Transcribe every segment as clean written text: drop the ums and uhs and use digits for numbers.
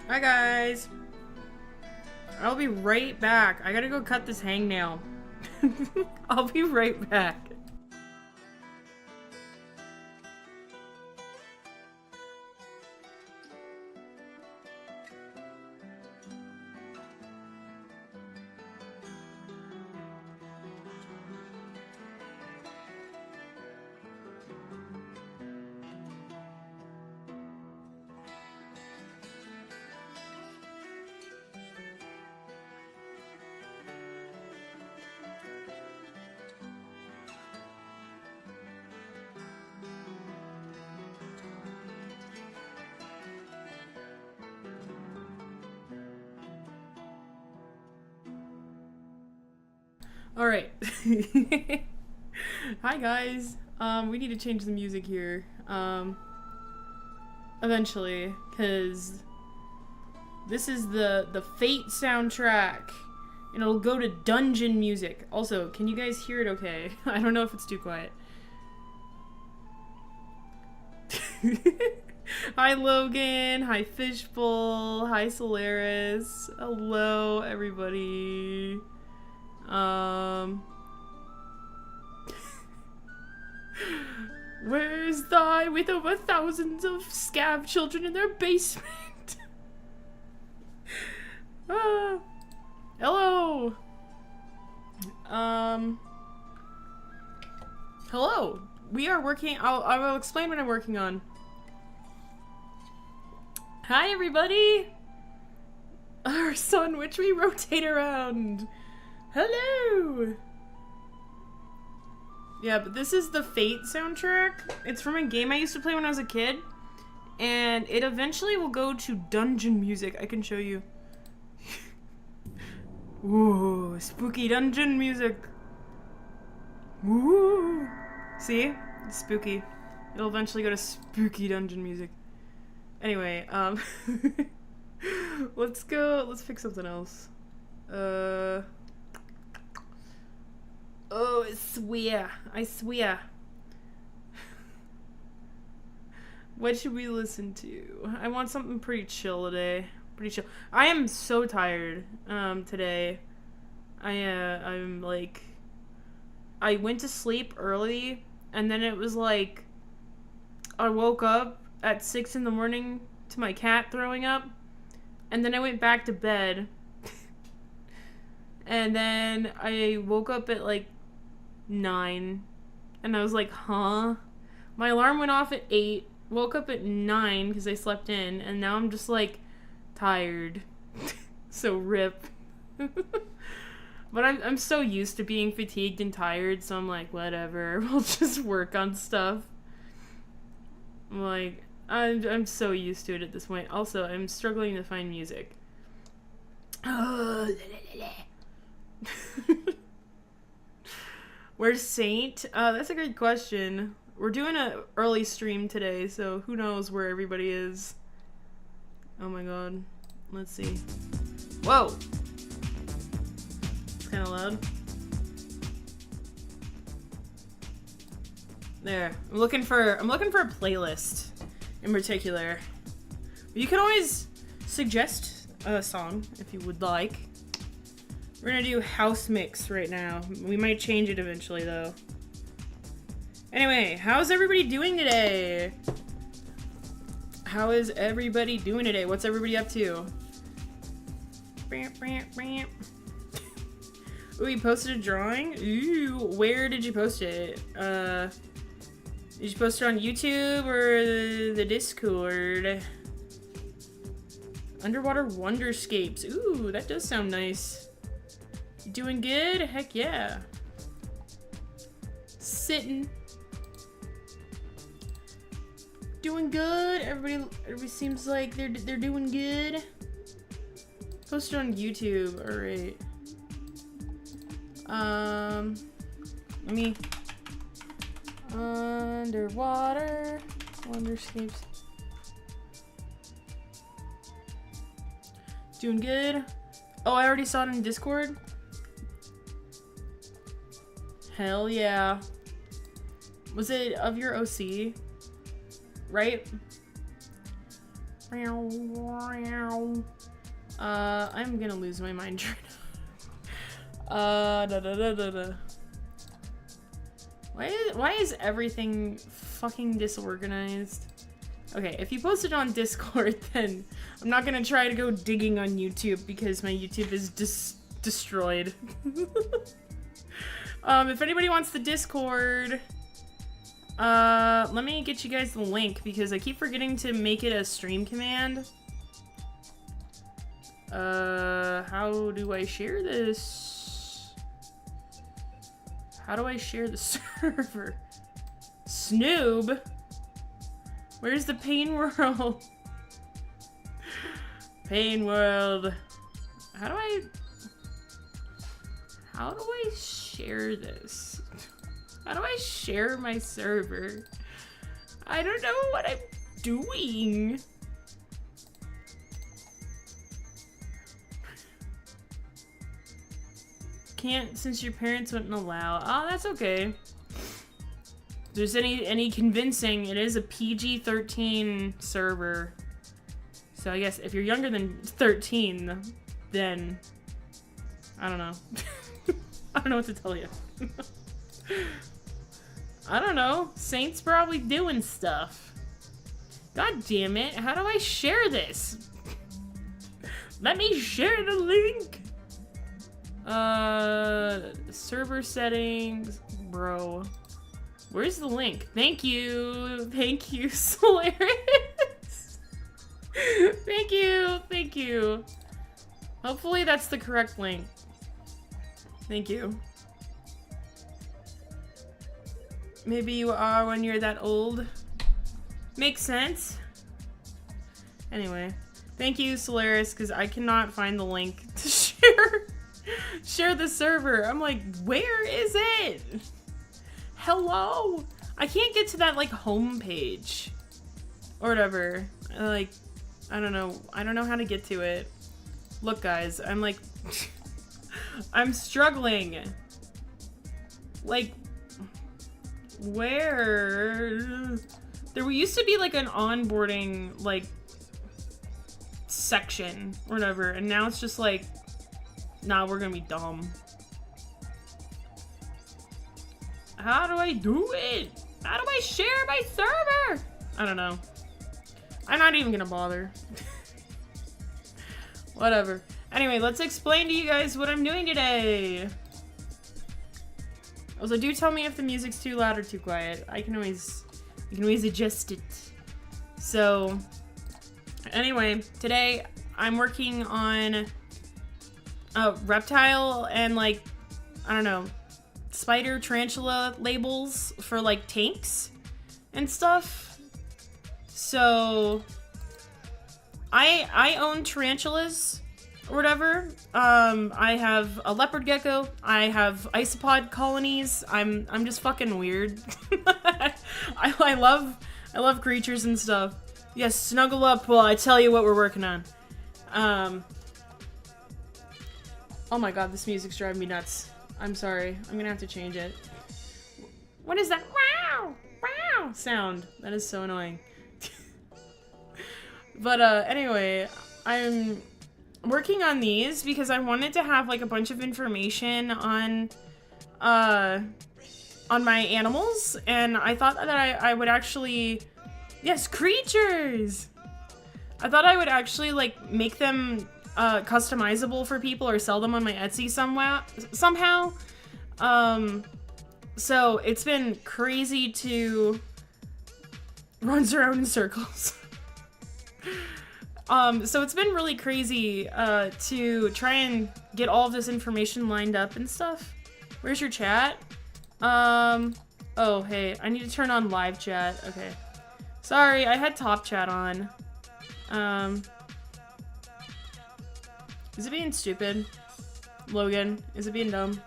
Hi guys. I'll be right back. I gotta go cut this hangnail. I'll be right back. Alright. Hi guys. We need to change the music here. Eventually, because this is the Fate soundtrack. And it'll go to dungeon music. Also, can you guys hear it okay? I don't know if it's too quiet. Hi Logan, hi Fishbowl, hi Solaris. Hello everybody. Where's thy with over thousands of scab children in their basement? Hello. Hello. We are working. I will explain what I'm working on. Hi everybody. Our sun, which we rotate around. Hello! Yeah, but this is the Fate soundtrack. It's from a game I used to play when I was a kid. And it eventually will go to dungeon music. I can show you. Ooh, spooky dungeon music. Ooh. See? It's spooky. It'll eventually go to spooky dungeon music. Anyway, let's pick something else. Oh, I swear. What should we listen to? I want something pretty chill today. Pretty chill. I am so tired, today. I'm like, I went to sleep early, and then it was like, I woke up at 6 in the morning to my cat throwing up, and then I went back to bed, and then I woke up at like 9, and I was like, huh? My alarm went off at 8, woke up at 9 because I slept in, and now I'm just like tired. So rip. But I'm so used to being fatigued and tired, so I'm like, whatever, we'll just work on stuff. I'm like, I'm so used to it at this point. Also, I'm struggling to find music. Where's Saint? That's a great question. We're doing an early stream today, so who knows where everybody is. Oh my god. Let's see. Whoa! It's kinda loud. There. I'm looking for a playlist in particular. You can always suggest a song if you would like. We're gonna do house mix right now. We might change it eventually though. Anyway, how's everybody doing today? How is everybody doing today? What's everybody up to? Ooh, you posted a drawing? Ooh, where did you post it? Did you post it on YouTube or the Discord? Underwater Wonderscapes. Ooh, that does sound nice. You doing good? Heck yeah. Sitting. Doing good. Everybody seems like they're doing good. Post it on YouTube. All right. Let me. Underwater Wonderscapes. Doing good. Oh, I already saw it in Discord. Hell yeah. Was it of your OC? Right? I'm gonna lose my mind right now. Why is everything fucking disorganized? Okay, if you post it on Discord, then I'm not gonna try to go digging on YouTube because my YouTube is destroyed. If anybody wants the Discord, let me get you guys the link because I keep forgetting to make it a stream command. How do I share this? How do I share the server? Snoob? Where's the Pain World? Pain World. How do I share this? How do I share my server? I don't know what I'm doing. Can't since your parents wouldn't allow. Oh, that's okay. If there's any convincing, it is a PG-13 server. So I guess if you're younger than 13, then I don't know. I don't know what to tell you. I don't know. Saint's probably doing stuff. God damn it. How do I share this? Let me share the link. Server settings. Bro. Where's the link? Thank you. Thank you, Solaris. Thank you. Thank you. Hopefully that's the correct link. Thank you. Maybe you are when you're that old. Makes sense. Anyway, thank you, Solaris, because I cannot find the link to share the server. I'm like, where is it? Hello? I can't get to that, like, home page. Or whatever. Like, I don't know. I don't know how to get to it. Look, guys, I'm like... I'm struggling. Like, where? There used to be like an onboarding like section or whatever, and now it's just like, nah, we're gonna be dumb. How do I do it? How do I share my server? I don't know. I'm not even gonna bother. Whatever. Anyway, let's explain to you guys what I'm doing today. Also, do tell me if the music's too loud or too quiet. You can always adjust it. So, anyway, today I'm working on reptile and like, I don't know, spider tarantula labels for like tanks and stuff. So, I own tarantulas. Or whatever. I have a leopard gecko. I have isopod colonies. I'm just fucking weird. I love creatures and stuff. Yes, snuggle up while I tell you what we're working on. Oh my god, this music's driving me nuts. I'm sorry. I'm gonna have to change it. What is that? Wow! Wow! Sound. That is so annoying. But anyway, I'm working on these because I wanted to have like a bunch of information on my animals, and I thought that I would actually, yes, creatures! I thought I would actually like make them customizable for people or sell them on my Etsy somehow. So it's been crazy to runs around in circles. So it's been really crazy to try and get all of this information lined up and stuff. Where's your chat? Oh, hey, I need to turn on live chat. Okay. Sorry, I had top chat on. Is it being stupid? Logan, is it being dumb?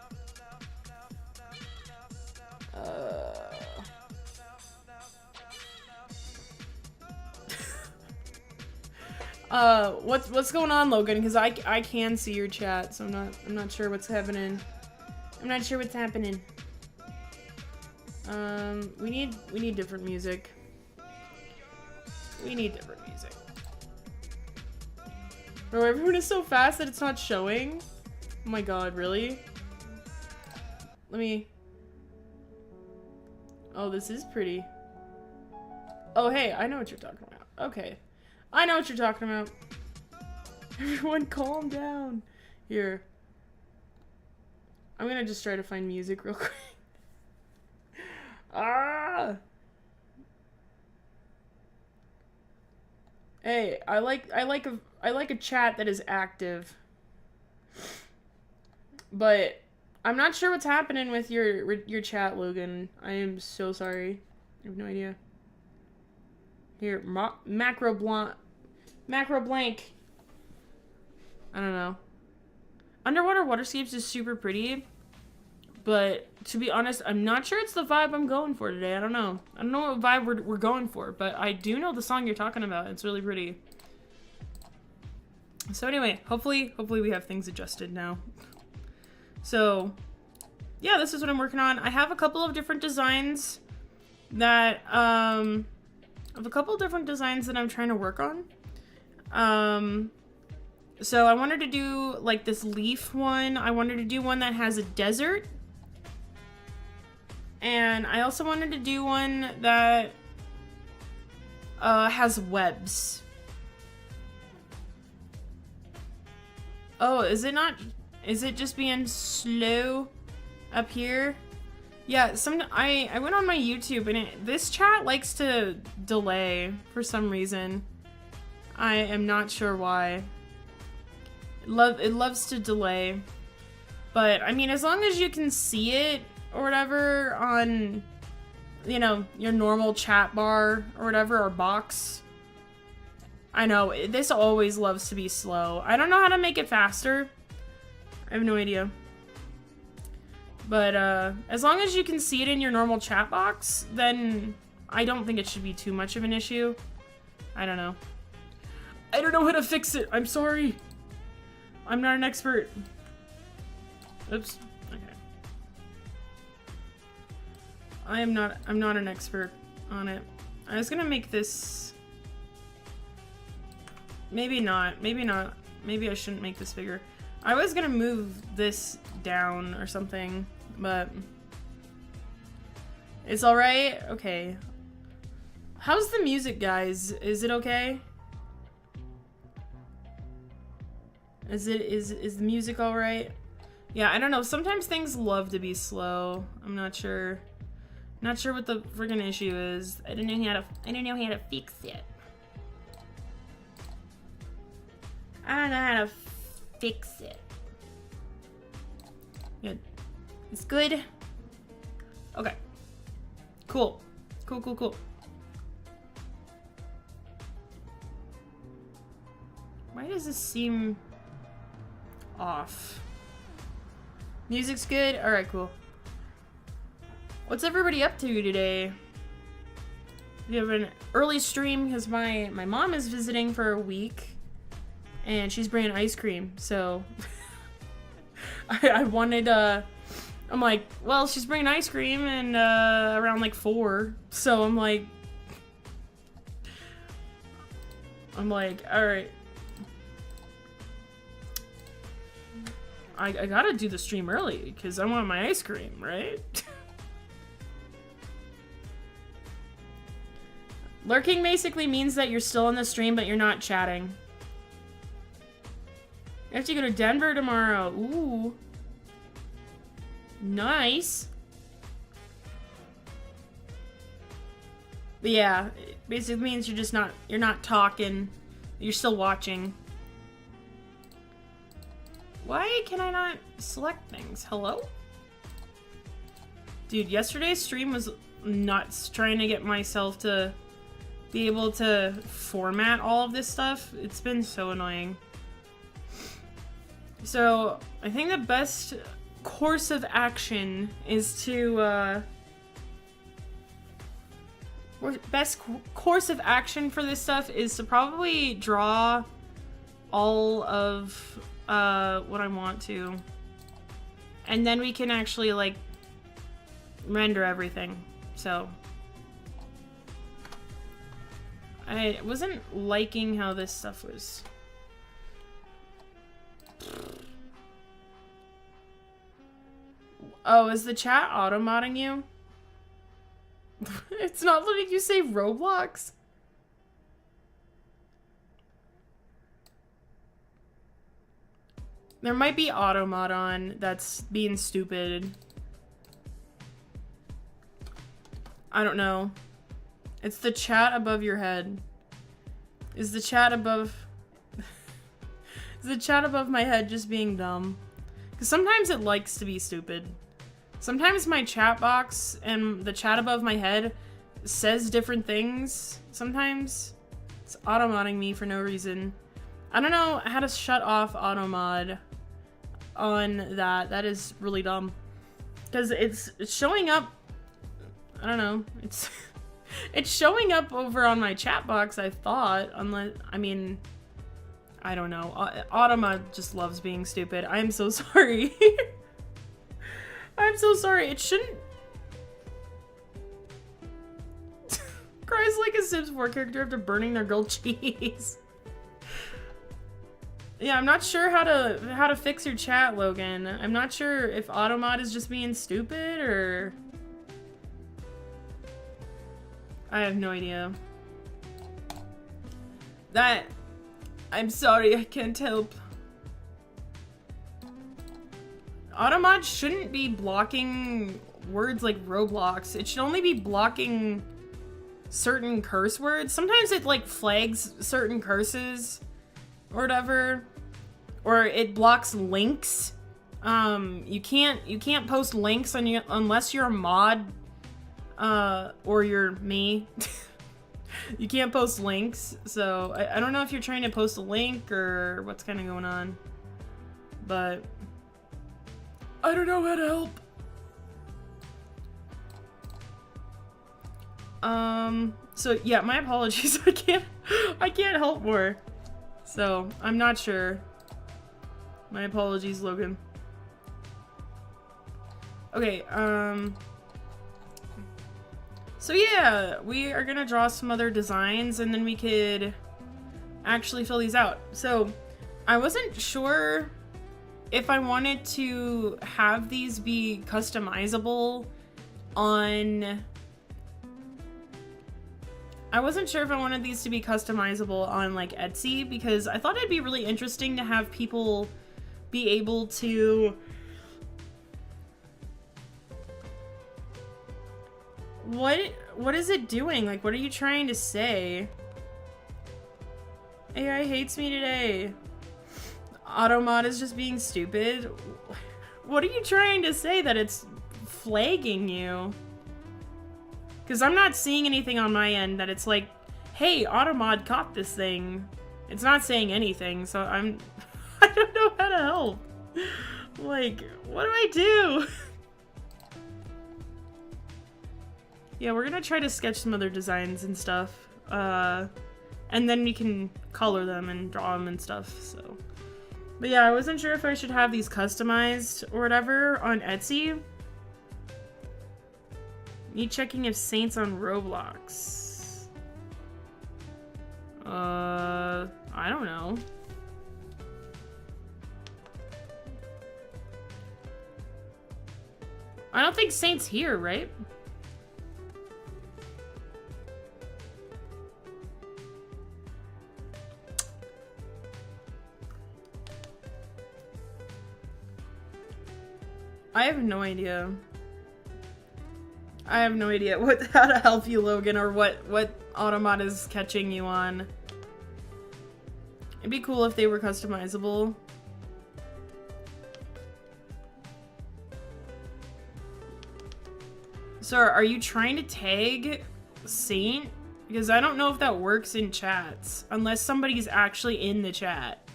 What's going on, Logan? Because I can see your chat, so I'm not sure what's happening. I'm not sure what's happening. We need different music. We need different music. Bro, everyone is so fast that it's not showing. Oh my god, really? Let me... Oh, this is pretty. Oh, hey, I know what you're talking about. Okay. I know what you're talking about. Everyone calm down. Here. I'm gonna just try to find music real quick. Ah! Hey, I like a chat that is active. But I'm not sure what's happening with your chat, Logan. I am so sorry. I have no idea. Here, macro blank. I don't know. Underwater waterscapes is super pretty, but to be honest, I'm not sure it's the vibe I'm going for today. I don't know. I don't know what vibe we're going for, but I do know the song you're talking about. It's really pretty. So anyway, hopefully we have things adjusted now. So, yeah, this is what I'm working on. I have a couple of different designs that, I'm trying to work on. So I wanted to do, like, this leaf one. I wanted to do one that has a desert. And I also wanted to do one that, has webs. Oh, is it just being slow up here? Yeah, I went on my YouTube and this chat likes to delay for some reason. I am not sure why. It loves to delay. But I mean, as long as you can see it or whatever on, you know, your normal chat bar or whatever, or box. I know, this always loves to be slow. I don't know how to make it faster. I have no idea. But, as long as you can see it in your normal chat box, then I don't think it should be too much of an issue. I don't know. I don't know how to fix it. I'm sorry. I'm not an expert. Oops. Okay. I'm not an expert on it. I was gonna make this... Maybe not. Maybe not. Maybe I shouldn't make this bigger. I was gonna move this down or something, but... It's alright? Okay. How's the music, guys? Is it okay? Is the music alright? Yeah, I don't know. Sometimes things love to be slow. I'm not sure. Not sure what the friggin' issue is. I don't know how to fix it. I don't know how to fix it. Good. It's good. Okay. Cool. Cool. Why does this seem off? Music's good? Alright, cool. What's everybody up to today? We have an early stream because my mom is visiting for a week. And she's bringing ice cream, so... I wanted, I'm like, well, she's bringing ice cream and, around, like, 4. So I'm like, alright. I gotta do the stream early, because I want my ice cream, right? Lurking basically means that you're still on the stream, but you're not chatting. I have to go to Denver tomorrow. Ooh. Nice. But yeah, it basically means you're not talking. You're still watching. Why can I not select things? Hello? Dude, yesterday's stream was nuts trying to get myself to be able to format all of this stuff. It's been so annoying. So, I think the best course of action is to, course of action for this stuff is to probably draw all of, what I want to. And then we can actually, like, render everything. So, I wasn't liking how this stuff was Oh, is the chat auto-modding you? It's not letting you say Roblox? There might be auto-mod on that's being stupid. I don't know. It's the chat above your head. Is the chat above... Is the chat above my head just being dumb? Because sometimes it likes to be stupid. Sometimes my chat box and the chat above my head says different things. Sometimes it's auto-modding me for no reason. I don't know how to shut off auto-mod on that. That is really dumb. Because it's showing up... I don't know. It's... It's showing up over on my chat box, I thought. Unless... I mean... I don't know. Auto-mod just loves being stupid. I'm so sorry. I'm so sorry. It shouldn't... Cries like a Sims 4 character after burning their grilled cheese. Yeah, I'm not sure how to fix your chat, Logan. I'm not sure if automod is just being stupid or... I have no idea. That... I'm sorry, I can't help. Automod shouldn't be blocking words like Roblox. It should only be blocking certain curse words. Sometimes it like flags certain curses or whatever. Or it blocks links. You can't post links on you unless you're a mod or you're me. You can't post links, so I don't know if you're trying to post a link or what's kind of going on, but I don't know how to help. So yeah, my apologies. I can't help more. So I'm not sure. My apologies, Logan. Okay, so yeah, we are gonna draw some other designs and then we could actually fill these out. So I wasn't sure if I wanted to have these be customizable on... I wasn't sure if I wanted these to be customizable on like Etsy because I thought it'd be really interesting to have people be able to... What is it doing? Like, what are you trying to say? AI hates me today. Automod is just being stupid. What are you trying to say? That it's flagging you? Because I'm not seeing anything on my end that it's like, hey, Automod caught this thing. It's not saying anything, so I don't know how to help. Like, what do I do? Yeah, we're gonna try to sketch some other designs and stuff. And then we can color them and draw them and stuff, so. But yeah, I wasn't sure if I should have these customized or whatever on Etsy. Me checking if Saint's on Roblox. I don't know. I don't think Saint's here, right? I have no idea. I have no idea how to help you, Logan, or what Automod is catching you on. It'd be cool if they were customizable. So are you trying to tag Saint? Because I don't know if that works in chats, unless somebody's actually in the chat.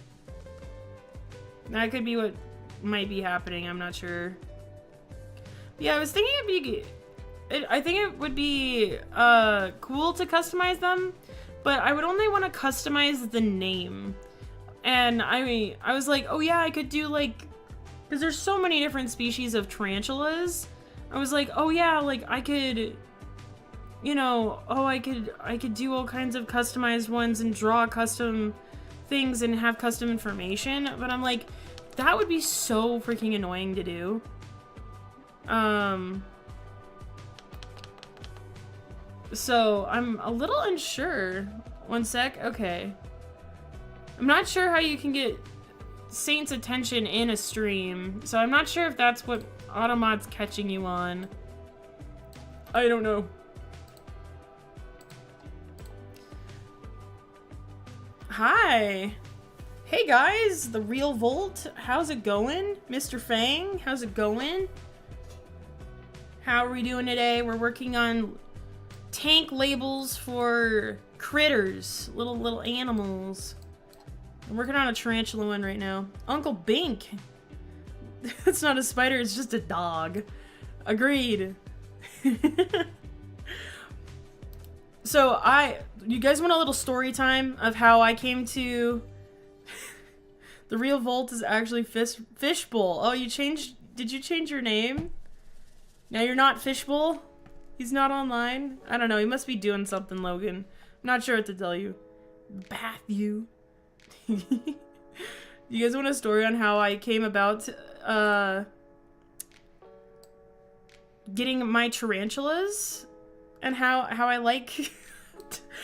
That could be what might be happening, I'm not sure. Yeah, I was thinking I think it would be cool to customize them, but I would only want to customize the name. And I was like, oh yeah, I could do like, because there's so many different species of tarantulas. I was like, oh yeah, like I could, you know, oh I could do all kinds of customized ones and draw custom things and have custom information. But I'm like, that would be so freaking annoying to do. So I'm a little unsure. One sec. Okay. I'm not sure how you can get Saint's attention in a stream, so I'm not sure if that's what Automod's catching you on. I don't know. Hi. Hey guys, the Real Volt. How's it going? Mr. Fang, how's it going? How are we doing today? We're working on tank labels for critters, little animals. I'm working on a tarantula one right now. Uncle Bink. That's not a spider, it's just a dog. Agreed. So you guys want a little story time of how I came to... The Real Volt is actually Fishbowl. Oh, did you change your name? Now you're not Fishbowl? He's not online? I don't know, he must be doing something, Logan. I'm not sure what to tell you. Bath you. You guys want a story on how I came about getting my tarantulas? And how I like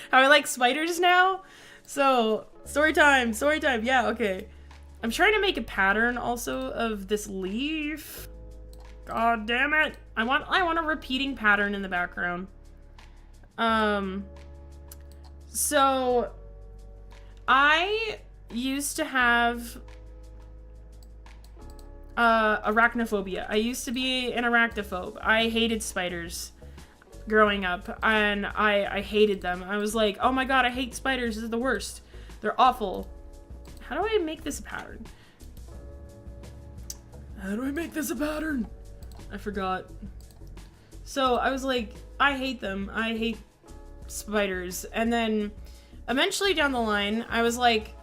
how I like spiders now? So, story time, yeah, okay. I'm trying to make a pattern also of this leaf. God damn it. I want a repeating pattern in the background. So I used to have arachnophobia. I used to be an arachnophobe. I hated spiders growing up, and I hated them. I was like, oh my god, I hate spiders. This is the worst. They're awful. How do I make this a pattern? How do I make this a pattern? I forgot. So I was like, I hate them. I hate spiders. And then eventually down the line, I was like,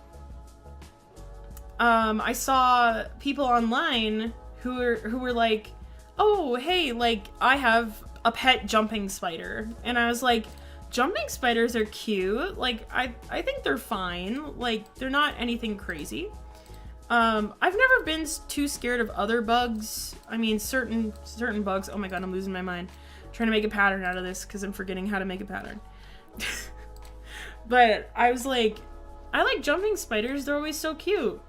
I saw people online who were like, oh, hey, like, I have a pet jumping spider. And I was like, jumping spiders are cute. Like, I think they're fine. Like, they're not anything crazy. I've never been too scared of other bugs. I mean, certain bugs. Oh my god, I'm losing my mind. I'm trying to make a pattern out of this because I'm forgetting how to make a pattern. But I was like, I like jumping spiders. They're always so cute.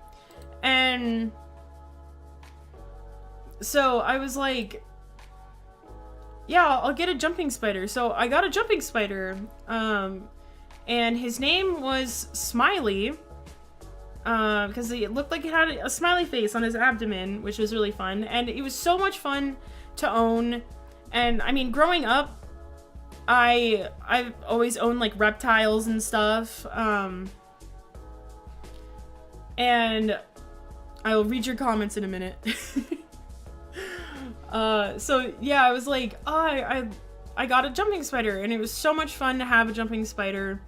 And so I was like, yeah, I'll get a jumping spider. So I got a jumping spider. And his name was Smiley. Because it looked like it had a smiley face on his abdomen, which was really fun. And it was so much fun to own. And I mean, growing up, I've always owned like reptiles and stuff. And I'll read your comments in a minute. So yeah, I was like, oh, I got a jumping spider, and it was so much fun to have a jumping spider.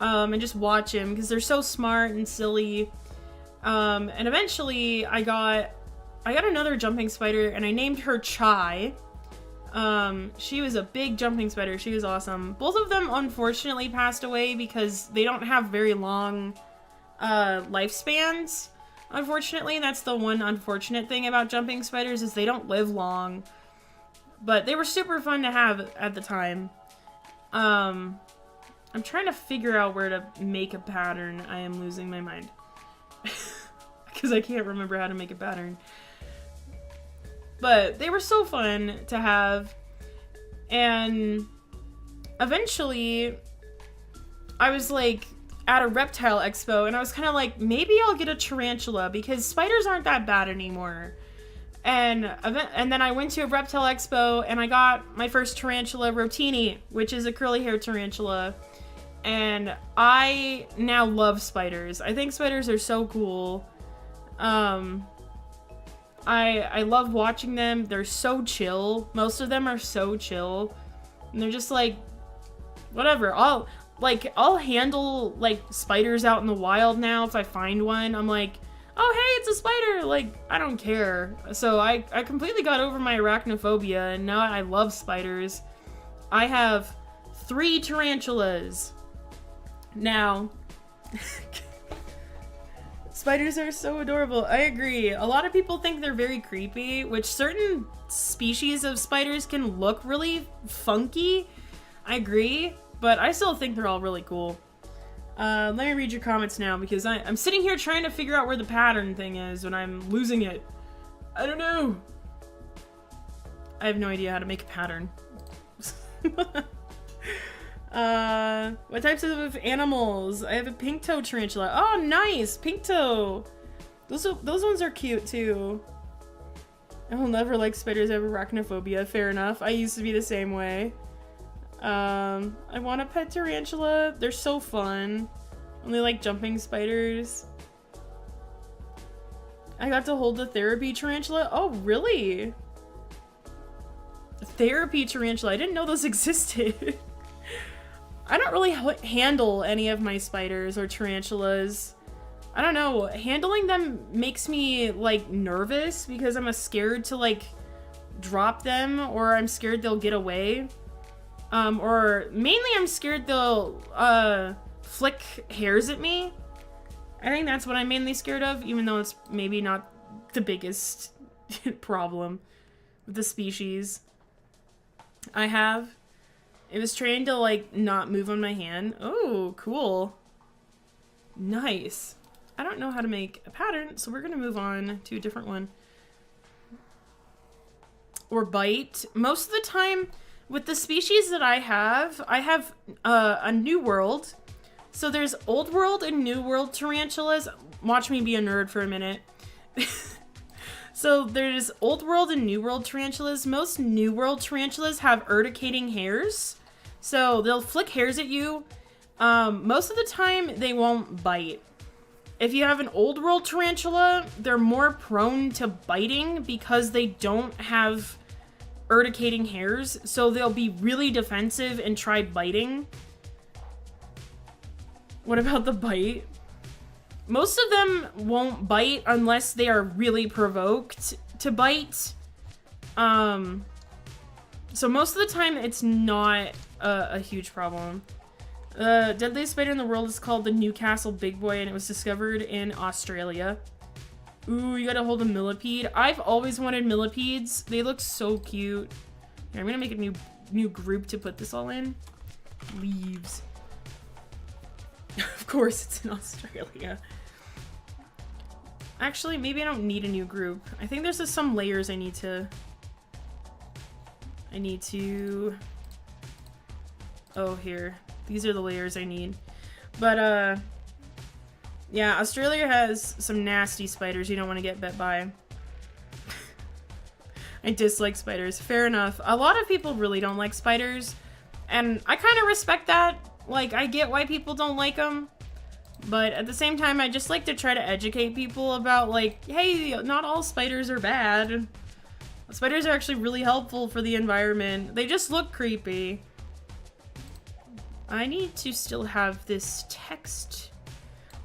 And just watch him, because they're so smart and silly. And eventually I got another jumping spider, and I named her Chai. She was a big jumping spider. She was awesome. Both of them unfortunately passed away because they don't have very long lifespans. Unfortunately, that's the one unfortunate thing about jumping spiders, is they don't live long. But they were super fun to have at the time. I'm trying to figure out where to make a pattern. I am losing my mind. Because I can't remember how to make a pattern. But they were so fun to have. And eventually, I was like at a reptile expo, and I was kind of like, maybe I'll get a tarantula, because spiders aren't that bad anymore. And then I went to a reptile expo, and I got my first tarantula, Rotini, which is a curly hair tarantula. And I now love spiders. I think spiders are so cool. I love watching them. They're so chill. Most of them are so chill. And they're just like, whatever. I'll handle like spiders out in the wild now if I find one. I'm like, oh hey, it's a spider. Like, I don't care. So I completely got over my arachnophobia, and now I love spiders. I have 3 tarantulas. Now, Spiders are so adorable. I agree. A lot of people think they're very creepy, which certain species of spiders can look really funky. I agree, but I still think they're all really cool. Let me read your comments now, because I'm sitting here trying to figure out where the pattern thing is when I'm losing it. I don't know. I have no idea how to make a pattern. What types of animals? I have a pink toe tarantula. Oh, nice! Pink toe! Those ones are cute, too. I will never like spiders. I have arachnophobia. Fair enough. I used to be the same way. I want a pet tarantula. They're so fun. Only like jumping spiders. I got to hold the therapy tarantula. Oh, really? Therapy tarantula. I didn't know those existed. I don't really handle any of my spiders or tarantulas. I don't know. Handling them makes me, like, nervous because I'm scared to, like, drop them, or I'm scared they'll get away. Or mainly I'm scared they'll, flick hairs at me. I think that's what I'm mainly scared of, even though it's maybe not the biggest problem with the species I have. It was trained to, like, not move on my hand. Oh, cool. Nice. I don't know how to make a pattern, so we're gonna move on to a different one. Or bite. Most of the time, with the species that I have a New World. So there's Old World and New World tarantulas. Watch me be a nerd for a minute. So there's Old World and New World tarantulas. Most New World tarantulas have urticating hairs. So they'll flick hairs at you. Most of the time, they won't bite. If you have an Old World tarantula, they're more prone to biting because they don't have urticating hairs. So they'll be really defensive and try biting. What about the bite? Most of them won't bite unless they are really provoked to bite. So most of the time, it's not a huge problem. The deadliest spider in the world is called the Newcastle Big Boy, and it was discovered in Australia. Ooh, you gotta hold a millipede. I've always wanted millipedes. They look so cute. Here, I'm gonna make a new group to put this all in. Leaves. Of course, it's in Australia. Actually, maybe I don't need a new group. I think there's just some layers I need to... Oh, here. These are the layers I need. But, yeah, Australia has some nasty spiders you don't want to get bit by. I dislike spiders. Fair enough. A lot of people really don't like spiders, and I kind of respect that. Like, I get why people don't like them, but at the same time, I just like to try to educate people about, like, hey, not all spiders are bad. Spiders are actually really helpful for the environment. They just look creepy. I need to still have this text.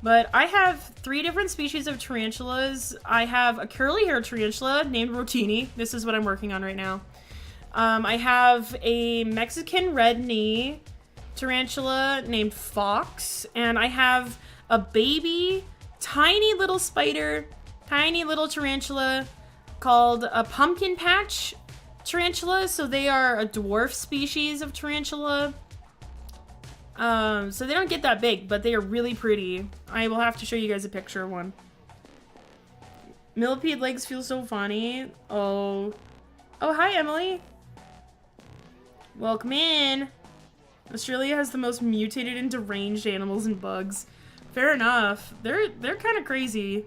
But I have 3 different species of tarantulas. I have a curly hair tarantula named Rotini. This is what I'm working on right now. I have a Mexican red knee tarantula named Fox. And I have a baby, tiny little spider, tiny little tarantula called a pumpkin patch tarantula. So they are a dwarf species of tarantula. So they don't get that big, but they are really pretty. I will have to show you guys a picture of one. Millipede legs feel so funny. Oh, hi, Emily. Welcome in. Australia has the most mutated and deranged animals and bugs. Fair enough. They're kind of crazy.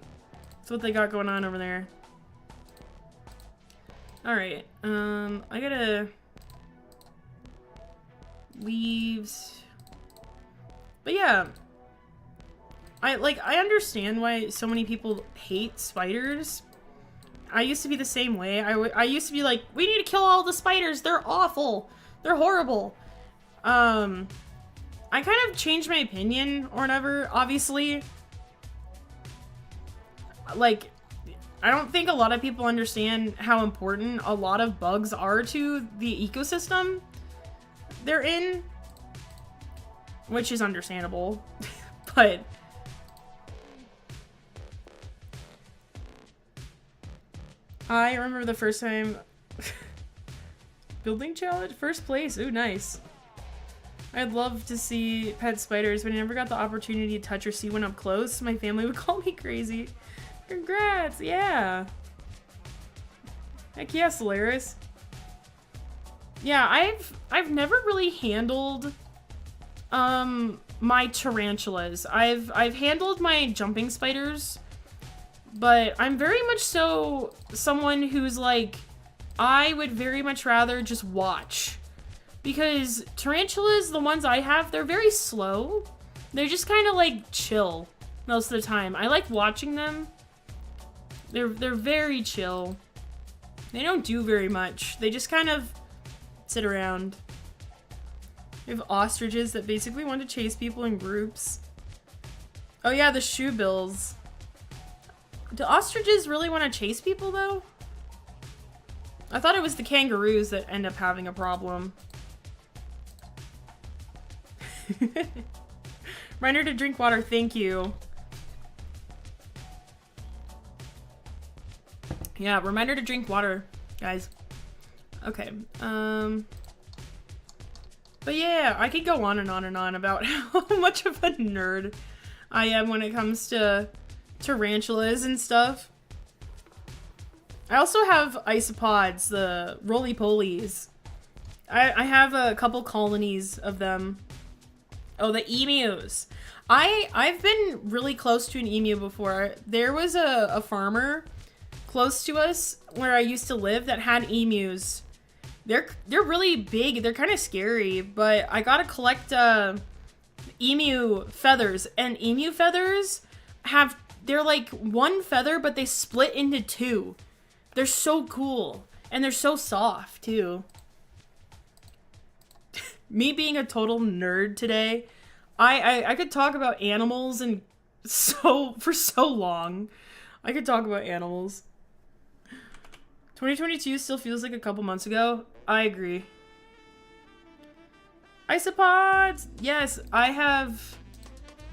That's what they got going on over there. Alright, I gotta... Leaves... But yeah, I understand why so many people hate spiders. I used to be the same way. I used to be like, we need to kill all the spiders. They're awful. They're horrible. I kind of changed my opinion or whatever, obviously. Like, I don't think a lot of people understand how important a lot of bugs are to the ecosystem they're in. Which is understandable, but I remember the first time building challenge, first place. Ooh, nice. I'd love to see pet spiders, but I never got the opportunity to touch or see one up close. My family would call me crazy. Congrats, yeah. Heck yeah, Solaris. Yeah, I've never really handled my tarantulas. I've handled my jumping spiders, but I'm very much so someone who's like, I would very much rather just watch. Because tarantulas, the ones I have, they're very slow. They're just kind of like chill most of the time. I like watching them. They're very chill. They don't do very much. They just kind of sit around. We have ostriches that basically want to chase people in groups. Oh yeah, the shoebills. Do ostriches really want to chase people though? I thought it was the kangaroos that end up having a problem. Reminder to drink water, thank you. Yeah, reminder to drink water, guys. Okay, but yeah, I could go on and on and on about how much of a nerd I am when it comes to tarantulas and stuff. I also have isopods, the roly-polies. I have a couple colonies of them. Oh, the emus. I've been really close to an emu before. There was a farmer close to us where I used to live that had emus. They're really big. They're kind of scary, but I gotta collect emu feathers. And emu feathers they're like one feather, but they split into two. They're so cool. And they're so soft, too. Me being a total nerd today, I could talk about animals and for so long. I could talk about animals. 2022 still feels like a couple months ago. I agree. Isopods! Yes, I have...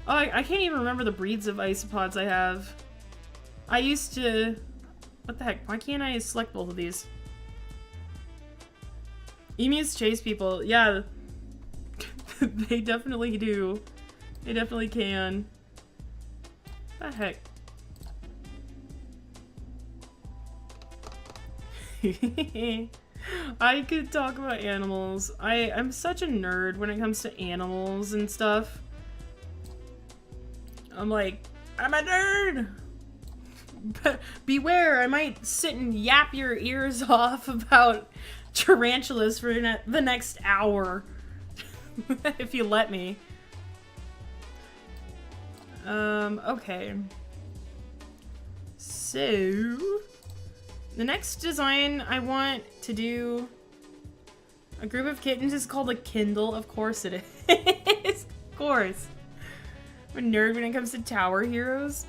Oh, I can't even remember the breeds of isopods I have. I used to... What the heck? Why can't I select both of these? Emus chase people. Yeah. They definitely do. They definitely can. What the heck? I could talk about animals. I'm such a nerd when it comes to animals and stuff. I'm like, I'm a nerd! But beware, I might sit and yap your ears off about tarantulas for the next hour. If you let me. Okay. So, the next design I want to do a group of kittens is called a Kindle. Of course it is. Of course. I'm a nerd when it comes to tower heroes.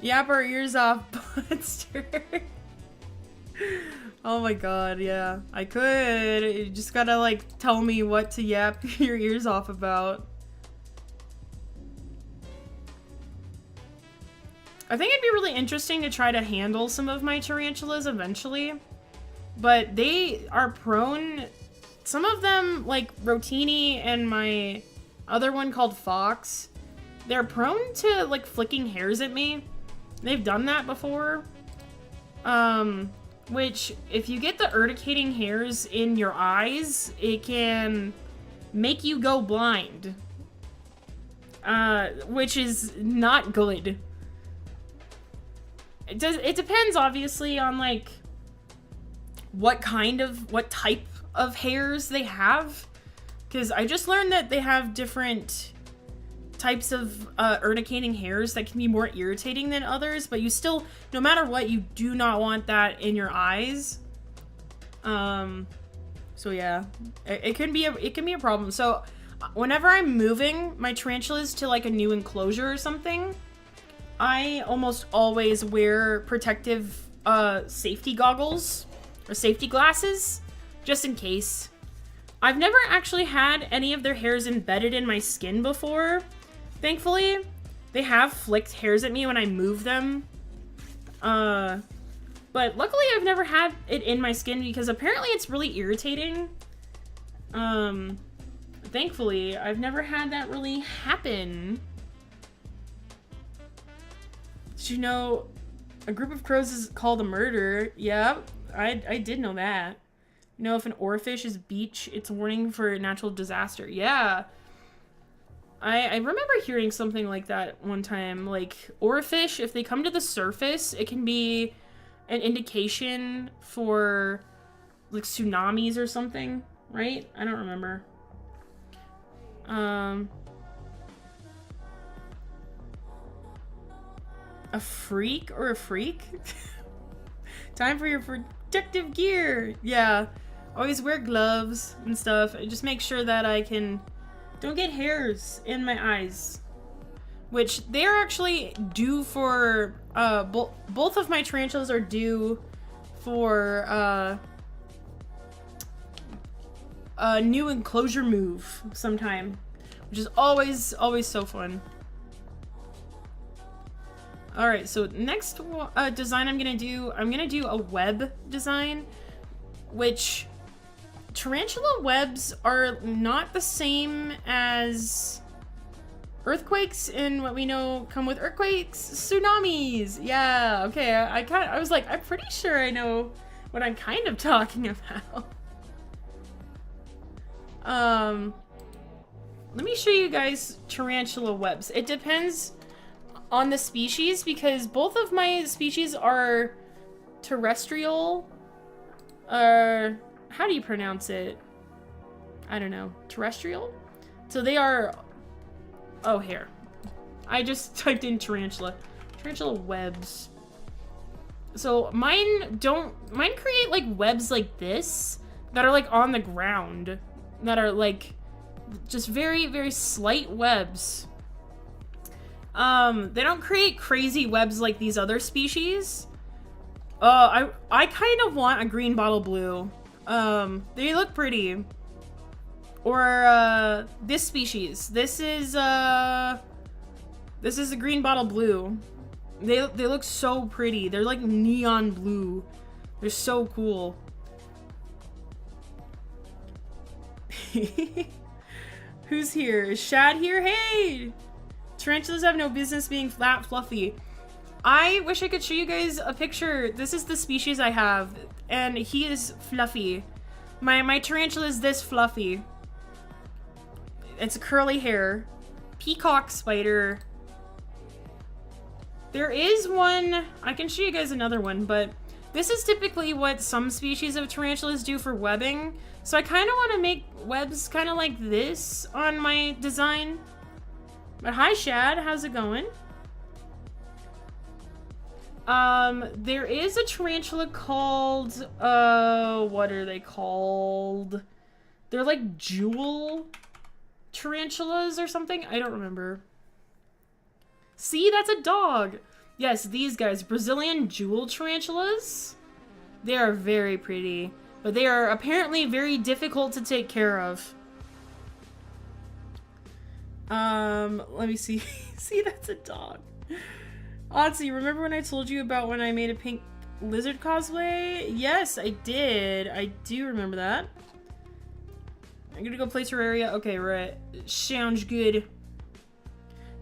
Yap our ears off, Buster. Oh my god, yeah. I could. You just gotta, like, tell me what to yap your ears off about. I think it'd be really interesting to try to handle some of my tarantulas eventually. But they are prone... Some of them, like Rotini and my other one called Fox, they're prone to, like, flicking hairs at me. They've done that before. Which, if you get the urticating hairs in your eyes, it can make you go blind. Which is not good. It depends, obviously, on, like, what type of hairs they have. Because I just learned that they have different types of urticating hairs that can be more irritating than others, but you still, no matter what, you do not want that in your eyes. So yeah, it can be a problem. So whenever I'm moving my tarantulas to like a new enclosure or something, I almost always wear protective safety goggles or safety glasses just in case. I've never actually had any of their hairs embedded in my skin before. Thankfully, they have flicked hairs at me when I move them. But luckily I've never had it in my skin because apparently it's really irritating. Thankfully, I've never had that really happen. Did you know a group of crows is called a murder? Yeah, I did know that. You know, if an oarfish is beach, it's a warning for a natural disaster. Yeah. I remember hearing something like that one time. Like, oarfish, if they come to the surface, it can be an indication for, like, tsunamis or something, right? I don't remember. A freak or a freak? Time for your protective gear. Yeah. Always wear gloves and stuff. Just make sure that I don't get hairs in my eyes. Which they are actually due for, both of my tarantulas are due for, a new enclosure move sometime. Which is always so fun. Alright, so next design I'm gonna do a web design, which tarantula webs are not the same as earthquakes in what we know come with earthquakes, tsunamis. Yeah, okay, I was like, I'm pretty sure I know what I'm kind of talking about. Let me show you guys tarantula webs. It depends on the species because both of my species are terrestrial. How do you pronounce it? I don't know. Terrestrial? So they are... Oh, here. I just typed in tarantula. Tarantula webs. So mine create like webs like this that are like on the ground. That are like just very, very slight webs. They don't create crazy webs like these other species. I kind of want a green bottle blue. They look pretty. Or, this species. This is a green bottle blue. They look so pretty. They're like neon blue. They're so cool. Who's here? Is Shad here? Hey! Tarantulas have no business being flat fluffy. I wish I could show you guys a picture. This is the species I have, and he is fluffy. My tarantula is this fluffy. It's a curly hair. Peacock spider. There is one, I can show you guys another one, but this is typically what some species of tarantulas do for webbing. So I kind of want to make webs kind of like this on my design. But hi Shad, how's it going? There is a tarantula called, what are they called? They're like jewel tarantulas or something? I don't remember. See, that's a dog. Yes, these guys, Brazilian jewel tarantulas. They are very pretty, but they are apparently very difficult to take care of. Let me see. See, that's a dog. Otzi, remember when I told you about when I made a pink lizard cosplay? Yes, I did. I do remember that. I'm gonna go play Terraria. Okay, right. Sounds good.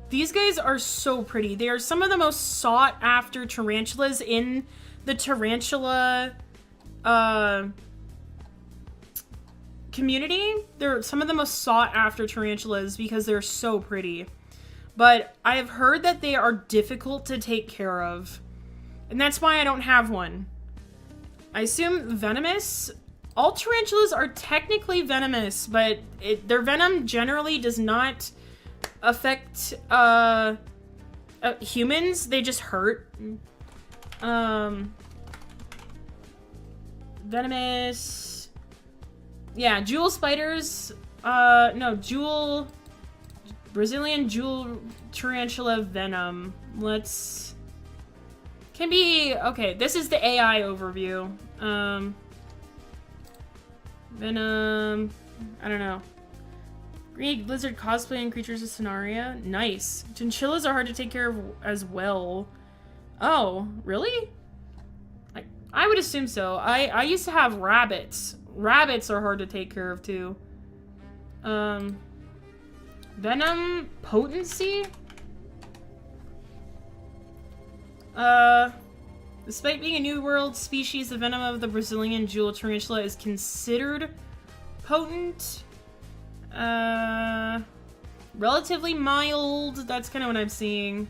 These guys are so pretty. They are some of the most sought after tarantulas in the tarantula community. They're some of the most sought after tarantulas because they're so pretty. But I have heard that they are difficult to take care of. And that's why I don't have one. I assume venomous. All tarantulas are technically venomous, but their venom generally does not affect humans. They just hurt. Venomous. Yeah, jewel spiders. No, jewel. Brazilian jewel tarantula venom. Can be. Okay, this is the AI overview. Venom. I don't know. Green lizard cosplay and creatures of Scenaria. Nice. Chinchillas are hard to take care of as well. Oh, really? I would assume so. I used to have rabbits. Rabbits are hard to take care of too. Venom potency? Despite being a New World species, the venom of the Brazilian jewel tarantula is considered potent. Relatively mild. That's kind of what I'm seeing.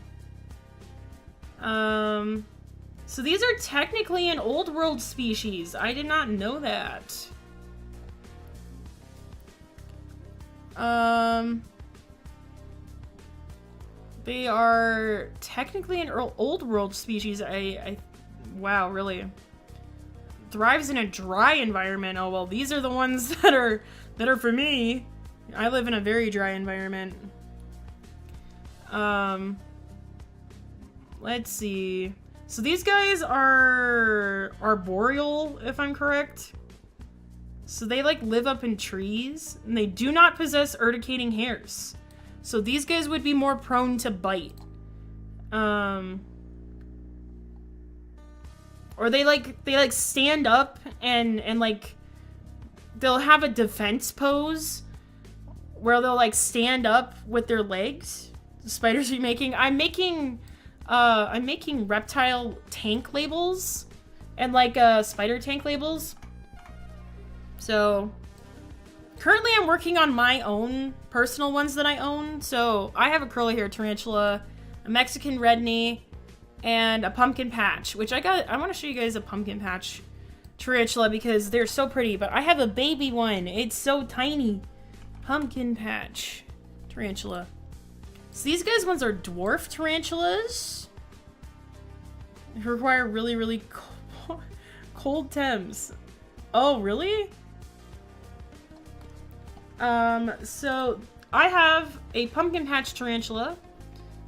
So these are technically an Old World species. I did not know that. They are technically an Old World species. Wow, really? Thrives in a dry environment. Oh, well, these are the ones that are for me. I live in a very dry environment. Let's see. So these guys are arboreal, if I'm correct. So they like live up in trees, and they do not possess urticating hairs. So these guys would be more prone to bite. Or they stand up and like they'll have a defense pose where they'll like stand up with their legs. The spiders are making. I'm making reptile tank labels and like spider tank labels. So currently I'm working on my own personal ones that I own. So I have a curly hair tarantula, a Mexican redknee, and a pumpkin patch, which I want to show you guys a pumpkin patch tarantula because they're so pretty, but I have a baby one. It's so tiny. Pumpkin patch tarantula. So these guys ones are dwarf tarantulas. They require really, really cold temps. Oh, really? So I have a pumpkin patch tarantula.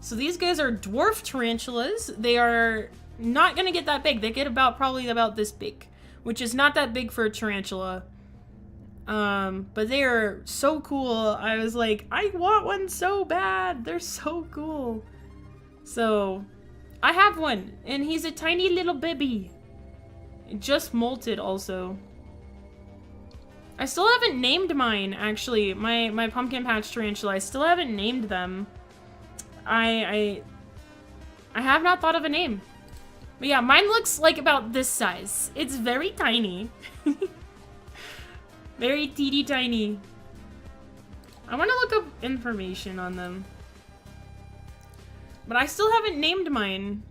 So these guys are dwarf tarantulas. They are not gonna get that big. They get probably about this big, which is not that big for a tarantula. But they are so cool. I was like, I want one so bad. They're so cool. So I have one, and he's a tiny little baby. It just molted also. I still haven't named mine, actually. My pumpkin patch tarantula. I still haven't named them. I have not thought of a name. But yeah, mine looks like about this size. It's very tiny. Very teeny tiny. I want to look up information on them. But I still haven't named mine.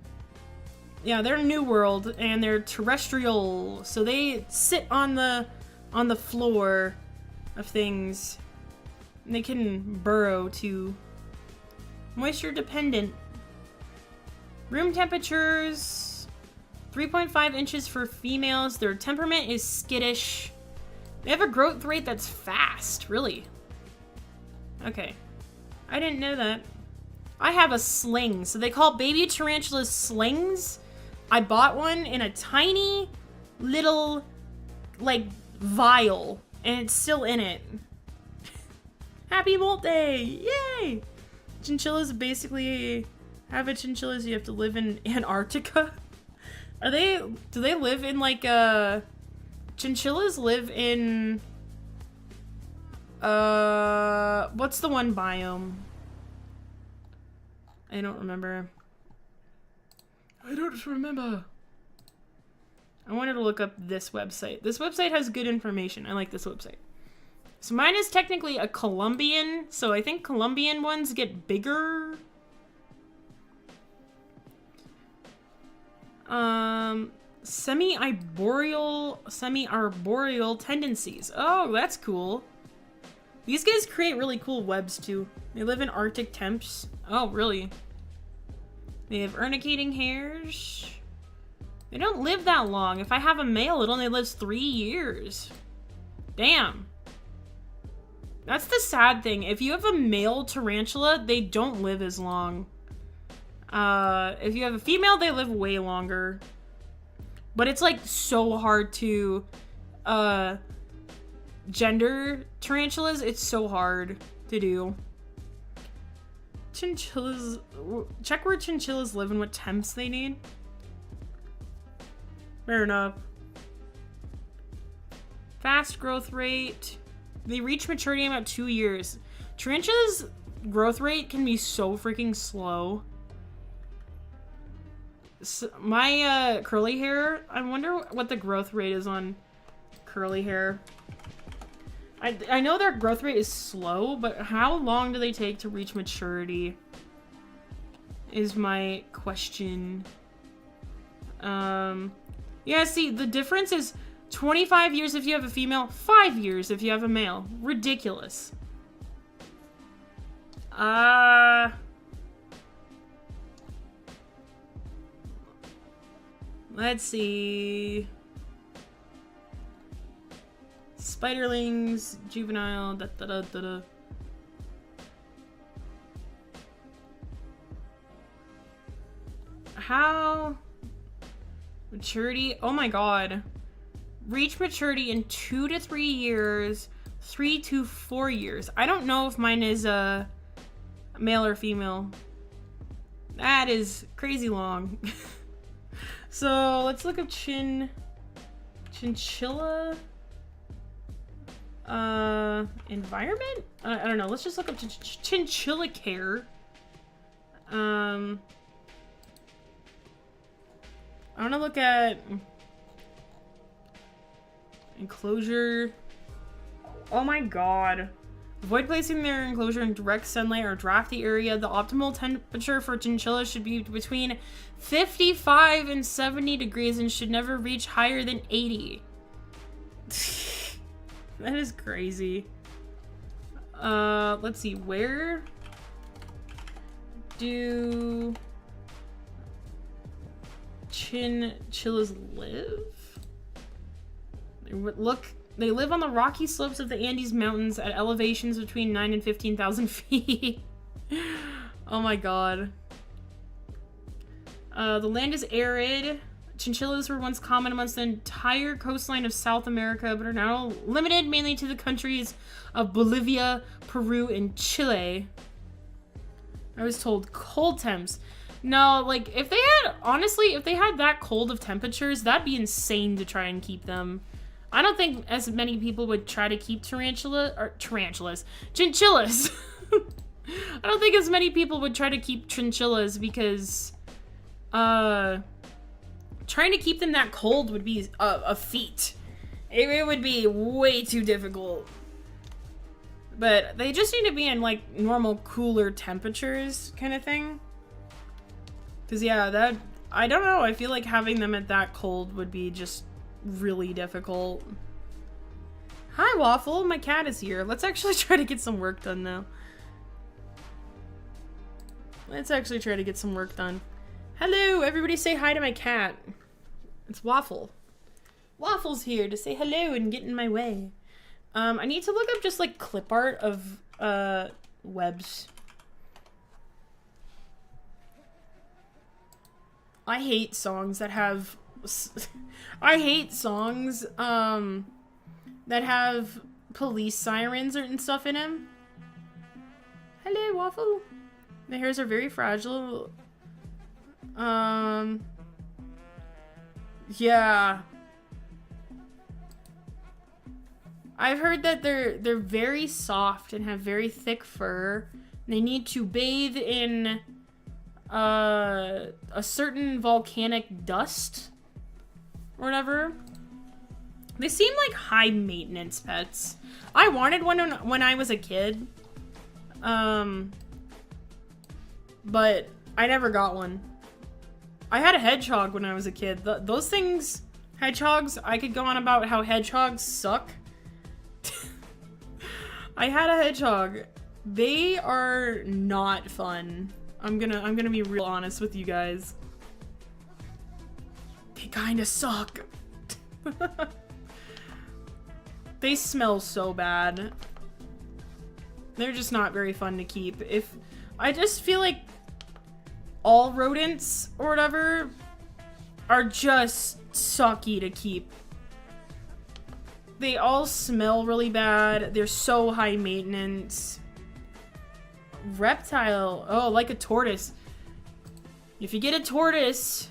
Yeah, they're New World, and they're terrestrial. So they sit on the floor of things. And they can burrow too. Moisture dependent. Room temperatures 3.5 inches for females. Their temperament is skittish. They have a growth rate that's fast, really. Okay. I didn't know that. I have a sling. So they call baby tarantulas slings. I bought one in a tiny little like vial, and it's still in it. Happy Molt Day! Yay! Chinchillas basically chinchillas. You have to live in Antarctica. Do they live in like chinchillas live in what's the one biome? I don't remember. I wanted to look up this website. This website has good information. I like this website. So mine is technically a Colombian, so I think Colombian ones get bigger. Semi-arboreal tendencies. Oh, that's cool. These guys create really cool webs too. They live in Arctic temps. Oh, really? They have urticating hairs. They don't live that long. If I have a male, it only lives 3 years. Damn. That's the sad thing. If you have a male tarantula, they don't live as long. If you have a female, they live way longer. But it's like so hard to gender tarantulas. It's so hard to do. Chinchillas. Check where chinchillas live and what temps they need. Fair enough. Fast growth rate. They reach maturity in about 2 years. Tarantulas' growth rate can be so freaking slow. So my curly hair, I wonder what the growth rate is on curly hair. I know their growth rate is slow, but how long do they take to reach maturity is my question. Yeah, see, the difference is 25 years if you have a female, 5 years if you have a male. Ridiculous. Let's see. Spiderlings, juvenile, da da da da da. How? Maturity? Oh my god. Reach maturity in 2 to 3 years, 3 to 4 years. I don't know if mine is a male or female. That is crazy long. So let's look up chinchilla environment. I don't know. Let's just look up chinchilla care. I want to look at enclosure. Oh my god. Avoid placing their enclosure in direct sunlight or drafty area. The optimal temperature for chinchillas should be between 55 and 70 degrees and should never reach higher than 80. That is crazy. Let's see. Where do chinchillas live? They live on the rocky slopes of the Andes Mountains at elevations between 9 and 15,000 feet. Oh my god. The land is arid. Chinchillas were once common amongst the entire coastline of South America, but are now limited mainly to the countries of Bolivia, Peru, and Chile. I was told cold temps. No, like, if they had, honestly, if they had that cold of temperatures, that'd be insane to try and keep them. I don't think as many people would try to keep chinchillas. I don't think as many people would try to keep chinchillas because, trying to keep them that cold would be a feat. It would be way too difficult. But they just need to be in, like, normal, cooler temperatures kind of thing. Because, yeah, I don't know. I feel like having them at that cold would be just really difficult. Hi, Waffle. My cat is here. Let's actually try to get some work done now. Let's actually try to get some work done. Hello, everybody say hi to my cat. It's Waffle. Waffle's here to say hello and get in my way. I need to look up just like clip art of webs. I hate songs that have I hate songs that have police sirens and stuff in them. Hello, Waffle. The hairs are very fragile. Yeah. I've heard that they're very soft and have very thick fur. They need to bathe in a certain volcanic dust or whatever. They seem like high maintenance pets. I wanted one when I was a kid. But I never got one. I had a hedgehog when I was a kid. Those things, hedgehogs, I could go on about how hedgehogs suck. I had a hedgehog. They are not fun. I'm gonna be real honest with you guys. They kinda suck. They smell so bad. They're just not very fun to keep. I just feel like all rodents or whatever are just sucky to keep. They all smell really bad. They're so high maintenance. Reptile. Oh, like a tortoise. If you get a tortoise,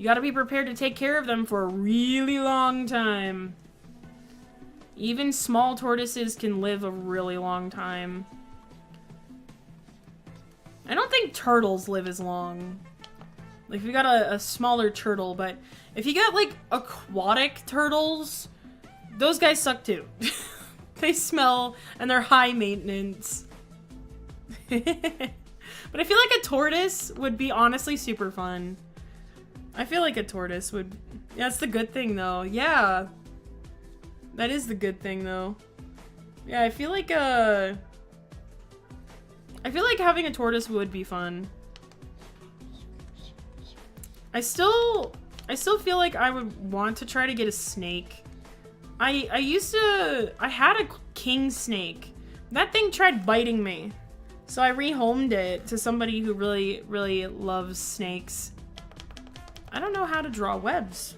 You gotta be prepared to take care of them for a really long time. Even small tortoises can live a really long time. I don't think turtles live as long. Like, if you got a smaller turtle, but if you got, like, aquatic turtles, those guys suck too. They smell, and they're high maintenance. But I feel like a tortoise would be honestly super fun. I feel like a tortoise would... Yeah, that's the good thing, though. Yeah. That is the good thing, though. Yeah, I feel like having a tortoise would be fun. I still feel like I would want to try to get a snake. I had a king snake. That thing tried biting me. So I rehomed it to somebody who really, really loves snakes. I don't know how to draw webs.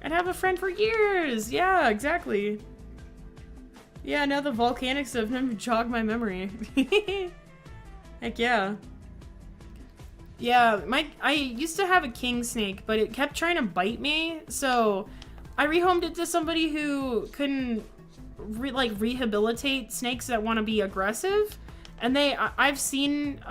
I'd have a friend for years. Yeah, exactly. Yeah, now the volcanic stuff never jogged my memory. Heck yeah. Yeah, I used to have a king snake, but it kept trying to bite me, so I rehomed it to somebody who couldn't rehabilitate snakes that want to be aggressive. And I've seen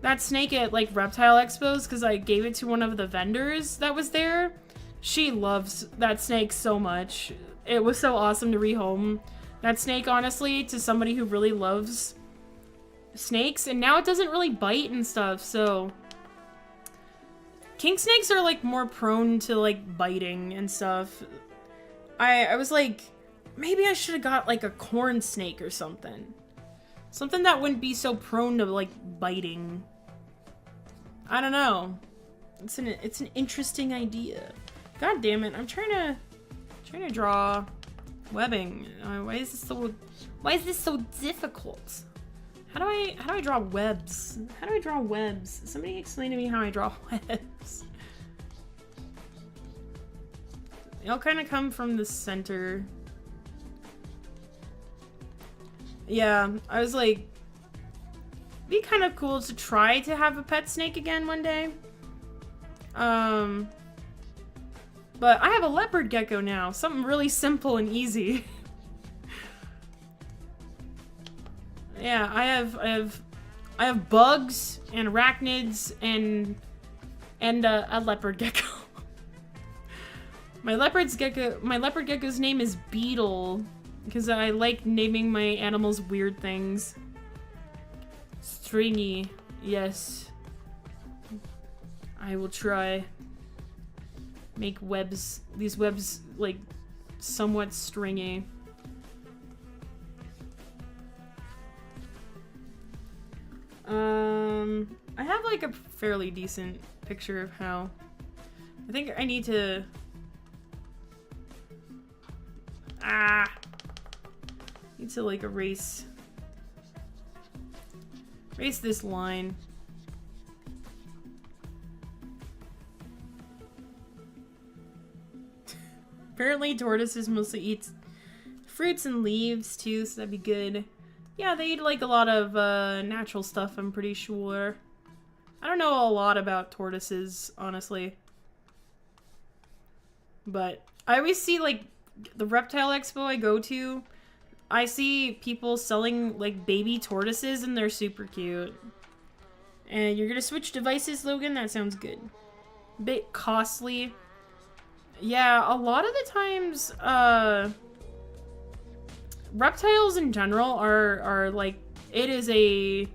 that snake at like reptile expos because I gave it to one of the vendors that was there. She loves that snake so much. It was so awesome to rehome that snake, honestly, to somebody who really loves snakes. And now it doesn't really bite and stuff, so... King snakes are like more prone to like biting and stuff. I was like, maybe I should have got like a corn snake or something. Something that wouldn't be so prone to like biting. I don't know. It's an interesting idea. God damn it! I'm trying to draw webbing. Why is this so difficult? How do I draw webs? How do I draw webs? Somebody explain to me how I draw webs. They all kind of come from the center. Yeah, I was like, it'd be kind of cool to try to have a pet snake again one day. But I have a leopard gecko now. Something really simple and easy. Yeah, I have bugs and arachnids and a leopard gecko. My leopard gecko's name is Beetle because I like naming my animals weird things. Stringy, yes. I will try. Make webs, these webs, like, somewhat stringy. I have, like, a fairly decent picture of how... I think I need to... Need to, like, erase this line. Apparently tortoises mostly eat fruits and leaves too, so that'd be good. Yeah, they eat like a lot of natural stuff, I'm pretty sure. I don't know a lot about tortoises, honestly. But I always see like the reptile expo I go to, I see people selling like baby tortoises and they're super cute. And you're gonna switch devices, Logan? That sounds good. Bit costly. Yeah, a lot of the times, reptiles in general are like, it is a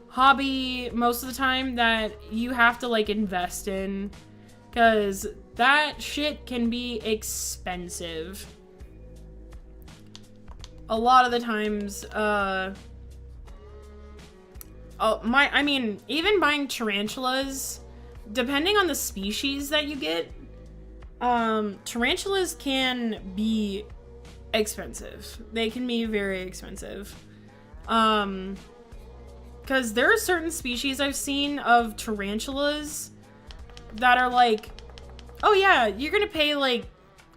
hobby most of the time that you have to like invest in, because that shit can be expensive. A lot of the times, I mean, even buying tarantulas, depending on the species that you get, tarantulas can be expensive. They can be very expensive. Because there are certain species I've seen of tarantulas that are like, oh yeah, you're gonna pay like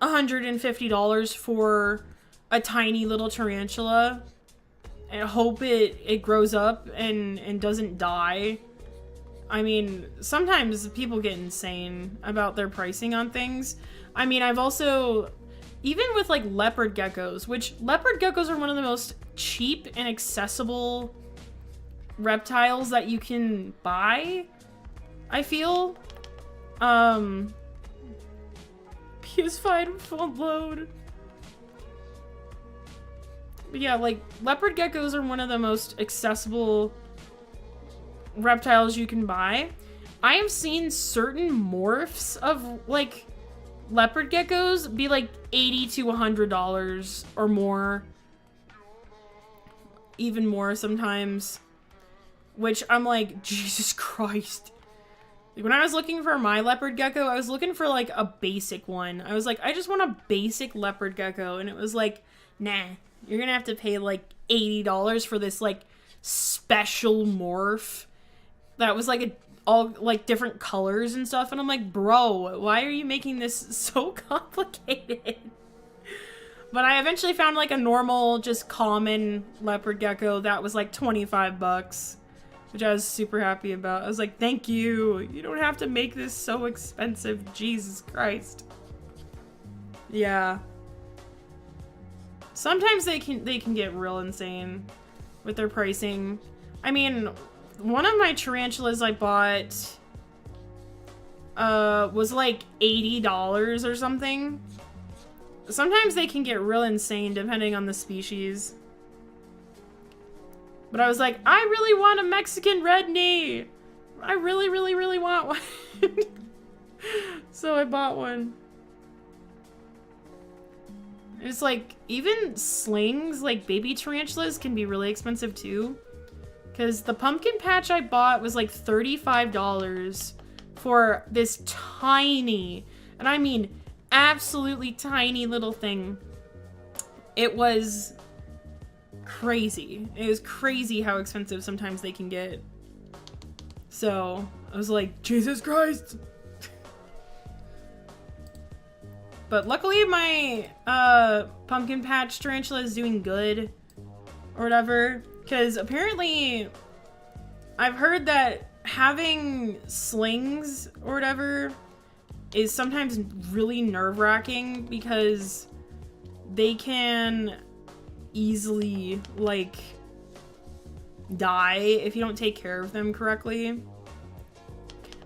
$150 for a tiny little tarantula and hope it grows up and doesn't die. I mean, sometimes people get insane about their pricing on things. I mean, I've also, even with like leopard geckos, which leopard geckos are one of the most cheap and accessible reptiles that you can buy, I feel. PS5 full load. But yeah, like, leopard geckos are one of the most accessible reptiles you can buy. I have seen certain morphs of, like, leopard geckos be, like, $80 to $100 or more. Even more sometimes. Which I'm like, Jesus Christ. Like, when I was looking for my leopard gecko, I was looking for, like, a basic one. I was like, I just want a basic leopard gecko. And it was like, nah, you're gonna have to pay, like, $80 for this, like, special morph that was, like, all, like, different colors and stuff. And I'm like, bro, why are you making this so complicated? But I eventually found, like, a normal, just common leopard gecko that was, like, 25 bucks. Which I was super happy about. I was like, thank you. You don't have to make this so expensive. Jesus Christ. Yeah. Sometimes they can get real insane with their pricing. I mean, one of my tarantulas I bought was like $80 or something. Sometimes they can get real insane depending on the species. But I was like, I really want a Mexican red knee. I really, really, really want one. So I bought one. It's like, even slings, like baby tarantulas, can be really expensive too. Because the pumpkin patch I bought was like $35 for this tiny, and I mean absolutely tiny little thing. It was crazy. It was crazy how expensive sometimes they can get. So I was like, Jesus Christ. But luckily my pumpkin patch tarantula is doing good or whatever, because apparently I've heard that having slings or whatever is sometimes really nerve-wracking because they can easily, like, die if you don't take care of them correctly.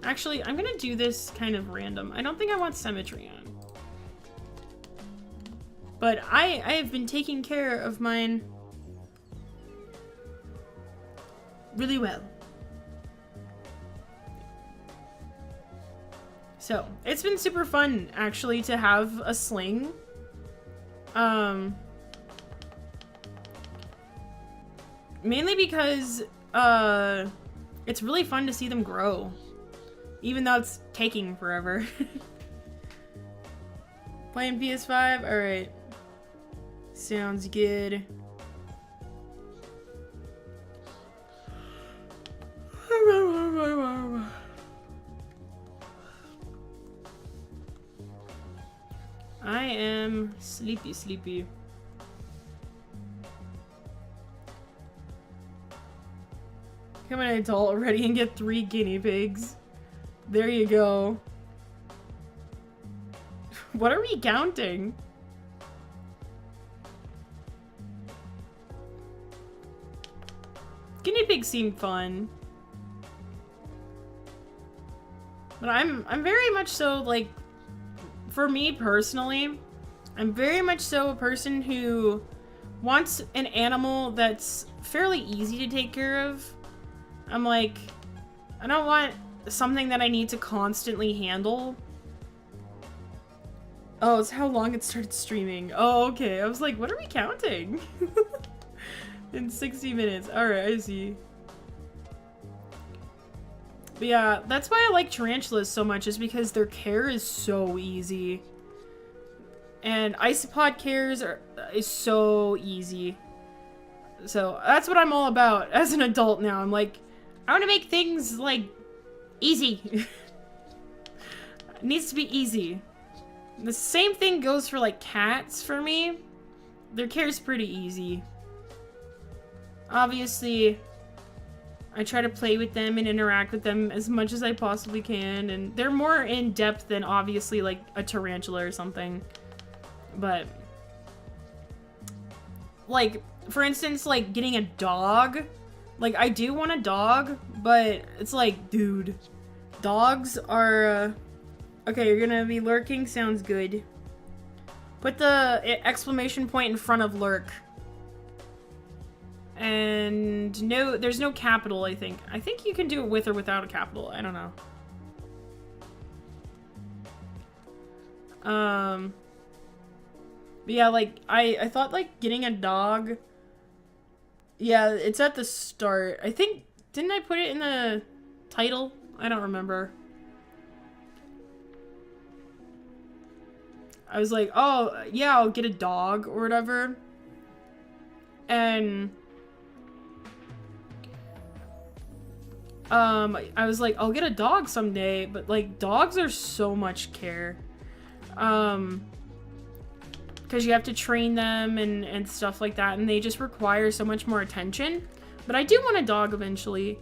Actually, I'm gonna do this kind of random. I don't think I want symmetry on. But I have been taking care of mine really well. So, it's been super fun, actually, to have a sling. Mainly because, it's really fun to see them grow. Even though it's taking forever. Playing PS5? Alright. Sounds good. I am sleepy. Become an adult already and get 3 guinea pigs. There you go. What are we counting? Guinea pigs seem fun. But I'm very much so, like, for me personally, I'm very much so a person who wants an animal that's fairly easy to take care of. I'm like, I don't want something that I need to constantly handle. Oh, it's how long it started streaming. Oh, okay. I was like, what are we counting? In 60 minutes. Alright, I see. But yeah, that's why I like tarantulas so much, is because their care is so easy. And isopod cares is so easy. So that's what I'm all about as an adult now. I'm like, I want to make things, like, easy. It needs to be easy. The same thing goes for, like, cats for me. Their care is pretty easy. Obviously, I try to play with them and interact with them as much as I possibly can, and they're more in depth than obviously like a tarantula or something. But like, for instance, like getting a dog, like I do want a dog, but it's like, dude, dogs are okay, you're gonna be lurking, sounds good. Put the exclamation point in front of lurk. And no, there's no capital, I think. I think you can do it with or without a capital. I don't know. But yeah, like, I thought, like, getting a dog... Yeah, it's at the start. I think... Didn't I put it in the title? I don't remember. I was like, oh, yeah, I'll get a dog or whatever. And... I was like, I'll get a dog someday, but, like, dogs are so much care. Because you have to train them and stuff like that, and they just require so much more attention. But I do want a dog eventually.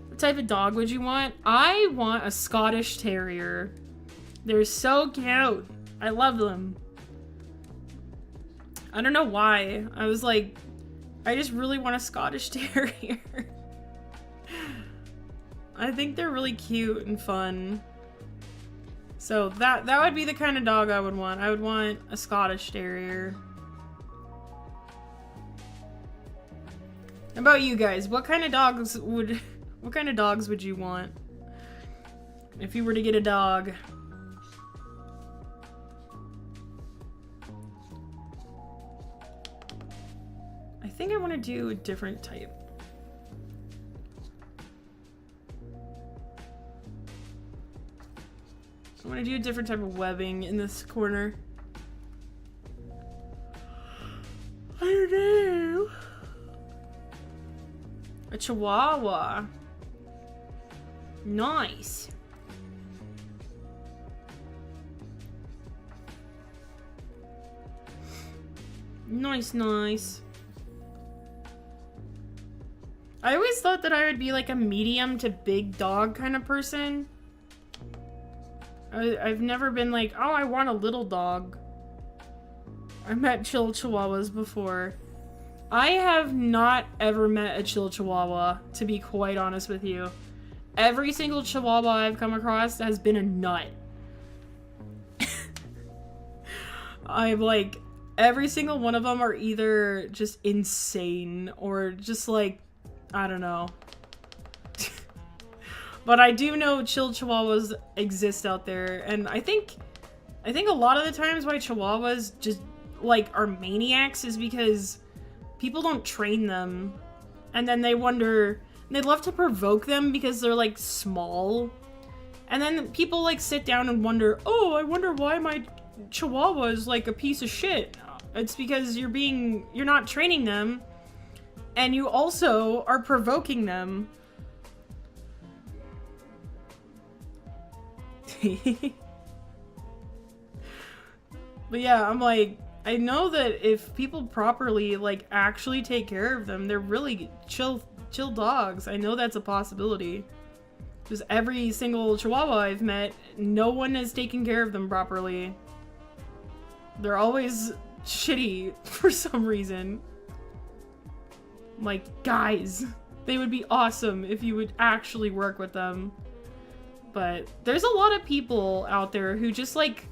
What type of dog would you want? I want a Scottish Terrier. They're so cute. I love them. I don't know why. I was like, I just really want a Scottish Terrier. I think they're really cute and fun. So that would be the kind of dog I would want. I would want a Scottish Terrier. How about you guys? What kind of dogs would you want if you were to get a dog? I think I want to do a different type. I want to do a different type of webbing in this corner. I don't know. A Chihuahua. Nice. Nice, nice. I always thought that I would be like a medium to big dog kind of person. I've never been like, oh, I want a little dog. I met chill chihuahuas before. I have not ever met a chill chihuahua, to be quite honest with you. Every single chihuahua I've come across has been a nut. I'm like, every single one of them are either just insane or just like, I don't know. But I do know chill chihuahuas exist out there, and I think a lot of the times why chihuahuas just like are maniacs is because people don't train them, and then they wonder, they love to provoke them because they're like small, and then people like sit down and wonder, oh, I wonder why my chihuahua is like a piece of shit. It's because you're not training them, and you also are provoking them. But yeah, I'm like, I know that if people properly like actually take care of them, they're really chill dogs. I know that's a possibility. Because every single chihuahua I've met, no one has taken care of them properly. They're always shitty for some reason. I'm like, guys, they would be awesome if you would actually work with them. But there's a lot of people out there who just like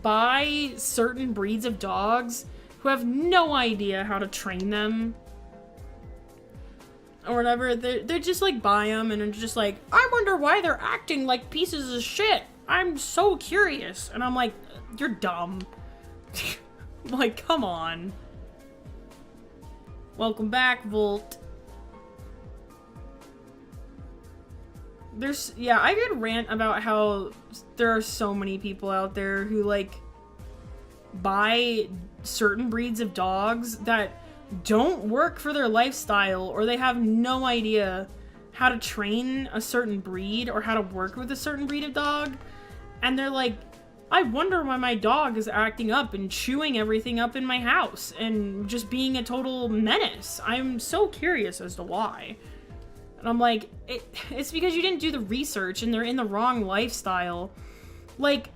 buy certain breeds of dogs who have no idea how to train them or whatever. They're just like buy them and are just like, I wonder why they're acting like pieces of shit. I'm so curious. And I'm like, you're dumb. I'm like, come on. Welcome back, Volt. Yeah, I could rant about how there are so many people out there who, like, buy certain breeds of dogs that don't work for their lifestyle, or they have no idea how to train a certain breed or how to work with a certain breed of dog. And they're like, I wonder why my dog is acting up and chewing everything up in my house and just being a total menace. I'm so curious as to why. And I'm like, it's because you didn't do the research and they're in the wrong lifestyle. Like,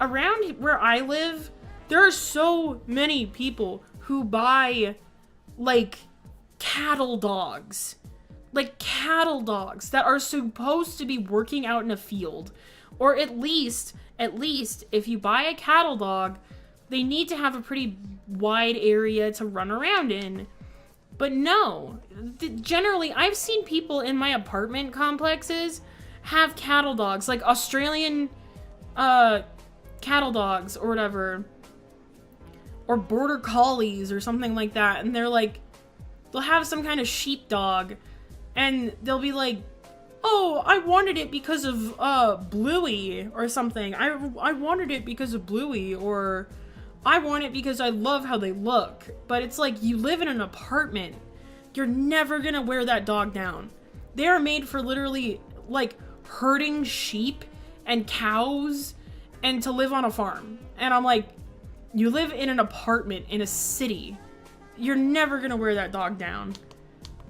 around where I live, there are so many people who buy, like, cattle dogs. Like, cattle dogs that are supposed to be working out in a field. Or at least, if you buy a cattle dog, they need to have a pretty wide area to run around in. But no, generally, I've seen people in my apartment complexes have cattle dogs, like Australian cattle dogs or whatever, or border collies or something like that, and they're like, they'll have some kind of sheepdog, and they'll be like, oh, I wanted it because of Bluey or something. I wanted it because of Bluey, or I want it because I love how they look. But it's like, you live in an apartment. You're never gonna wear that dog down. They are made for literally, like, herding sheep and cows and to live on a farm. And I'm like, you live in an apartment in a city. You're never gonna wear that dog down.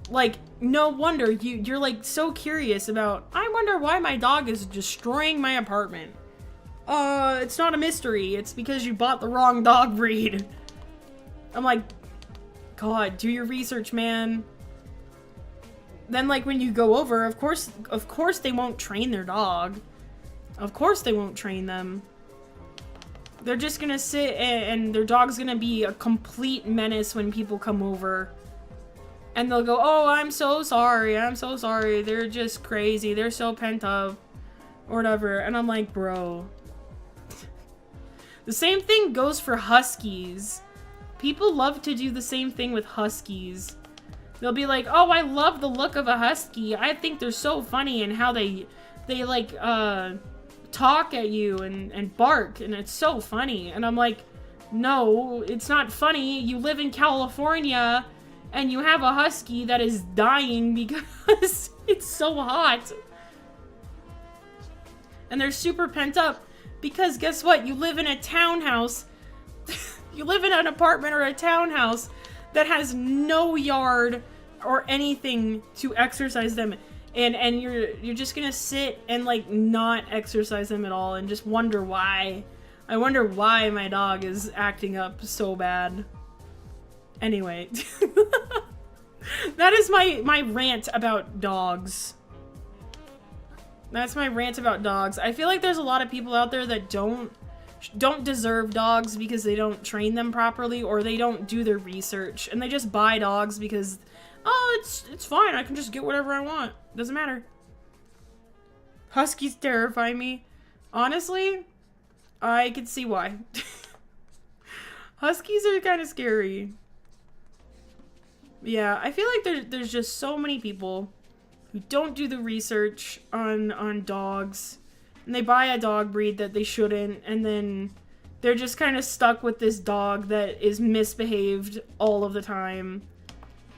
Like, no wonder you're like so curious about, I wonder why my dog is destroying my apartment. It's not a mystery. It's because you bought the wrong dog breed. I'm like, God, do your research, man. Then, like, when you go over, of course they won't train their dog. Of course they won't train them. They're just gonna sit and their dog's gonna be a complete menace when people come over. And they'll go, oh, I'm so sorry. They're just crazy. They're so pent up. Or whatever. And I'm like, bro. The same thing goes for huskies. People love to do the same thing with huskies. They'll be like, oh, I love the look of a husky. I think they're so funny and how they like, talk at you and bark. And it's so funny. And I'm like, no, it's not funny. You live in California and you have a husky that is dying because it's so hot. And they're super pent up because guess what? You live in a townhouse. You live in an apartment or a townhouse that has no yard or anything to exercise them. And you're just gonna sit and like not exercise them at all and just wonder why. I wonder why my dog is acting up so bad. Anyway. That is my rant about dogs. That's my rant about dogs. I feel like there's a lot of people out there that don't deserve dogs because they don't train them properly or they don't do their research and they just buy dogs because, oh, it's fine. I can just get whatever I want. Doesn't matter. Huskies terrify me. Honestly, I can see why. Huskies are kind of scary. Yeah, I feel like there's just so many people who don't do the research on dogs, and they buy a dog breed that they shouldn't, and then they're just kind of stuck with this dog that is misbehaved all of the time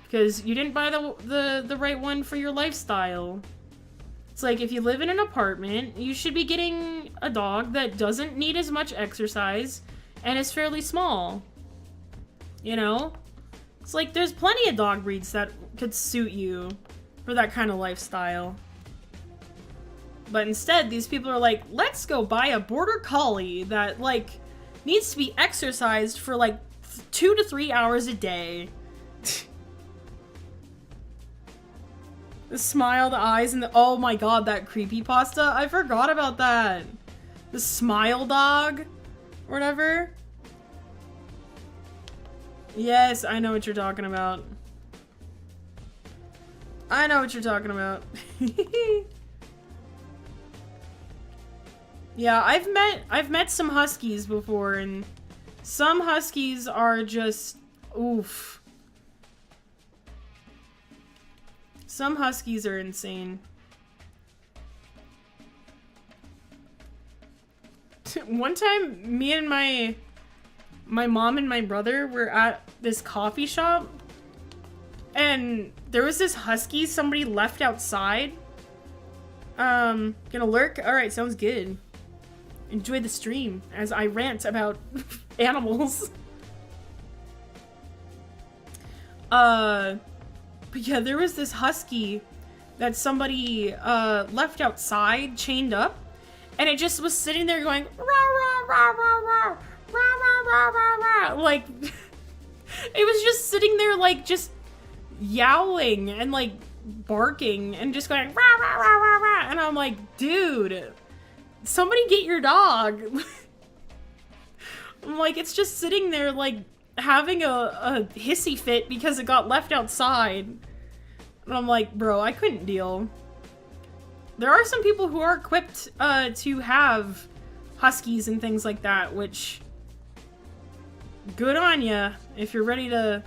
because you didn't buy the right one for your lifestyle. It's like, if you live in an apartment, you should be getting a dog that doesn't need as much exercise and is fairly small. You know? It's like, there's plenty of dog breeds that could suit you for that kind of lifestyle. But instead, these people are like, let's go buy a border collie that, like, needs to be exercised for, like, 2 to 3 hours a day. The smile, the eyes, and the... Oh my god, that creepypasta. I forgot about that. The smile dog. Or whatever. Yes, I know what you're talking about. I know what you're talking about. Yeah, I've met some huskies before, and some huskies are just oof. Some huskies are insane. One time, me and my mom and my brother were at this coffee shop, and there was this husky somebody left outside. Gonna lurk? Alright, sounds good. Enjoy the stream as I rant about animals. But yeah, there was this husky that somebody left outside, chained up, and it just was sitting there going rah rah rah rah rah rah rah rah rah rah, like it was just sitting there like just yowling and like barking and just going rah rah rah rah rah, and I'm like, dude, somebody get your dog. I'm like, it's just sitting there like having a hissy fit because it got left outside. And I'm like, bro, I couldn't deal. There are some people who are equipped to have huskies and things like that, which, good on ya if you're ready to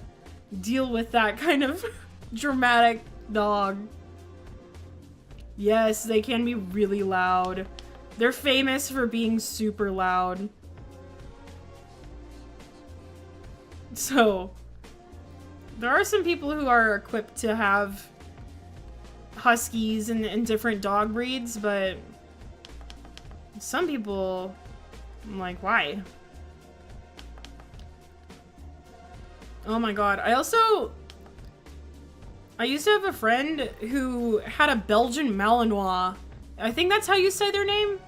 deal with that kind of dramatic dog. Yes, they can be really loud. They're famous for being super loud. So, there are some people who are equipped to have huskies and different dog breeds, but some people, I'm like, why? Oh my god. I used to have a friend who had a Belgian Malinois. I think that's how you say their name?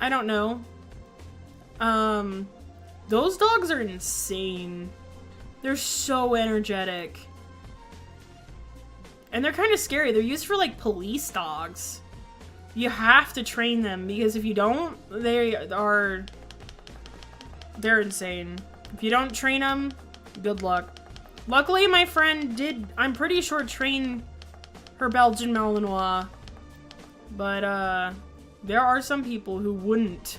I don't know. Those dogs are insane. They're so energetic. And they're kind of scary. They're used for, like, police dogs. You have to train them, because if you don't, they're insane. If you don't train them, good luck. Luckily, my friend did, I'm pretty sure, train her Belgian Malinois. But, there are some people who wouldn't.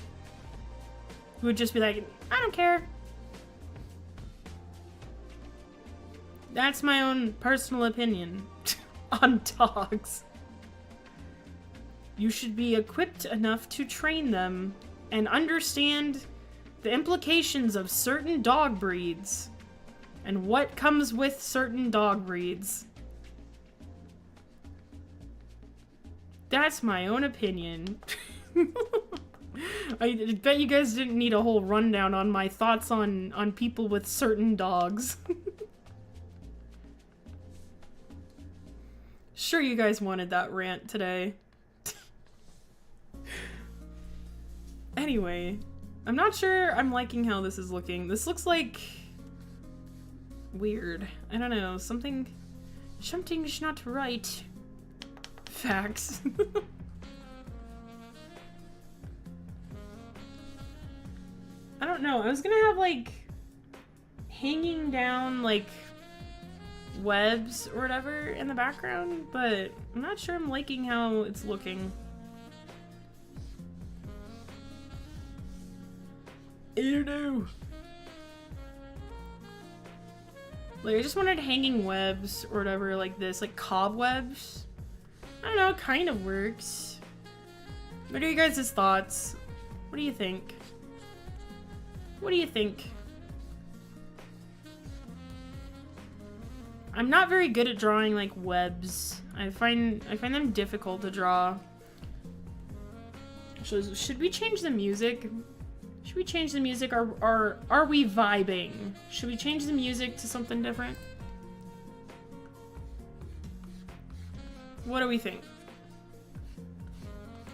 Who would just be like, I don't care. That's my own personal opinion on dogs. You should be equipped enough to train them and understand the implications of certain dog breeds and what comes with certain dog breeds. That's my own opinion. I bet you guys didn't need a whole rundown on my thoughts on people with certain dogs. Sure, you guys wanted that rant today. Anyway, I'm not sure I'm liking how this is looking. This looks like weird. I don't know, something's not right. Facts. I don't know. I was gonna have, like, hanging down, like, webs or whatever in the background, but I'm not sure I'm liking how it's looking. I don't know. Like, I just wanted hanging webs or whatever like this, like cobwebs. I don't know, it kind of works. What are you guys' thoughts? What do you think? What do you think? I'm not very good at drawing like webs. I find them difficult to draw. So should we change the music? Should we change the music, or are we vibing? Should we change the music to something different? What do we think?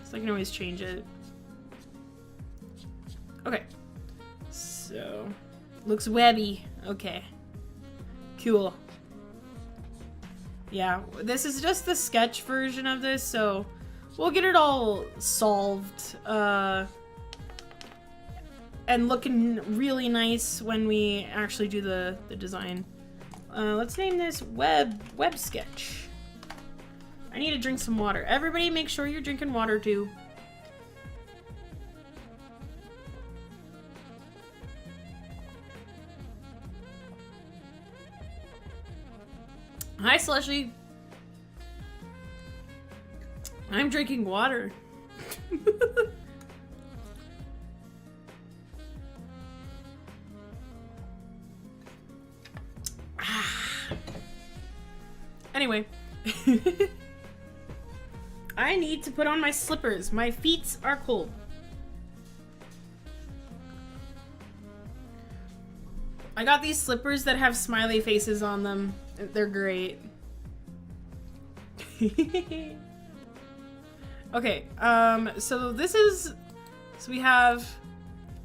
So I can always change it. Okay. So, looks webby. Okay. Cool. Yeah, this is just the sketch version of this, so we'll get it all solved, and looking really nice when we actually do the design. Let's name this web sketch. I need to drink some water. Everybody make sure you're drinking water too. Hi, Slushy. I'm drinking water. Anyway. I need to put on my slippers. My feet are cold. I got these slippers that have smiley faces on them. They're great. Okay, so this is, so we have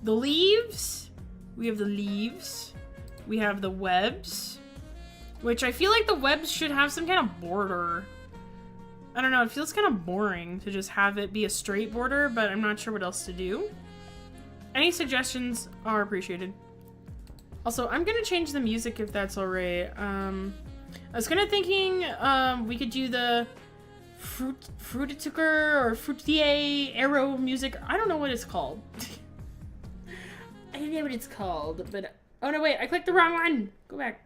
the leaves, we have the webs, which I feel like the webs should have some kind of border. I don't know, it feels kind of boring to just have it be a straight border, but I'm not sure what else to do. Any suggestions are appreciated. Also, I'm gonna change the music if that's alright. I was kind of thinking we could do the fruiticular or fruitier arrow music. I don't know what it's called. I don't know what it's called, but oh no, wait, I clicked the wrong one. Go back.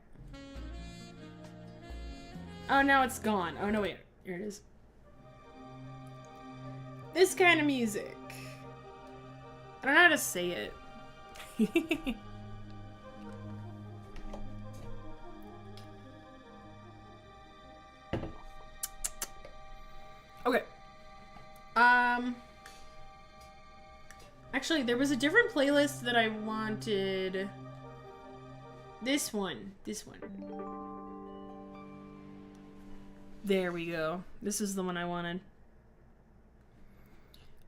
Oh, now it's gone. Oh no, wait, here it is. This kind of music. I don't know how to say it. Okay. Actually, there was a different playlist that I wanted. This one. There we go. This is the one I wanted.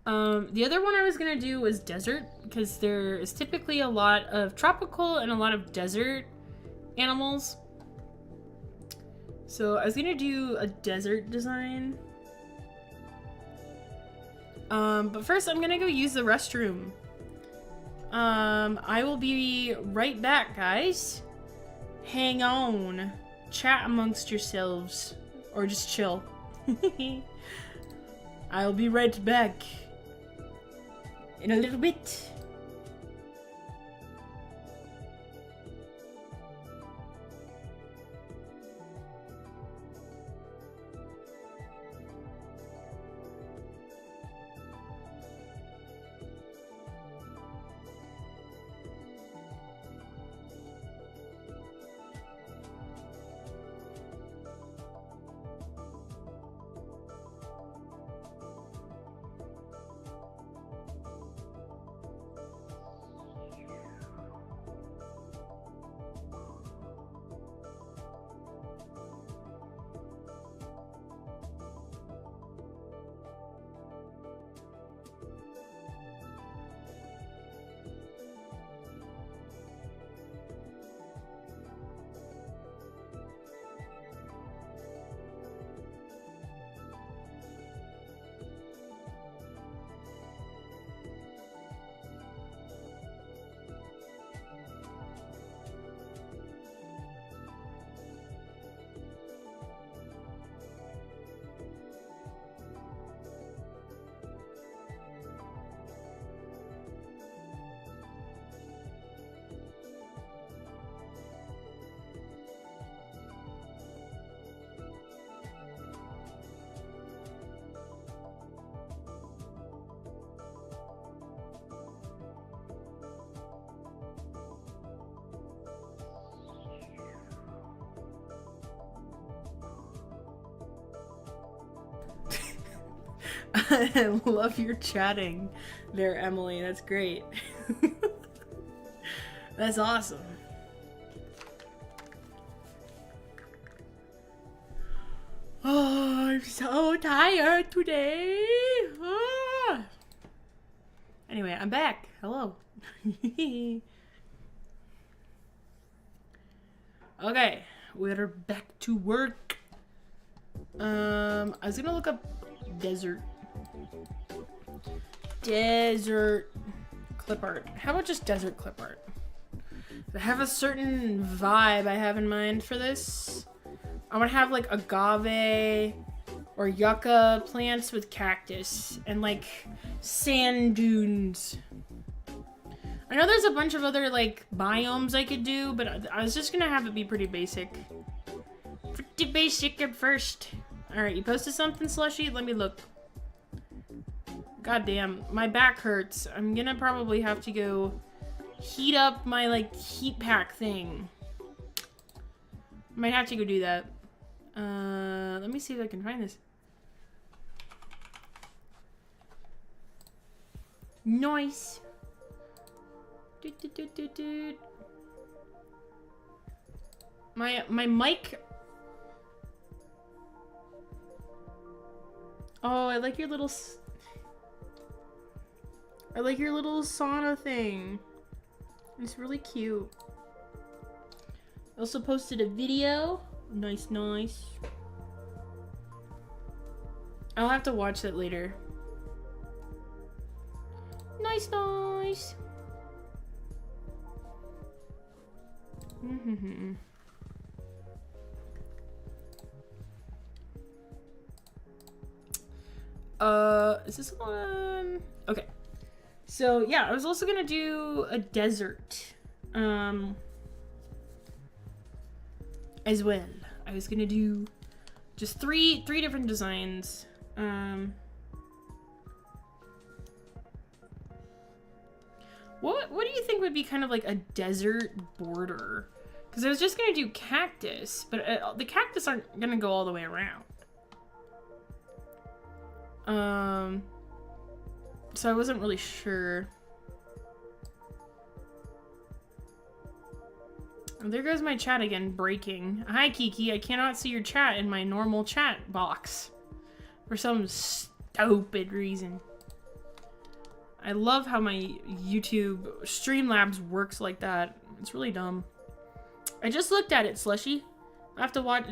The other one I was gonna do was desert, because there is typically a lot of tropical and a lot of desert animals. So I was gonna do a desert design. But first I'm gonna go use the restroom. I will be right back, guys. Hang on. Chat amongst yourselves. Or just chill. I'll be right back. In a little bit. I love your chatting there, Emily. That's great. That's awesome. Oh, I'm so tired today. Ah. Anyway, I'm back. Hello. Okay, we're back to work. I was gonna look up desert clip art. How about just desert clip art? I have a certain vibe I have in mind for this. I want to have like agave or yucca plants with cactus and like sand dunes. I know there's a bunch of other like biomes I could do, but I was just gonna have it be pretty basic. Pretty basic at first. Alright, you posted something, Slushy? Let me look. God damn, my back hurts. I'm gonna probably have to go heat up my like heat pack thing. Might have to go do that. Let me see if I can find this. Nice. My mic. Oh, I like your little... I like your little sauna thing. It's really cute. I also posted a video. Nice, nice. I'll have to watch that later. Nice, nice. Mm-hmm. Is this one? Okay. So, yeah, I was also gonna do a desert, as well. I was gonna do just three different designs. What do you think would be kind of like a desert border? Because I was just gonna do cactus, but the cactus aren't gonna go all the way around. So I wasn't really sure. Oh, there goes my chat again, breaking. Hi, Kiki. I cannot see your chat in my normal chat box. For some stupid reason. I love how my YouTube Streamlabs works like that. It's really dumb. I just looked at it, Slushy. I have to watch...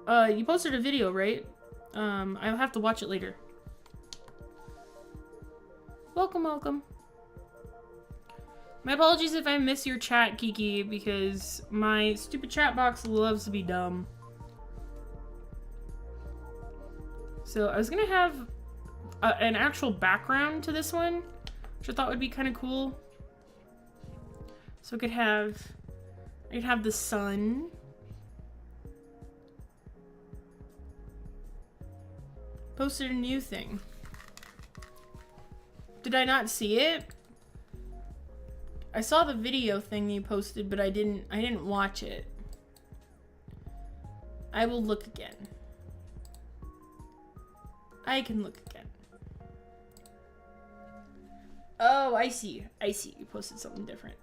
you posted a video, right? I'll have to watch it later. Welcome, welcome. My apologies if I miss your chat, Kiki, because my stupid chat box loves to be dumb. So I was gonna have an actual background to this one, which I thought would be kind of cool. So I could have the sun. Posted a new thing. Did I not see it? I saw the video thing you posted, but I didn't watch it. I will look again. I can look again. Oh, I see. I see. You posted something different.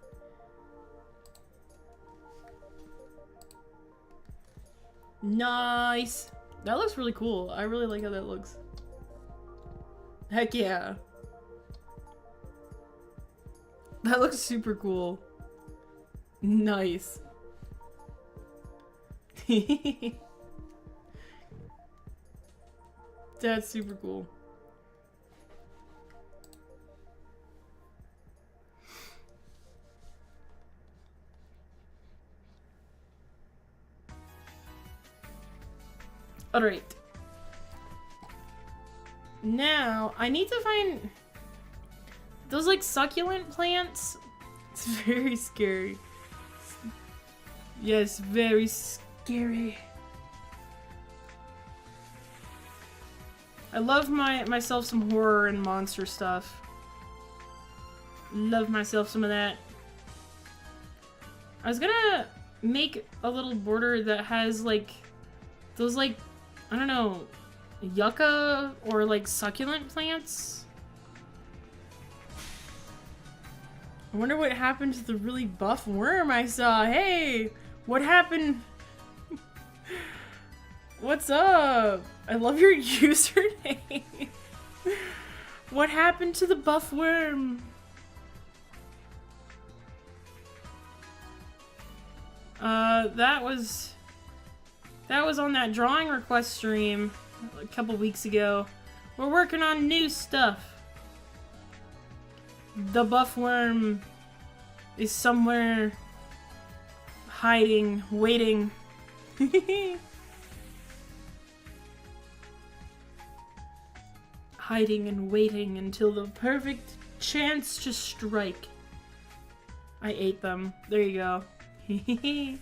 Nice. That looks really cool. I really like how that looks. Heck yeah. That looks super cool. Nice. That's super cool. Alright. Now, I need to find those like succulent plants. It's very scary. Yes, very scary. I love myself some horror and monster stuff. Love myself some of that. I was gonna make a little border that has like those like, I don't know, yucca or like succulent plants. I wonder what happened to the really buff worm I saw. Hey, what happened? What's up? I love your username. What happened to the buff worm? That was on that drawing request stream a couple weeks ago. We're working on new stuff. The buff worm is somewhere hiding, waiting. Hiding and waiting until the perfect chance to strike. I ate them. There you go. I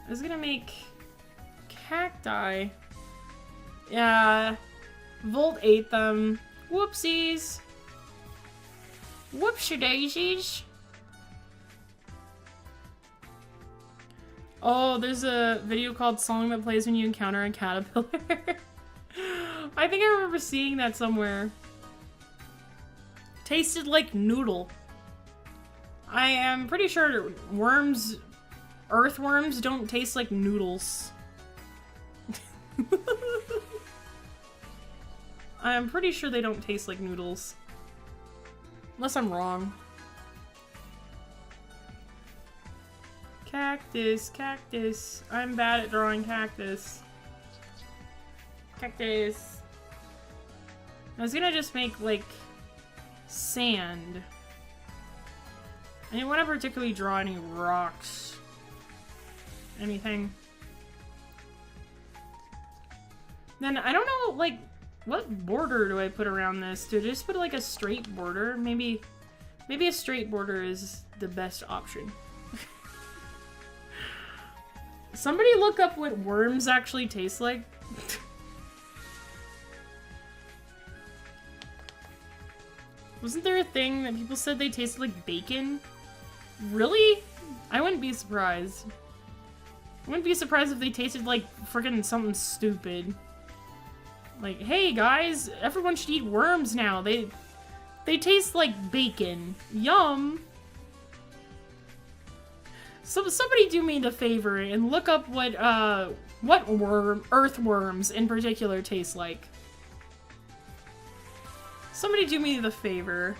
was gonna make cacti. Yeah, Volt ate them. Whoopsies. Whoopsie daisies. Oh, there's a video called Song That Plays When You Encounter a Caterpillar. I think I remember seeing that somewhere. Tasted like noodle. I am pretty sure worms, earthworms don't taste like noodles. I'm pretty sure they don't taste like noodles. Unless I'm wrong. Cactus, cactus. I'm bad at drawing cactus. Cactus. I was gonna just make, like, sand. I didn't want to particularly draw any rocks. Anything. Then, I don't know, like, what border do I put around this? Do I just put, like, a straight border? Maybe a straight border is the best option. Somebody look up what worms actually taste like. Wasn't there a thing that people said they tasted like bacon? Really? I wouldn't be surprised. I wouldn't be surprised if they tasted like freaking something stupid. Like, hey guys, everyone should eat worms now. They taste like bacon. Yum. So somebody do me the favor and look up what earthworms in particular taste like. Somebody do me the favor.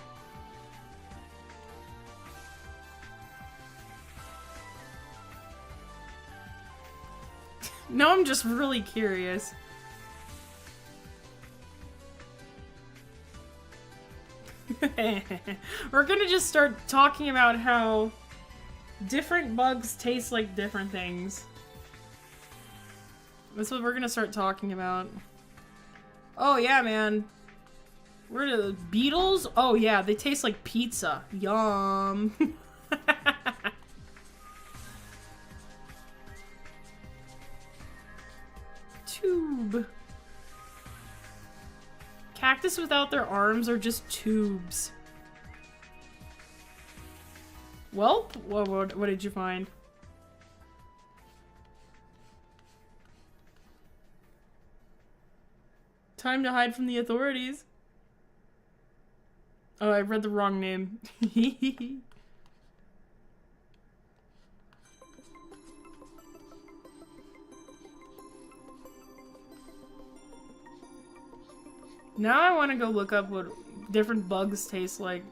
No, I'm just really curious. We're gonna just start talking about how different bugs taste like different things. That's what we're gonna start talking about. Oh yeah, man. Where are the beetles? Oh yeah, they taste like pizza. Yum. Tube. Cactus without their arms are just tubes. Well, what did you find? Time to hide from the authorities. Oh, I read the wrong name. Now I want to go look up what different bugs taste like.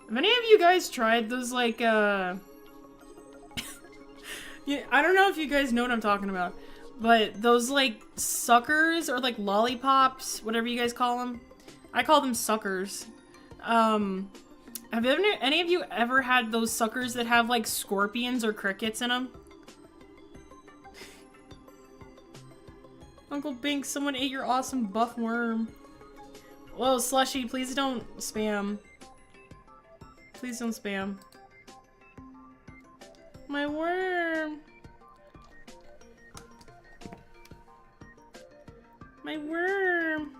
Have any of you guys tried those, like, yeah, I don't know if you guys know what I'm talking about, but those, like, suckers or, like, lollipops, whatever you guys call them. I call them suckers. Have any of you ever had those suckers that have, like, scorpions or crickets in them? Uncle Bink, someone ate your awesome buff worm. Whoa, Slushy, please don't spam. Please don't spam. My worm. My worm.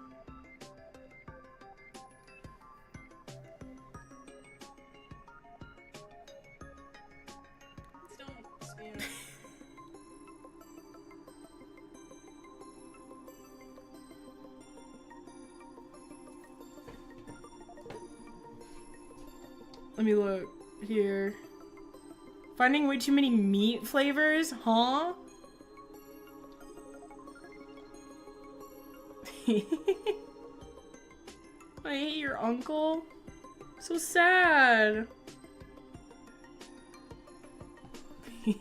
Please don't spam. Let me look here. Finding way too many meat flavors? Huh? I hate your uncle. So sad. Be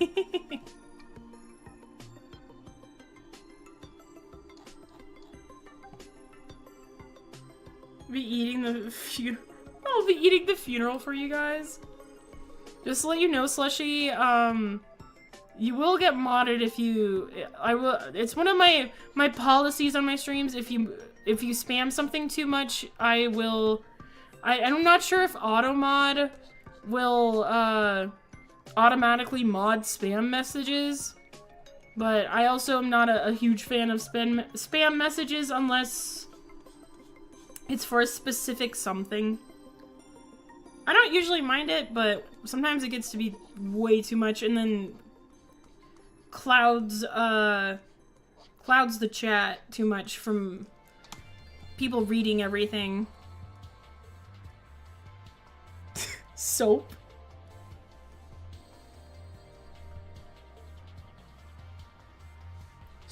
eating the funeral. I'll be eating the funeral for you guys. Just to let you know, Slushy, you will get modded if you, it's one of my policies on my streams. If you spam something too much, I'm not sure if automod will, automatically mod spam messages, but I also am not a huge fan of spam messages unless it's for a specific something. I don't usually mind it, but sometimes it gets to be way too much, and then clouds the chat too much from people reading everything. Soap.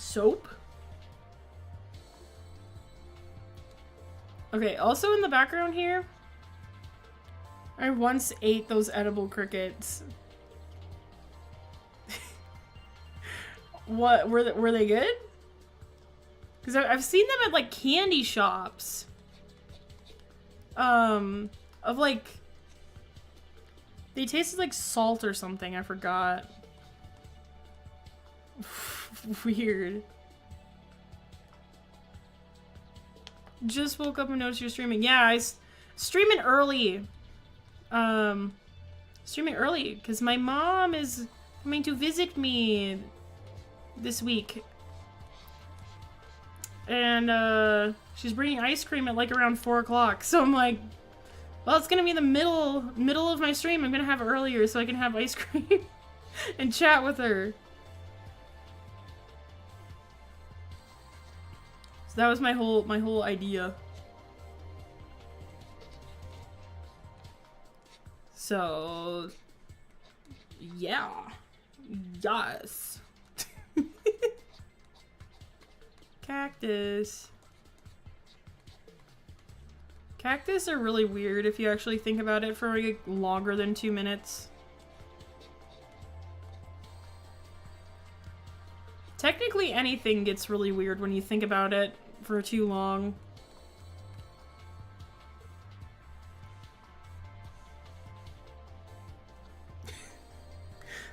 Soap? Okay, also in the background here, I once ate those edible crickets. What, were they good? Because I've seen them at, like, candy shops. Of, like, they tasted like salt or something, I forgot. Weird. Just woke up and noticed you're streaming. Yeah, streaming early. Streaming early, because my mom is coming to visit me this week. And, she's bringing ice cream at, like, around 4 o'clock. So I'm like, well, it's gonna be the middle of my stream. I'm gonna have it earlier so I can have ice cream and chat with her. So that was my whole idea. So, yeah. Yes. Cactus. Cactus are really weird if you actually think about it for like longer than 2 minutes. Technically anything gets really weird when you think about it for too long.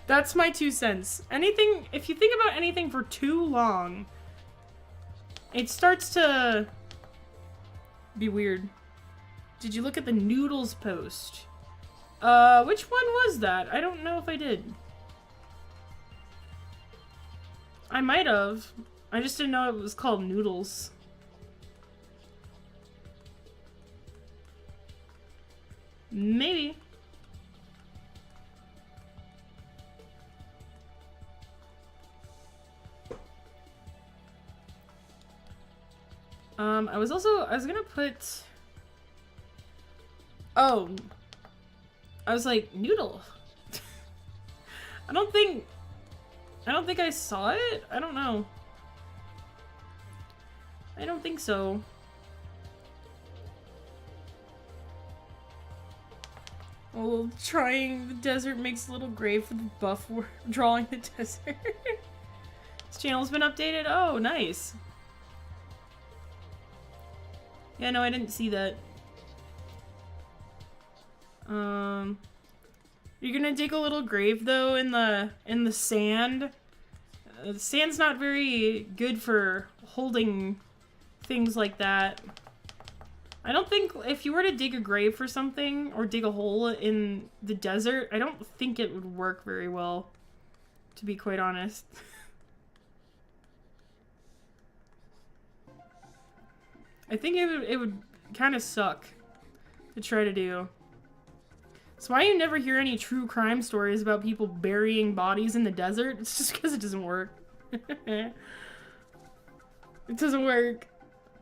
That's my 2 cents. Anything, if you think about anything for too long, it starts to be weird. Did you look at the noodles post? Which one was that? I don't know if I did. I might have. I just didn't know it was called noodles. Maybe. I was gonna put... Oh. I was like, noodle. I don't think I saw it? I don't know. I don't think so. Well, trying the desert makes a little grave for the buff drawing the desert. This channel's been updated? Oh, nice. Yeah, no, I didn't see that. You're gonna dig a little grave though in the sand. The sand's not very good for holding things like that. I don't think if you were to dig a grave for something or dig a hole in the desert, I don't think it would work very well, to be quite honest. I think it would kind of suck to try to do. That's why you never hear any true crime stories about people burying bodies in the desert. It's just because it doesn't work. It doesn't work.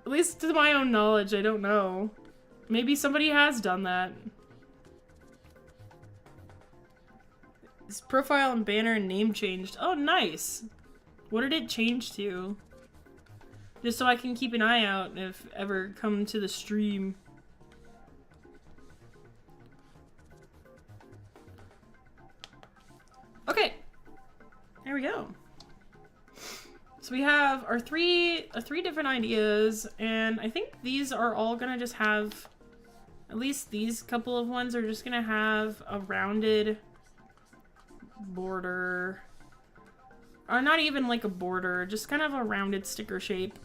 At least to my own knowledge, I don't know. Maybe somebody has done that. His profile and banner and name changed. Oh, nice. What did it change to? Just so I can keep an eye out if ever come to the stream. Okay. There we go. So we have our three different ideas, and I think these are all gonna just have, at least these couple of ones are just gonna have a rounded border. Or not even like a border, just kind of a rounded sticker shape.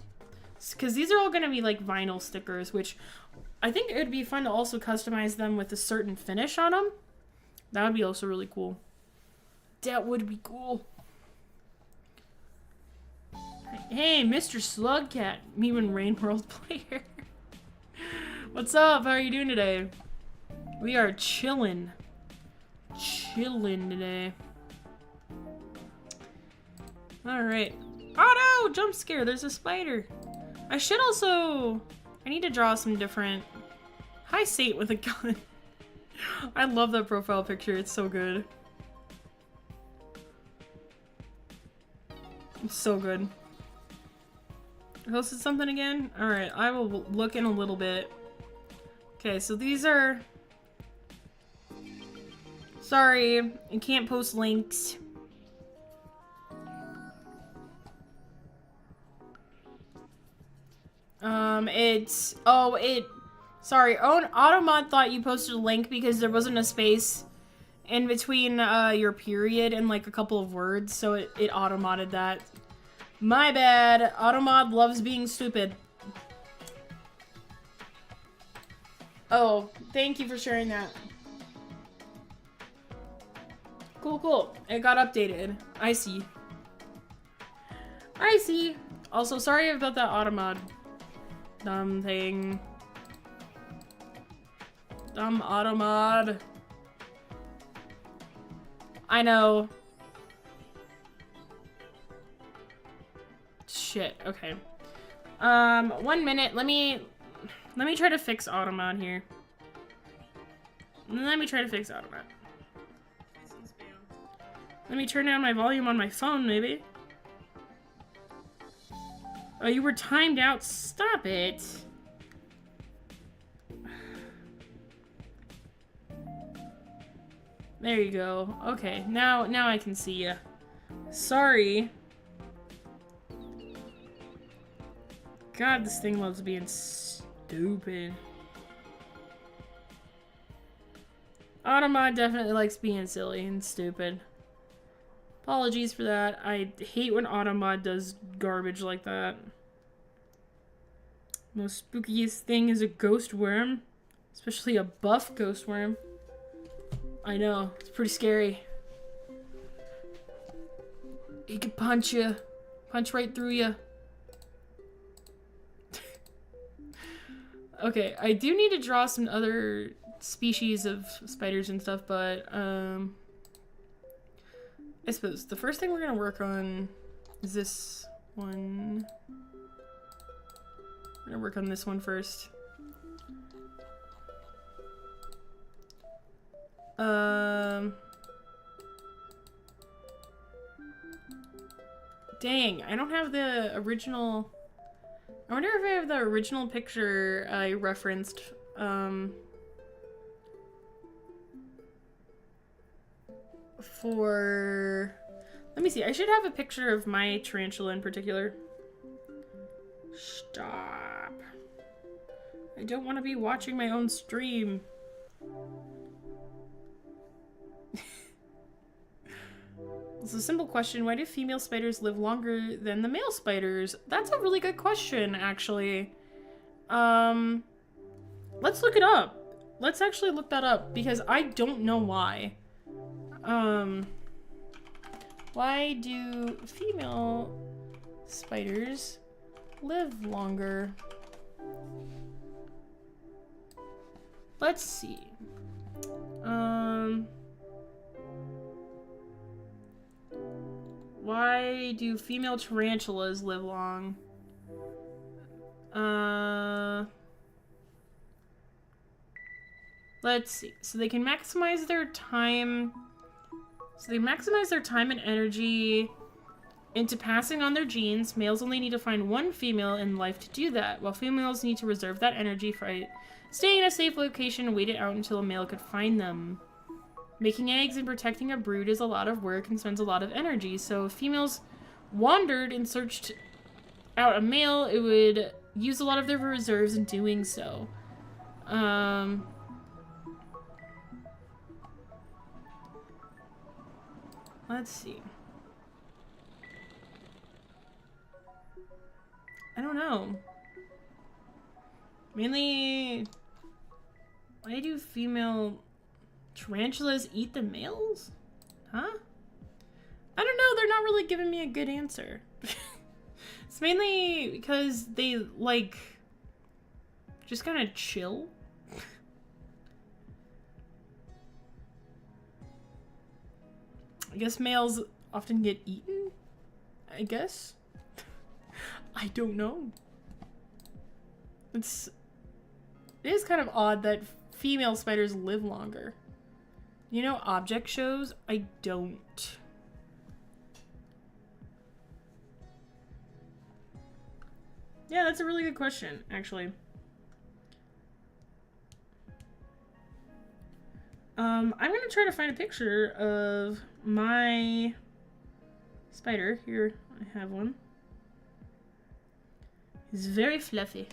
Because these are all gonna be like vinyl stickers, which I think it would be fun to also customize them with a certain finish on them. That would be also really cool. That would be cool. Hey, Mr. Slugcat, me and Rain World player. What's up? How are you doing today? We are chilling. Chilling today. Alright. Oh no! Jump scare, there's a spider. I should also... I need to draw some different... Hi, Sate with a gun. I love that profile picture, it's so good. It's so good. posted something again? Alright, I will look in a little bit. Okay, so these are... Sorry, I can't post links. Sorry, Automod thought you posted a link because there wasn't a space in between, your period and, like, a couple of words, so it automodded that. My bad. Automod loves being stupid. Oh, thank you for sharing that. Cool, cool. It got updated. I see. I see. Also, sorry about that Automod. Dumb thing. Dumb Automod. I know. Shit, okay. 1 minute. Let me try to fix Automod here. Let me try to fix Automod. Let me turn down my volume on my phone, maybe. Oh, you were timed out. Stop it. There you go. Okay, now I can see you. Sorry. God, this thing loves being stupid. Automod definitely likes being silly and stupid. Apologies for that. I hate when Automod does garbage like that. Most spookiest thing is a ghost worm. Especially a buff ghost worm. I know, it's pretty scary. He could punch you. Punch right through you. Okay, I do need to draw some other species of spiders and stuff, but, I suppose the first thing we're gonna work on is this one. We're gonna work on this one first. Dang, I don't have the original... I wonder if I have the original picture I referenced, for... Let me see, I should have a picture of my tarantula in particular. Stop. I don't want to be watching my own stream. It's a simple question. Why do female spiders live longer than the male spiders? That's a really good question, actually. Let's look it up. Let's actually look that up, because I don't know why. Why do female spiders live longer? Let's see. Why do female tarantulas live long? Let's see. So they can maximize their time. So they maximize their time and energy into passing on their genes. Males only need to find one female in life to do that, while females need to reserve that energy for staying in a safe location and wait it out until a male could find them. Making eggs and protecting a brood is a lot of work and spends a lot of energy, so if females wandered and searched out a male, it would use a lot of their reserves in doing so. Let's see. I don't know. Mainly, why do female tarantulas eat the males? Huh? I don't know, they're not really giving me a good answer. It's mainly because they, like, just kind of chill. I guess males often get eaten? I guess? I don't know. It is kind of odd that female spiders live longer. You know, object shows? I don't. Yeah, that's a really good question, actually. I'm gonna try to find a picture of my spider. Here, I have one. He's very fluffy.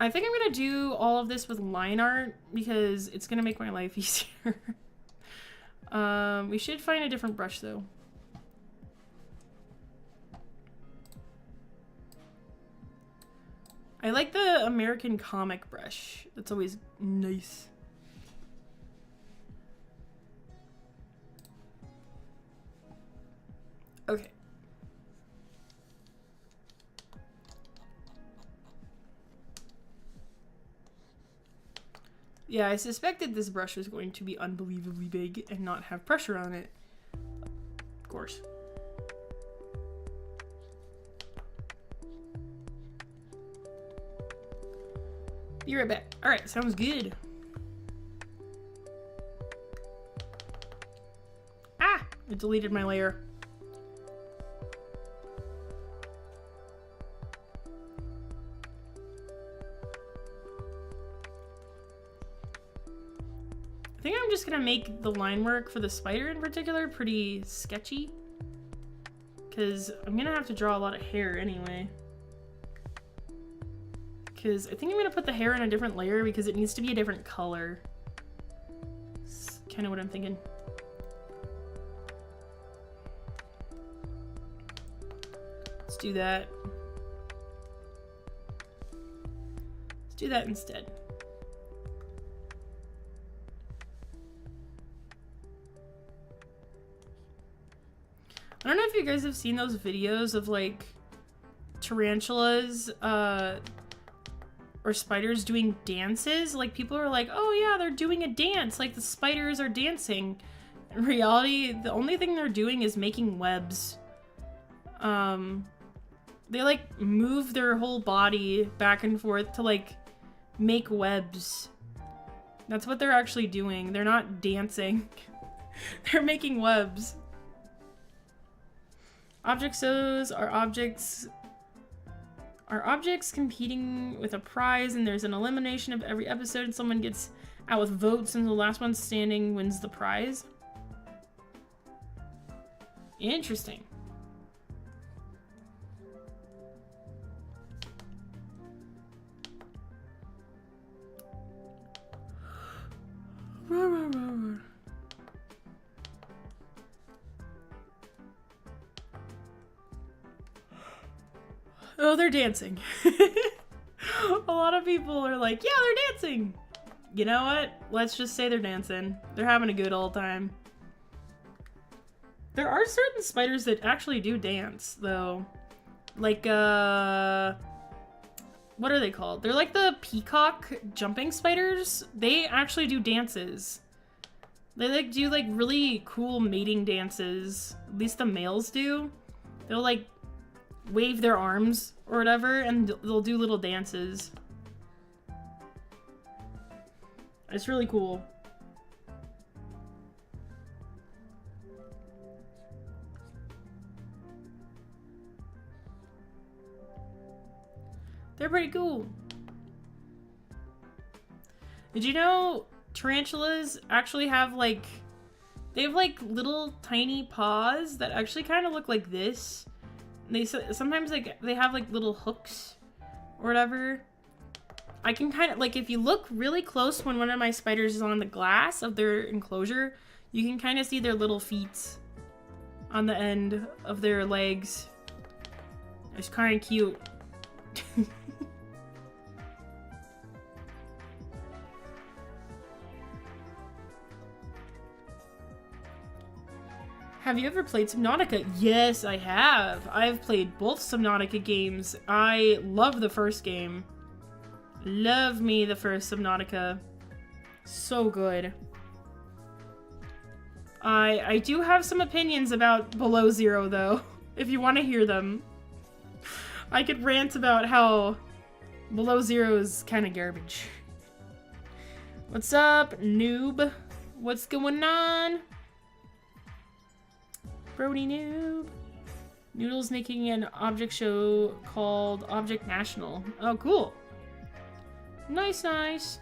I think I'm gonna do all of this with line art because it's gonna make my life easier. We should find a different brush though. I like the American comic brush. That's always nice. Okay. Yeah, I suspected this brush was going to be unbelievably big and not have pressure on it. Of course. Be right back. Alright, sounds good. Ah! It deleted my layer. I think I'm just gonna make the line work for the spider in particular pretty sketchy. Because I'm gonna have to draw a lot of hair anyway. Because I think I'm going to put the hair in a different layer because it needs to be a different color. That's kind of what I'm thinking. Let's do that. Let's do that instead. I don't know if you guys have seen those videos of like tarantulas, or spiders doing dances. Like people are like, oh yeah, they're doing a dance, like the spiders are dancing. In reality, the only thing they're doing is making webs. They like move their whole body back and forth to like make webs. That's what they're actually doing. They're not dancing. They're making webs. Object shows are objects competing with a prize, and there's an elimination of every episode, and someone gets out with votes, and the last one standing wins the prize. Interesting. Oh, they're dancing. A lot of people are like, yeah, they're dancing. You know what? Let's just say they're dancing. They're having a good old time. There are certain spiders that actually do dance, though. Like, what are they called? They're like the peacock jumping spiders. They actually do dances. They like do like really cool mating dances. At least the males do. They'll like wave their arms or whatever, and they'll do little dances. It's really cool. They're pretty cool. Did you know tarantulas actually have like, they have like little tiny paws that actually kind of look like this? They sometimes like they have like little hooks or whatever. I can kind of like, if you look really close when one of my spiders is on the glass of their enclosure, you can kind of see their little feet on the end of their legs. It's kind of cute. Have you ever played Subnautica? Yes, I have. I've played both Subnautica games. I love the first game. Love me the first Subnautica. So good. I do have some opinions about Below Zero, though, if you want to hear them. I could rant about how Below Zero is kind of garbage. What's up, noob? What's going on? Brody noob. Noodle's making an object show called Object National. Oh, cool. Nice, nice.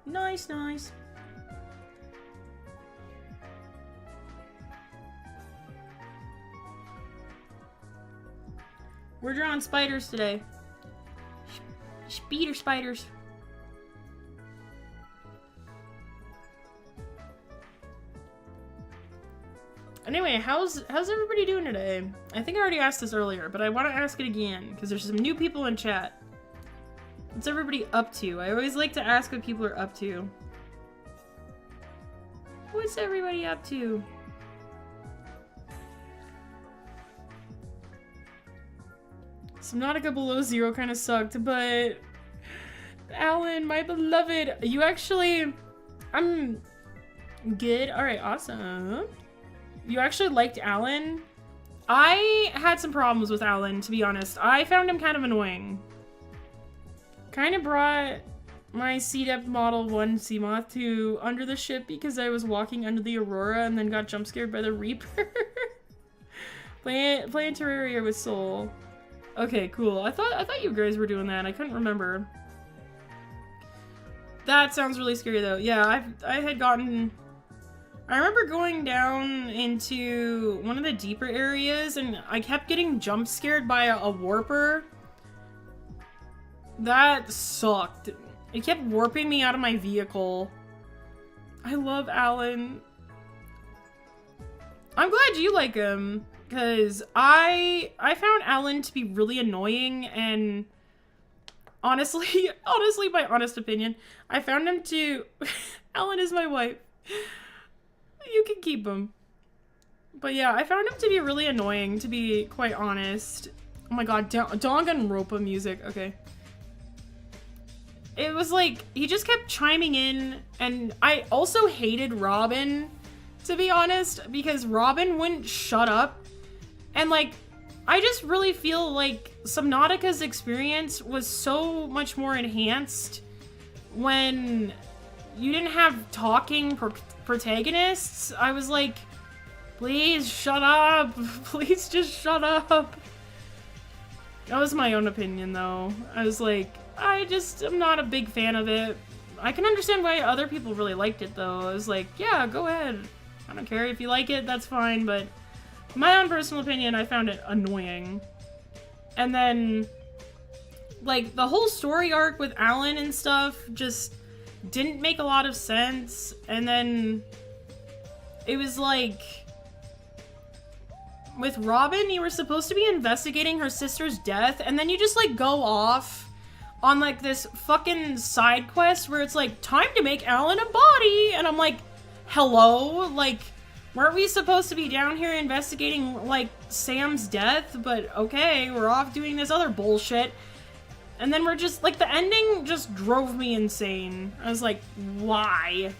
Nice, nice. We're drawing spiders today. Speeder spiders. Anyway, how's everybody doing today? I think I already asked this earlier, but I want to ask it again because there's some new people in chat. What's everybody up to? I always like to ask what people are up to. What's everybody up to? Subnautica Below Zero kind of sucked, but Alan, my beloved, you actually, I'm good. All right, awesome. You actually liked Alan? I had some problems with Alan, to be honest. I found him kind of annoying. Kind of brought my C-Depth Model 1 Seamoth to under the ship because I was walking under the Aurora and then got jump scared by the Reaper. playing Terraria with Soul. Okay, cool. I thought you guys were doing that. I couldn't remember. That sounds really scary though. Yeah, I had gotten... I remember going down into one of the deeper areas and I kept getting jump scared by a warper. That sucked. It kept warping me out of my vehicle. I love Alan. I'm glad you like him, because I found Alan to be really annoying, and honestly, my honest opinion, I found him to... Alan is my wife. You can keep him. But yeah, I found him to be really annoying, to be quite honest. Oh my god, Danganronpa music. Okay. It was like, he just kept chiming in, and I also hated Robin, to be honest, because Robin wouldn't shut up. And like, I just really feel like Subnautica's experience was so much more enhanced when you didn't have talking protagonists. I was like, please shut up. Please just shut up. That was my own opinion though. I was like, I'm not a big fan of it. I can understand why other people really liked it though. I was like, yeah, go ahead. I don't care if you like it, that's fine, but my own personal opinion, I found it annoying. And then, like, the whole story arc with Alan and stuff just didn't make a lot of sense. And then it was like, with Robin, you were supposed to be investigating her sister's death, and then you just like go off on like this fucking side quest where it's like, time to make Alan a body, and I'm like, hello? Like, weren't we supposed to be down here investigating like Sam's death? But okay, we're off doing this other bullshit. And then we're just like, the ending just drove me insane. I was like, why?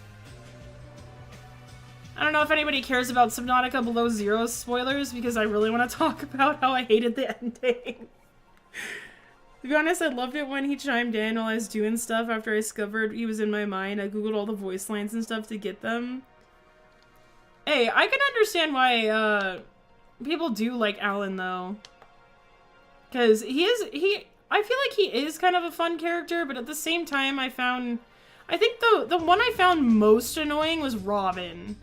I don't know if anybody cares about Subnautica Below Zero spoilers, because I really want to talk about how I hated the ending. To be honest, I loved it when he chimed in while I was doing stuff after I discovered he was in my mind. I googled all the voice lines and stuff to get them. Hey, I can understand why people do like Alan though. Because I feel like he is kind of a fun character, but at the same time I think the one I found most annoying was Robin.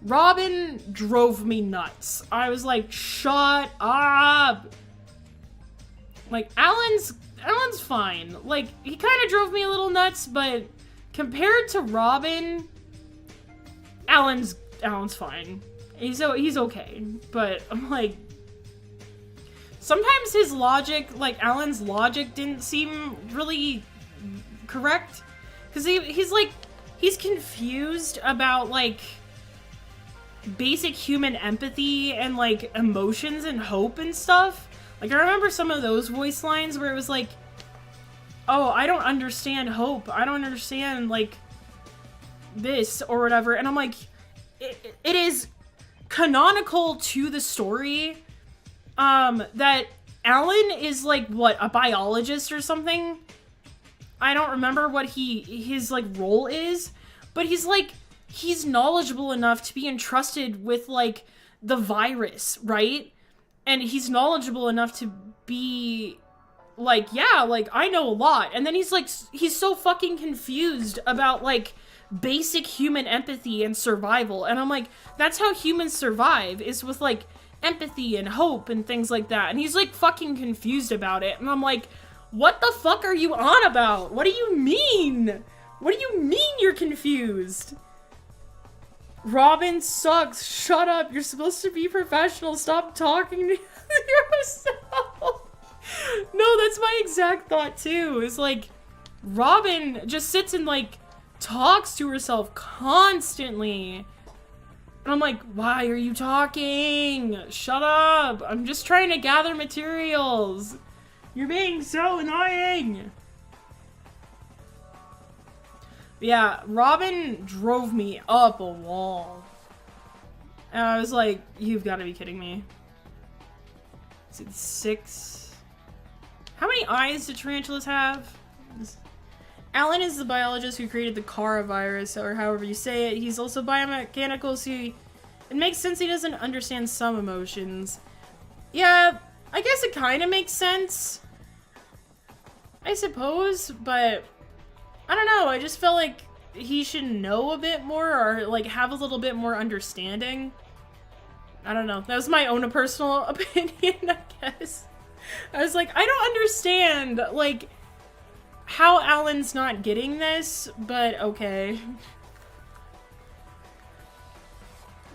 Robin drove me nuts. I was like, shut up. Like, Alan's fine. Like, he kind of drove me a little nuts, but compared to Robin, Alan's fine. He's okay. But I'm like, sometimes his logic, like Alan's logic, didn't seem really correct. Because he's confused about like basic human empathy and like emotions and hope and stuff. Like, I remember some of those voice lines where it was like, oh, I don't understand hope. I don't understand, like, this or whatever. And I'm like, it is canonical to the story that Alan is, like, what, a biologist or something? I don't remember what his, like, role is. But he's, like, he's knowledgeable enough to be entrusted with, like, the virus, right? And he's knowledgeable enough to be like, yeah, like, I know a lot. And then he's like, he's so fucking confused about, like, basic human empathy and survival. And I'm like, that's how humans survive, is with, like, empathy and hope and things like that. And he's, like, fucking confused about it. And I'm like, what the fuck are you on about? What do you mean? What do you mean you're confused? Robin sucks. Shut up. You're supposed to be professional. Stop talking to yourself. No, that's my exact thought too. Is like, Robin just sits and like talks to herself constantly. And I'm like, why are you talking? Shut up. I'm just trying to gather materials. You're being so annoying. Yeah, Robin drove me up a wall. And I was like, you've got to be kidding me. Is it 6? How many eyes do tarantulas have? Alan is the biologist who created the Kara virus, or however you say it. He's also biomechanical, so it makes sense he doesn't understand some emotions. Yeah, I guess it kind of makes sense, I suppose, but I don't know, I just felt like he should know a bit more, or like have a little bit more understanding. I don't know, that was my own personal opinion, I guess. I was like, I don't understand, like, how Alan's not getting this, but okay.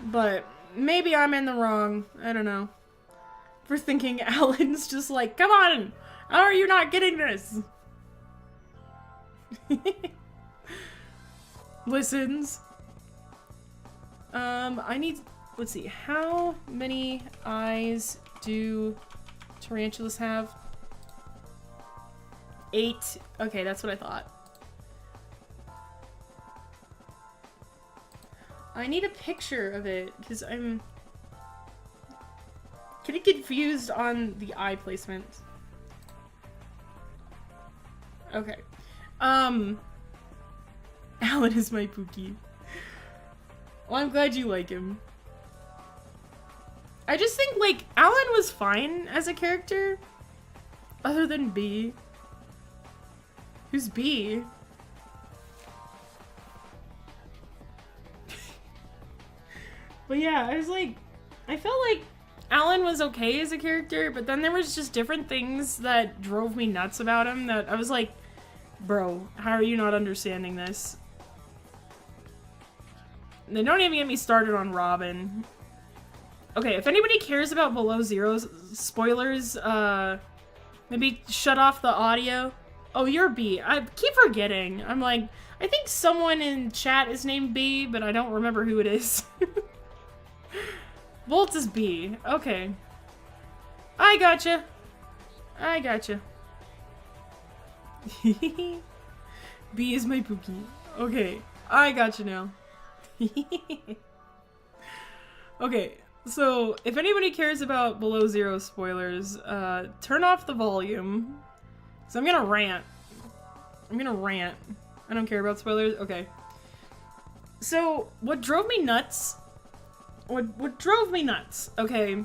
But maybe I'm in the wrong, I don't know, for thinking Alan's just like, come on, how are you not getting this? Listens. I need, let's see, how many eyes do tarantulas have? 8. Okay, that's what I thought. I need a picture of it, because I'm getting confused on the eye placement. Okay. Alan is my Pookie. Well, I'm glad you like him. I just think, like, Alan was fine as a character. Other than B. Who's B? But yeah, I was like, I felt like Alan was okay as a character, but then there was just different things that drove me nuts about him that I was like, bro, how are you not understanding this? They don't even get me started on Robin. Okay, if anybody cares about Below Zero spoilers, maybe shut off the audio. Oh, you're B. I keep forgetting. I'm like, I think someone in chat is named B, but I don't remember who it is. Volt is B. Okay. I gotcha. I gotcha. B is my Pookie. Okay. I gotcha now. Okay. So, if anybody cares about Below Zero spoilers, turn off the volume. So I'm gonna rant. I'm gonna rant. I don't care about spoilers. Okay. So, what drove me nuts, okay,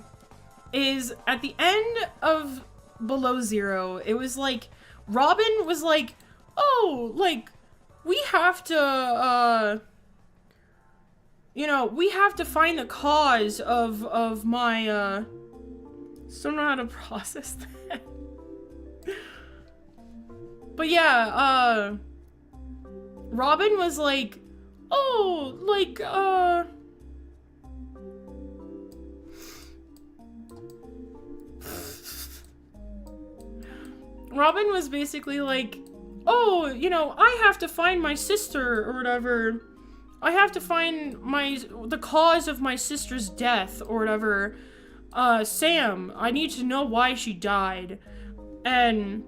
is at the end of Below Zero, it was like, Robin was like, oh, like, we have to, you know, we have to find the cause of my, still don't know how to process that. But yeah, Robin was like, oh, like, Robin was basically like, oh, you know, I have to find my sister or whatever. I have to find the cause of my sister's death or whatever. Sam, I need to know why she died. And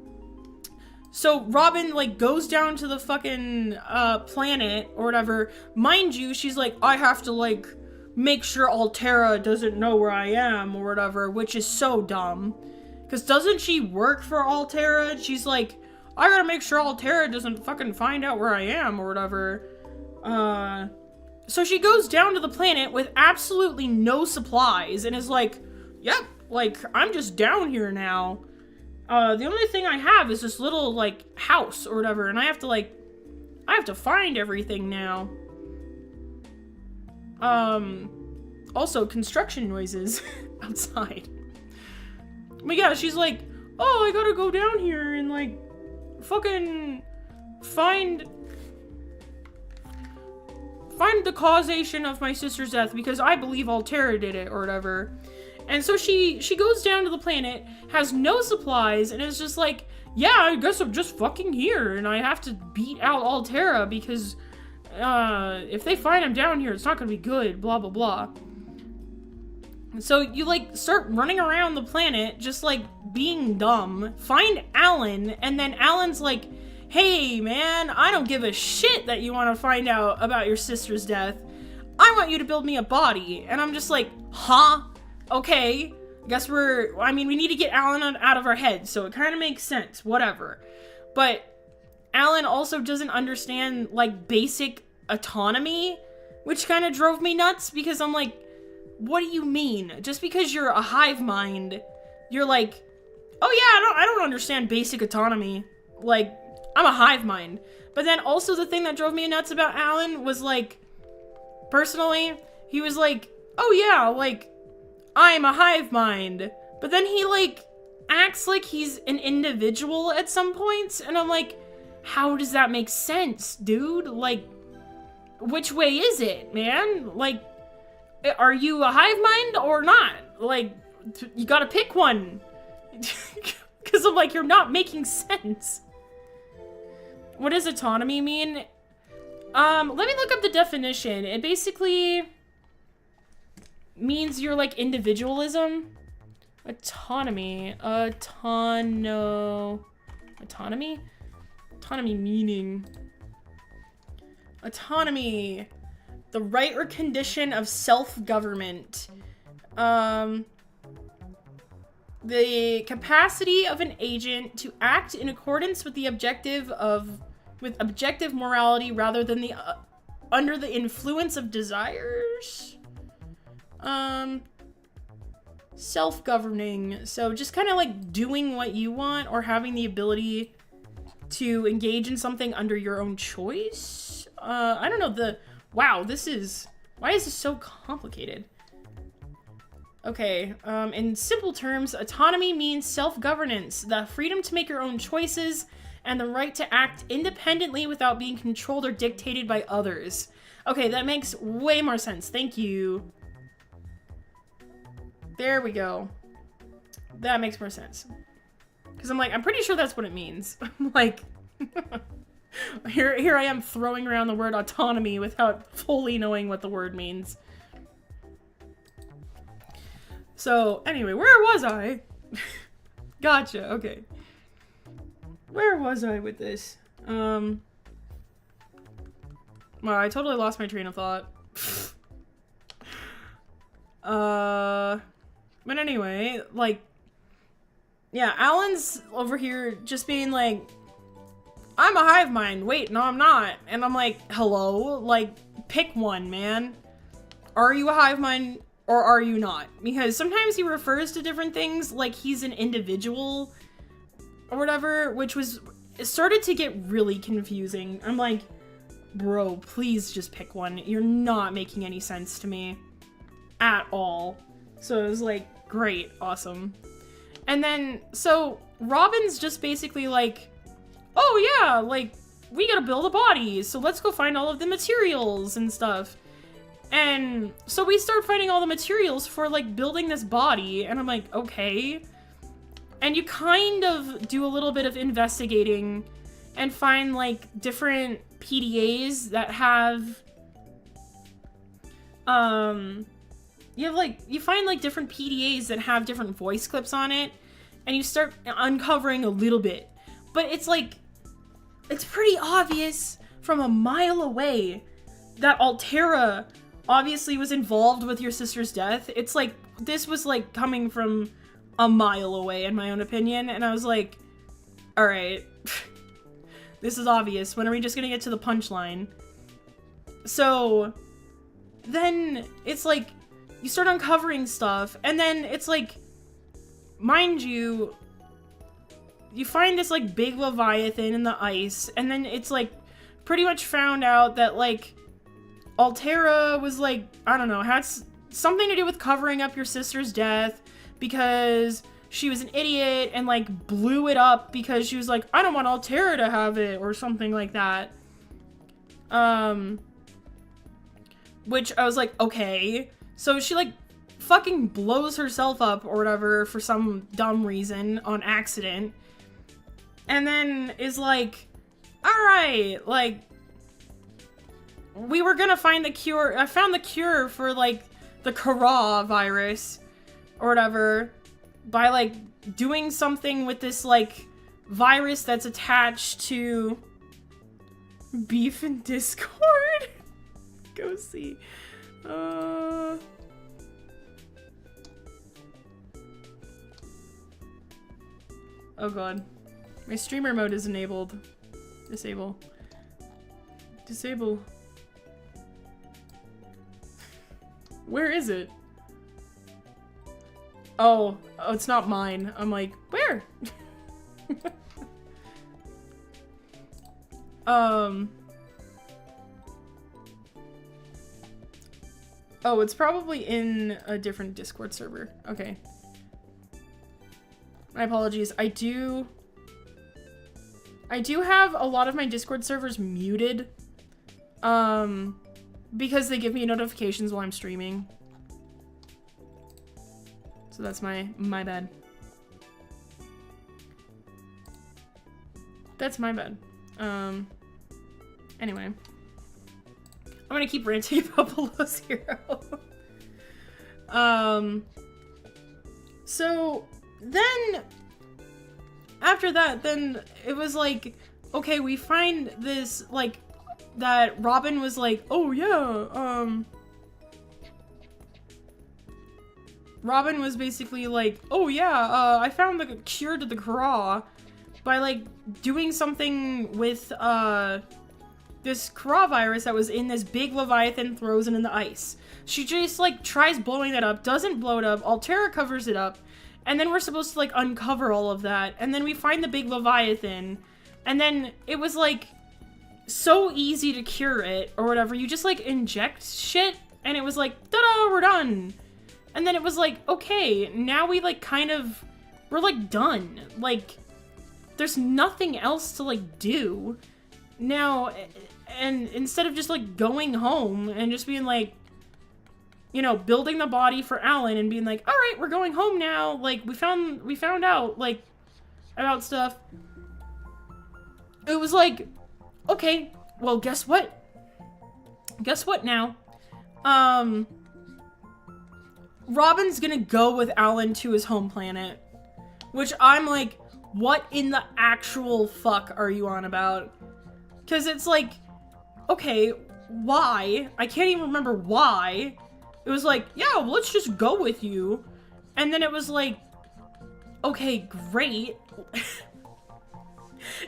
so Robin, like, goes down to the fucking, planet or whatever. Mind you, she's like, I have to, like, make sure Altera doesn't know where I am or whatever, which is so dumb. Because doesn't she work for Altera? She's like, I gotta make sure Altera doesn't fucking find out where I am or whatever. so she goes down to the planet with absolutely no supplies and is like, yep, like, I'm just down here now. The only thing I have is this little, like, house or whatever, and I have to find everything now. Also, construction noises outside. But yeah, she's like, oh, I gotta go down here and, like, fucking find the causation of my sister's death because I believe Altera did it or whatever. And so she goes down to the planet, has no supplies, and is just like, yeah, I guess I'm just fucking here, and I have to beat out Altera because if they find him down here, it's not gonna be good, blah, blah, blah. And so you, like, start running around the planet, just, like, being dumb, find Alan, and then Alan's like, hey, man, I don't give a shit that you want to find out about your sister's death. I want you to build me a body. And I'm just like, huh? Okay. Guess we need to get Alan out of our heads, so it kind of makes sense. Whatever. But Alan also doesn't understand, like, basic autonomy, which kind of drove me nuts, because I'm like, what do you mean? Just because you're a hive mind, you're like, oh yeah, I don't understand basic autonomy. Like, I'm a hive mind. But then also the thing that drove me nuts about Alan was, like, personally, he was like, oh yeah, like, I'm a hive mind. But then he, like, acts like he's an individual at some points, and I'm like, how does that make sense, dude? Like, which way is it, man? Like, are you a hive mind or not? Like, you gotta pick one. Because I'm like, you're not making sense. What does autonomy mean? Let me look up the definition. It basically means you're, like, individualism. Autonomy. Autonomy? Autonomy meaning. Autonomy. The right or condition of self-government. The capacity of an agent to act in accordance with the objective morality rather than the under the influence of desires. Self-governing. So just kind of like doing what you want or having the ability to engage in something under your own choice. I don't know, wow, why is this so complicated? Okay, in simple terms, autonomy means self-governance, the freedom to make your own choices, and the right to act independently without being controlled or dictated by others. Okay, that makes way more sense. Thank you. There we go. That makes more sense. Because I'm like, I'm pretty sure that's what it means. I'm like, here I am throwing around the word autonomy without fully knowing what the word means. So, anyway, where was I? Gotcha, okay. Where was I with this? Well, I totally lost my train of thought. But anyway, like, yeah, Alan's over here just being like, I'm a hive mind. Wait, no, I'm not. And I'm like, hello? Like, pick one, man. Are you a hive mind or are you not? Because sometimes he refers to different things like he's an individual or whatever, it started to get really confusing. I'm like, bro, please just pick one. You're not making any sense to me at all. So it was like, great, awesome. And then, so Robin's just basically like, oh yeah, like, we gotta build a body, so let's go find all of the materials and stuff. And so we start finding all the materials for, like, building this body, and I'm like, okay. And you kind of do a little bit of investigating and find, like, different PDAs that have, you find, like, different PDAs that have different voice clips on it, and you start uncovering a little bit. But it's, like, it's pretty obvious from a mile away that Altera obviously was involved with your sister's death. It's like, this was like coming from a mile away in my own opinion, and I was like, alright, this is obvious. When are we just gonna get to the punchline? So, then it's like, you start uncovering stuff, and then it's like, mind you, you find this like big leviathan in the ice, and then it's like pretty much found out that like Altera was like, I don't know, had something to do with covering up your sister's death because she was an idiot and like blew it up because she was like, I don't want Altera to have it or something like that. Which I was like, okay. So she like fucking blows herself up or whatever for some dumb reason on accident. And then is like, alright, like, we were gonna find the cure. I found the cure for like the Kara virus or whatever by like doing something with this like virus that's attached to Beef and Discord. Go see. Oh god. My streamer mode is enabled. Disable. Disable. Where is it? Oh, it's not mine. I'm like, where? Oh, it's probably in a different Discord server. Okay. My apologies. I do have a lot of my Discord servers muted. Because they give me notifications while I'm streaming. So that's my bad. That's my bad. Anyway. I'm gonna keep ranting about Below Zero. So then after that, then it was like, okay, we find this like that Robin was like, oh yeah, Robin was basically like, oh yeah, I found the cure to the Kara by like doing something with this Kara virus that was in this big leviathan frozen in the ice. She just like tries blowing that up, doesn't blow it up, Altera covers it up, and then we're supposed to like uncover all of that, and then we find the big leviathan, and then it was like so easy to cure it or whatever. You just like inject shit and it was like, ta-da, we're done. And then it was like, okay, now we like we're like done. Like there's nothing else to like do now. And instead of just like going home and just being like, you know, building the body for Alan and being like, all right, we're going home now. Like we found out like about stuff. It was like, okay, well, guess what? Guess what now? Robin's gonna go with Alan to his home planet. Which I'm like, what in the actual fuck are you on about? Because it's like, okay, why? I can't even remember why. It was like, yeah, well, let's just go with you. And then it was like, okay, great.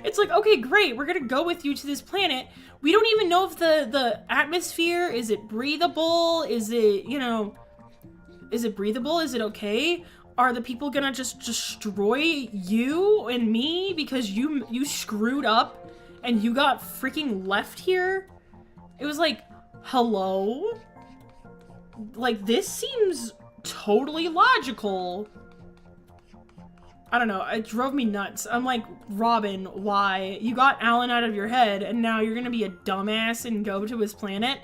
It's like, okay, great, we're gonna go with you to this planet. We don't even know if the atmosphere, is it breathable? Is it, you know, is it breathable? Is it okay? Are the people gonna just destroy you and me because you screwed up and you got freaking left here? It was like, hello? Like, this seems totally logical. I don't know, it drove me nuts. I'm like, Robin, why? You got Alan out of your head, and now you're gonna be a dumbass and go to his planet?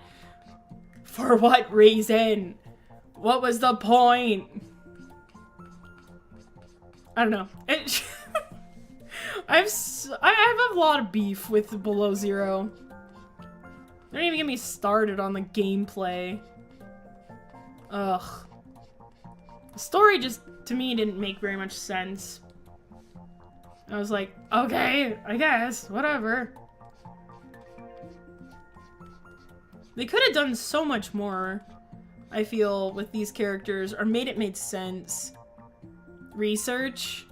For what reason? What was the point? I don't know. I have a lot of beef with Below Zero. Don't even get me started on the gameplay. Ugh. The story just, to me, didn't make very much sense. I was like, okay, I guess, whatever. They could have done so much more, I feel, with these characters, or made sense. Research?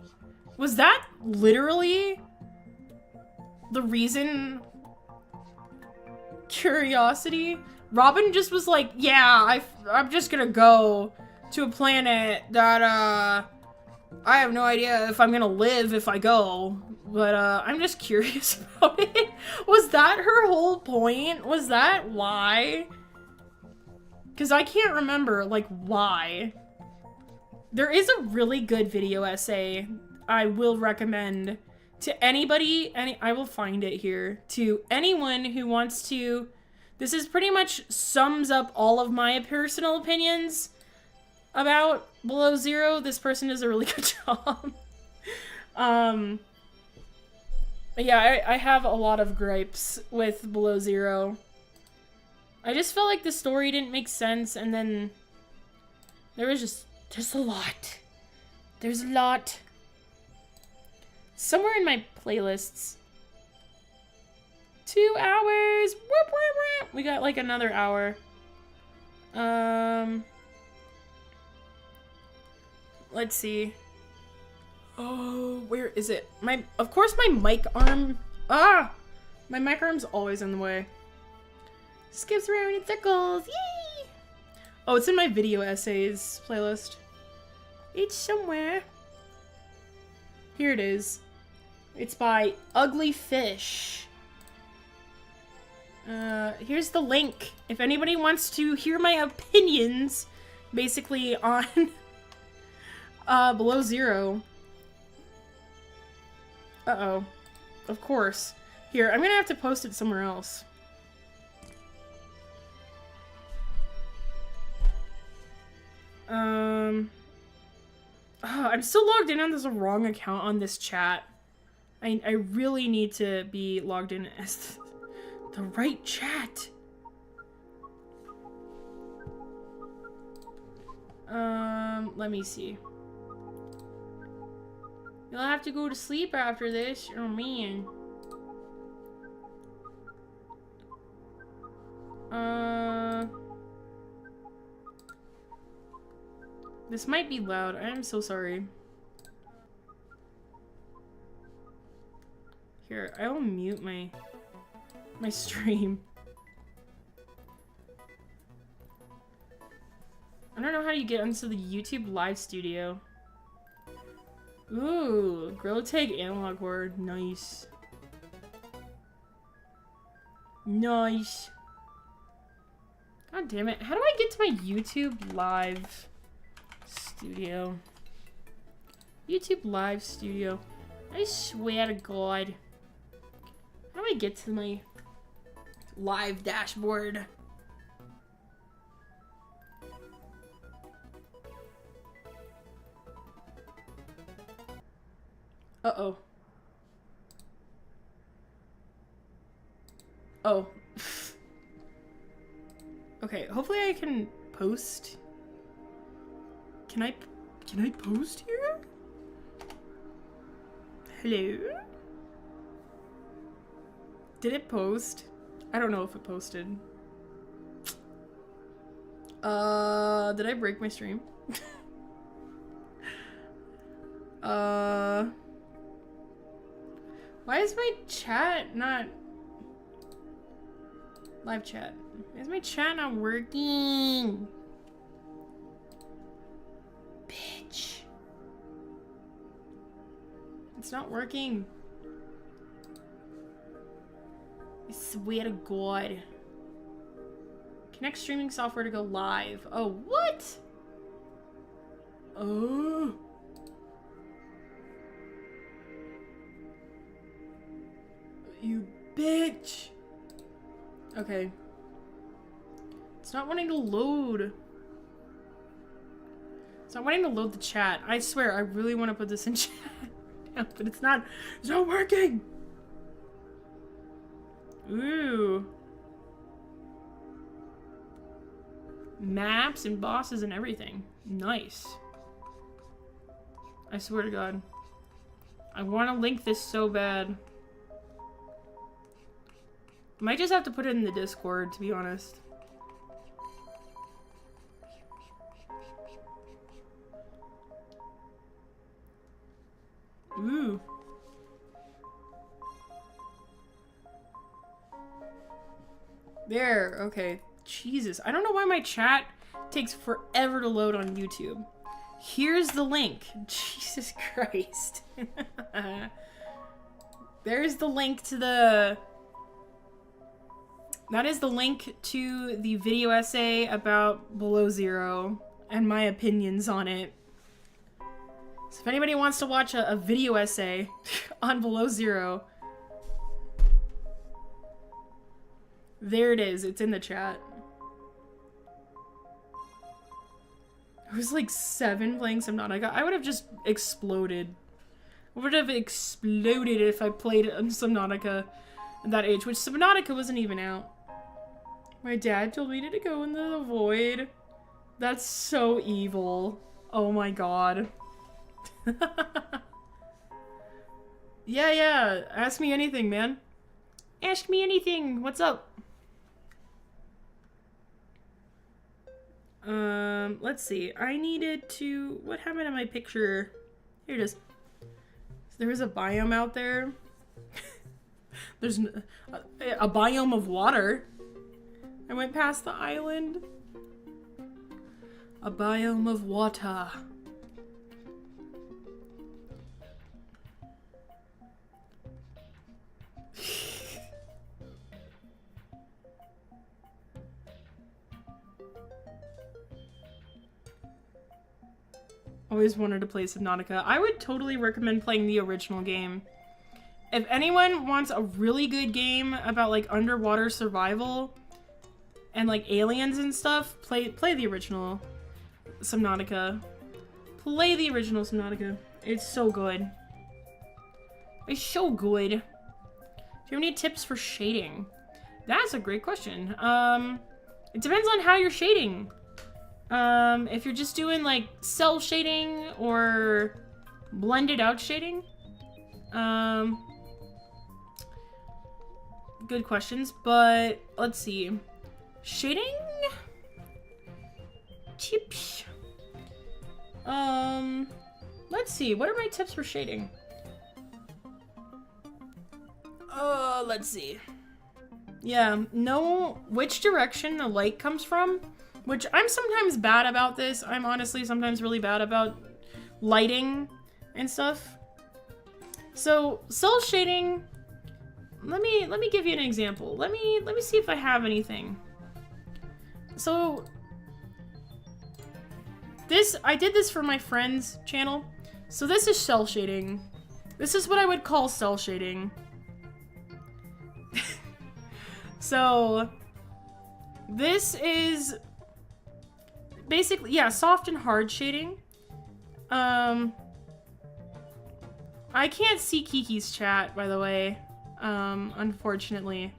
Was that literally the reason Curiosity Robin just was like, yeah, I'm just gonna go to a planet that, I have no idea if I'm gonna live if I go, but, I'm just curious about it. Was that her whole point? Was that why? Because I can't remember, like, why. There is a really good video essay I will recommend to anybody, I will find it here, to anyone who wants to. This is pretty much sums up all of my personal opinions about Below Zero. This person does a really good job. Yeah, I have a lot of gripes with Below Zero. I just felt like the story didn't make sense, and then there was there's a lot. There's a lot. Somewhere in my playlists. 2 hours. Whoop, whoop, whoop. We got like another hour. Let's see. Oh, where is it? Of course my mic arm. My mic arm's always in the way. Skips around in circles. Yay! Oh, it's in my video essays playlist. It's somewhere. Here it is. It's by Ugly Fish. Here's the link. If anybody wants to hear my opinions, basically, on Below Zero. Uh-oh. Of course. Here, I'm gonna have to post it somewhere else. Oh, I'm still logged in on this wrong account on this chat. I really need to be logged in as the right chat. Let me see. You'll have to go to sleep after this. Oh, man. This might be loud. I am so sorry. Here, I will mute my stream. I don't know how you get into the YouTube live studio. Ooh, Gorilla Tag analog word. Nice. Nice. God damn it. How do I get to my YouTube live studio? YouTube live studio. I swear to God. How do I get to my live dashboard? Uh-oh. Oh. Okay, hopefully I can post. Can I post here? Hello? Did it post? I don't know if it posted. Did I break my stream? Why is my chat not... Live chat. Why is my chat not working? Bitch. It's not working. I swear to God. Connect streaming software to go live. Oh, what? Oh. You bitch. Okay. It's not wanting to load. It's not wanting to load the chat. I swear, I really want to put this in chat. But it's not working. Ooh. Maps and bosses and everything. Nice. I swear to God. I want to link this so bad. Might just have to put it in the Discord, to be honest. Ooh. There, okay. Jesus, I don't know why my chat takes forever to load on YouTube. Here's the link. Jesus Christ. There's the link to the... That is the link to the video essay about Below Zero and my opinions on it. So if anybody wants to watch a video essay on Below Zero, there it is. It's in the chat. I was like 7 playing Subnautica. I would have just exploded. I would have exploded if I played Subnautica at that age, which Subnautica wasn't even out. My dad told me to go into the void. That's so evil. Oh my god. Yeah. Ask me anything, man. Ask me anything. What's up? Let's see. I needed to... What happened to my picture? Here it is. There is a biome out there. There's a biome of water. I went past the island. A biome of water. Always wanted to play Subnautica. I would totally recommend playing the original game. If anyone wants a really good game about like underwater survival and like aliens and stuff, play the original Subnautica. Play the original Subnautica. It's so good. It's so good. Do you have any tips for shading? That's a great question. It depends on how you're shading. If you're just doing like cell shading or blended out shading, good questions, but let's see. Shading tips. Let's see. What are my tips for shading? Let's see. Yeah, know which direction the light comes from. Which I'm sometimes bad about this. I'm honestly sometimes really bad about lighting and stuff. So cell shading, let me give you an example. Let me see if I have anything. So I did this for my friend's channel. So this is cell shading. This is what I would call cell shading. So this is basically, yeah, soft and hard shading. I can't see Kiki's chat, by the way. Unfortunately.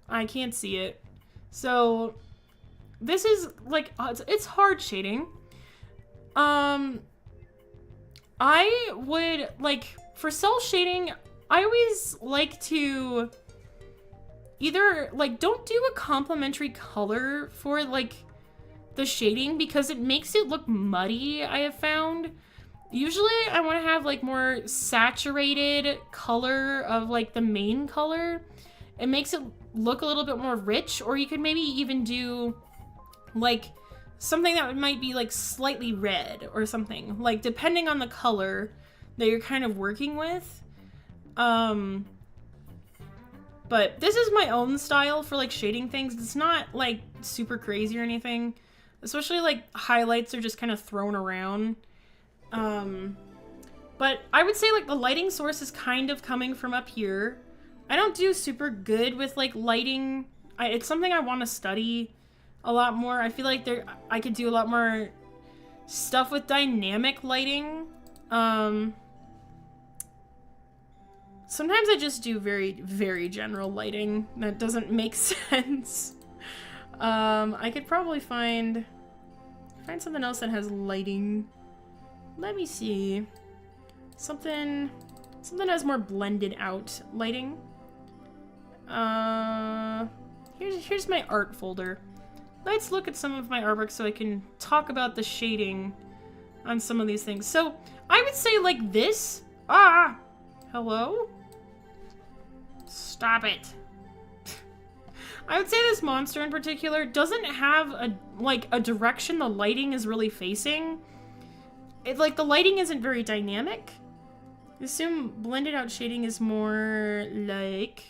I can't see it. So, this is, like, it's hard shading. I would, like, for cell shading, I always like to either, like, don't do a complementary color for, like, the shading because it makes it look muddy, I have found. Usually, I want to have, like, more saturated color of, like, the main color. It makes it look a little bit more rich, or you could maybe even do, like, something that might be, like, slightly red or something. Like, depending on the color that you're kind of working with. But this is my own style for, like, shading things. It's not, like, super crazy or anything. Especially, like, highlights are just kind of thrown around. But I would say, like, the lighting source is kind of coming from up here. I don't do super good with, like, lighting. It's something I want to study a lot more. I feel like I could do a lot more stuff with dynamic lighting. Sometimes I just do very, very general lighting that doesn't make sense. I could probably find something else that has lighting. Let me see. Something that has more blended out lighting. Here's my art folder. Let's look at some of my artwork so I can talk about the shading on some of these things. So I would say like this. Hello? Stop it. I would say this monster in particular doesn't have a direction the lighting is really facing. Like, the lighting isn't very dynamic. I assume blended out shading is more like...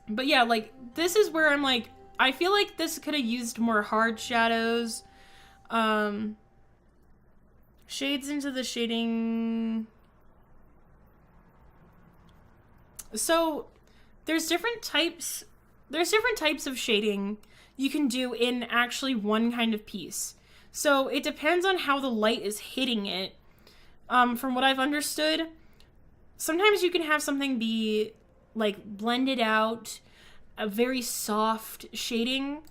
But yeah, like, this is where I'm like, I feel like this could have used more hard shadows. Shades into the shading... So, there's different types of shading you can do in actually one kind of piece. So, it depends on how the light is hitting it. From what I've understood, sometimes you can have something be, like, blended out, a very soft shading.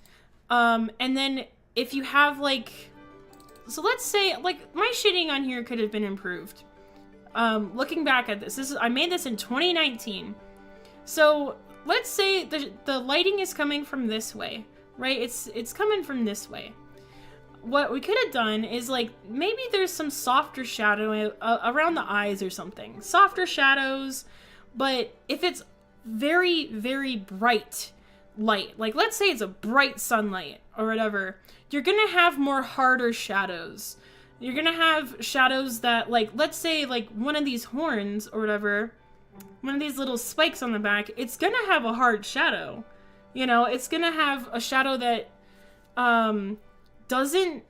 And then if you have, like... So let's say, like, my shading on here could have been improved. Looking back at this, I made this in 2019. So let's say the lighting is coming from this way, right? It's coming from this way. What we could have done is, like, maybe there's some softer shadow around the eyes or something. Softer shadows, but if it's very, very bright light, like, let's say it's a bright sunlight or whatever, you're gonna have more harder shadows. You're gonna have shadows that, like, let's say, like, one of these horns or whatever, one of these little spikes on the back, it's gonna have a hard shadow. You know, it's gonna have a shadow that, doesn't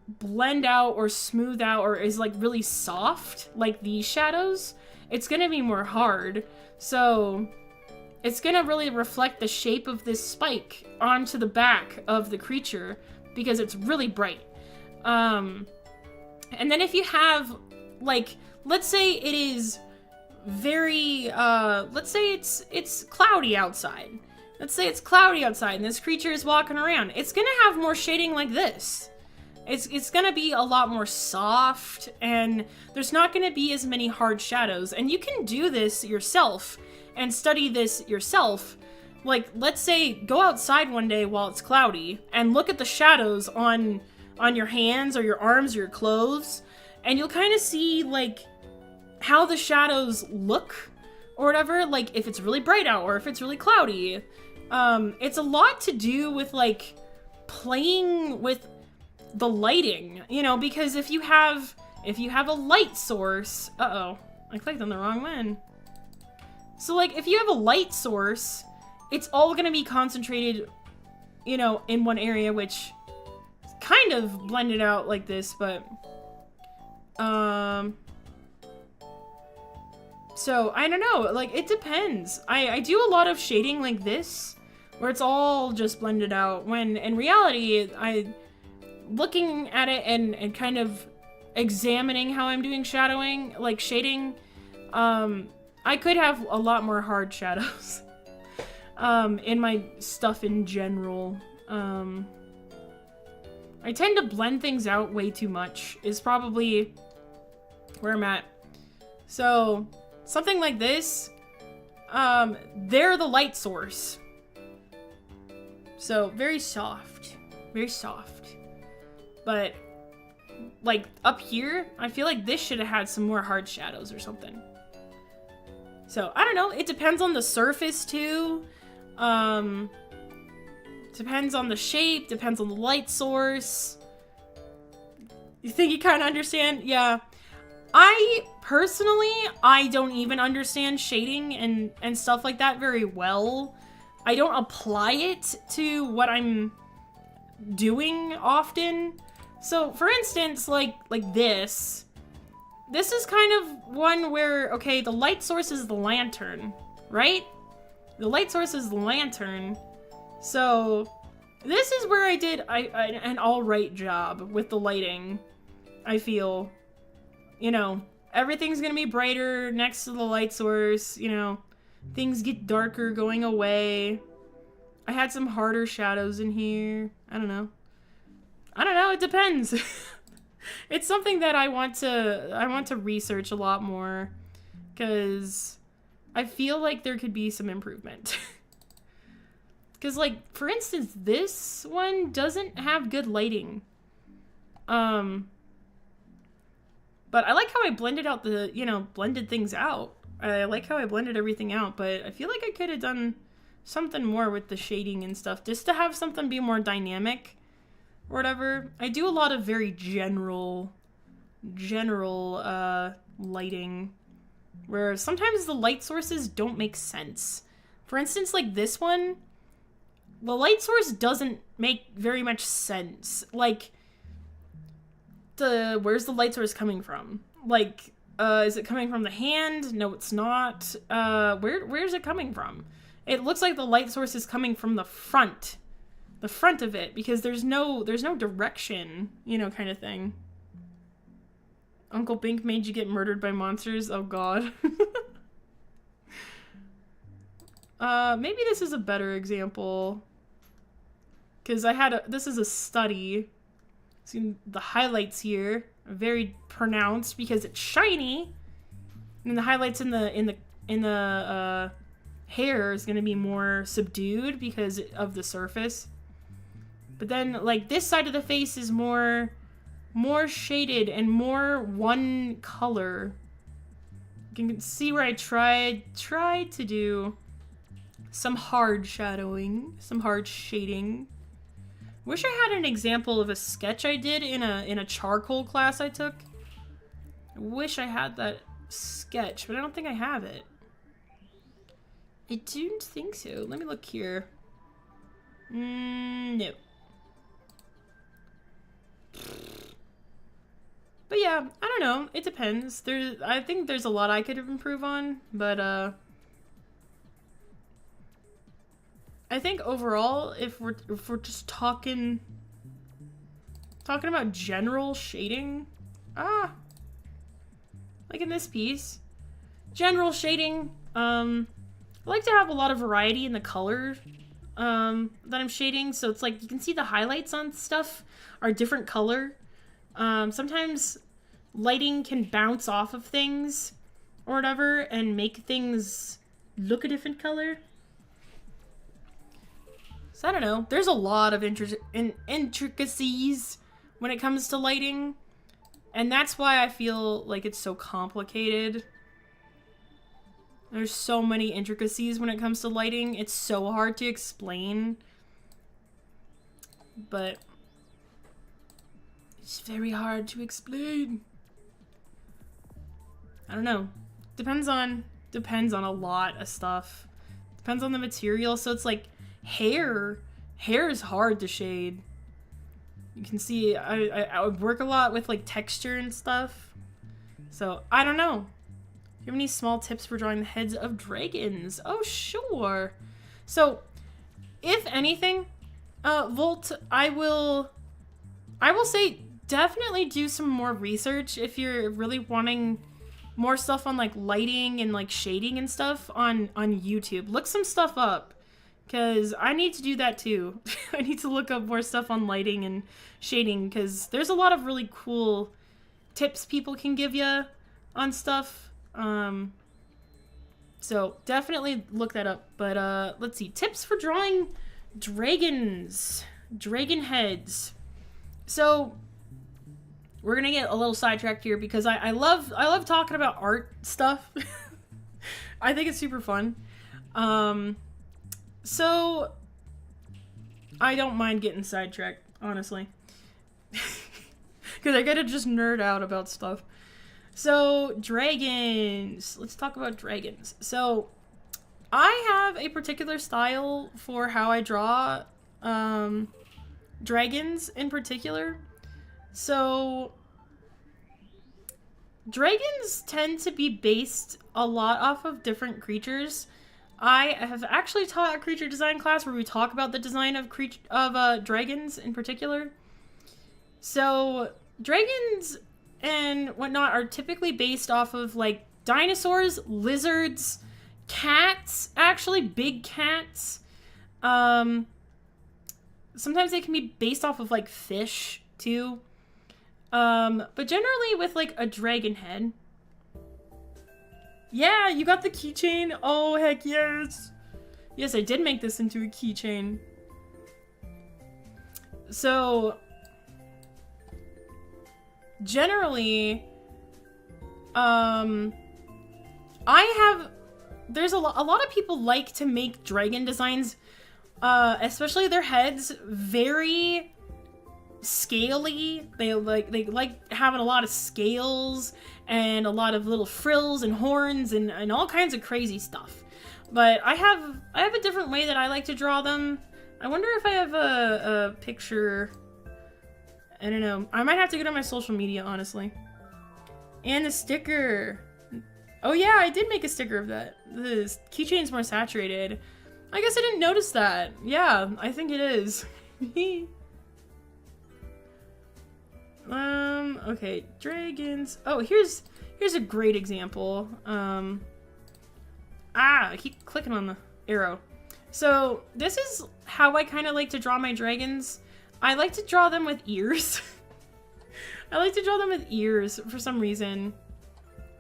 blend out or smooth out or is, like, really soft, like these shadows. It's gonna be more hard. So, it's gonna really reflect the shape of this spike onto the back of the creature because it's really bright. And then if you have, like, let's say it is very, let's say it's cloudy outside. Let's say it's cloudy outside and this creature is walking around. It's gonna have more shading like this. It's gonna be a lot more soft, and there's not gonna be as many hard shadows. And you can do this yourself and study this yourself. Like, let's say, go outside one day while it's cloudy and look at the shadows on your hands or your arms or your clothes, and you'll kind of see, like, how the shadows look or whatever, like, if it's really bright out or if it's really cloudy. It's a lot to do with, like, playing with the lighting, you know, because if you have a light source, I clicked on the wrong one. So, like, if you have a light source, it's all gonna be concentrated, you know, in one area, which kind of blended out like this, but, so, I don't know, like, it depends. I do a lot of shading like this, where it's all just blended out, when in reality, looking at it and kind of examining how I'm doing shadowing, like shading, I could have a lot more hard shadows, in my stuff in general. I tend to blend things out way too much, is probably where I'm at. So, something like this, they're the light source. So, very soft. Very soft. But, like, up here, I feel like this should have had some more hard shadows or something. So, I don't know. It depends on the surface, too. Depends on the shape. Depends on the light source. You think you kind of understand? Yeah. Personally, I don't even understand shading and stuff like that very well. I don't apply it to what I'm doing often. So, for instance, like this is kind of one where, okay, the light source is the lantern, right? The light source is the lantern. So, this is where I did an alright job with the lighting, I feel. You know, everything's gonna be brighter next to the light source, you know, things get darker going away. I had some harder shadows in here. I don't know, it depends. It's something that I want to research a lot more, because I feel like there could be some improvement. Because, like, for instance, this one doesn't have good lighting. But I like how I blended out blended things out. I like how I blended everything out, but I feel like I could have done something more with the shading and stuff, just to have something be more dynamic or whatever. I do a lot of very general lighting, where sometimes the light sources don't make sense. For instance, like this one, the light source doesn't make very much sense. Like, where's the light source coming from? Like, is it coming from the hand? No, it's not. Where's it coming from? It looks like the light source is coming from the front of it, because there's no direction, you know, kind of thing. Uncle Bink made you get murdered by monsters? Oh god. Maybe this is a better example, because this is a study. See the highlights here are very pronounced because it's shiny, and the highlights in the hair is going to be more subdued because of the surface. But then, like, this side of the face is more shaded and more one color. You can see where I tried to do some hard shadowing, some hard shading. Wish I had an example of a sketch I did in a charcoal class I took. I wish I had that sketch, but I don't think I have it. I don't think so. Let me look here. No. But yeah, I don't know. It depends. I think there's a lot I could improve on, but I think overall, if we're just talking about general shading, like in this piece, general shading, I like to have a lot of variety in the color that I'm shading. So it's like you can see the highlights on stuff are different color. Sometimes lighting can bounce off of things or whatever and make things look a different color. So I don't know. There's a lot of intricacies when it comes to lighting, and that's why I feel like it's so complicated. There's so many intricacies when it comes to lighting. It's so hard to explain, but it's very hard to explain. I don't know. Depends on a lot of stuff. Depends on the material. So it's like hair is hard to shade. You can see I would work a lot with like texture and stuff. So I don't know. Do you have any small tips for drawing the heads of dragons? Oh sure. So if anything, Volt, I will say definitely do some more research if you're really wanting more stuff on like lighting and like shading and stuff on YouTube. Look some stuff up, because I need to do that too. I need to look up more stuff on lighting and shading, because there's a lot of really cool tips people can give you on stuff. So definitely look that up. But let's see, tips for drawing dragons, dragon heads. So we're gonna get a little sidetracked here because I love talking about art stuff. I think it's super fun. So I don't mind getting sidetracked, honestly, because I gotta just nerd out about stuff. So dragons, let's talk about dragons. So I have a particular style for how I draw dragons in particular. So dragons tend to be based a lot off of different creatures. I have actually taught a creature design class where we talk about the design of dragons in particular. So dragons and whatnot are typically based off of like dinosaurs, lizards, cats, actually big cats. Sometimes they can be based off of like fish too. But generally with like a dragon head. Yeah, you got the keychain. Oh, heck yes. Yes, I did make this into a keychain. So generally, I have there's a lot of people like to make dragon designs, especially their heads, very scaly. They like having a lot of scales and a lot of little frills and horns and all kinds of crazy stuff. But I have a different way that I like to draw them. I wonder if I have a picture. I don't know. I might have to go to my social media, honestly. And the sticker. Oh yeah, I did make a sticker of that. The keychain's more saturated. I guess I didn't notice that. Yeah, I think it is. Okay, dragons. Oh, here's a great example. I keep clicking on the arrow. So this is how I kind of like to draw my dragons. I like to draw them with ears. I like to draw them with ears for some reason.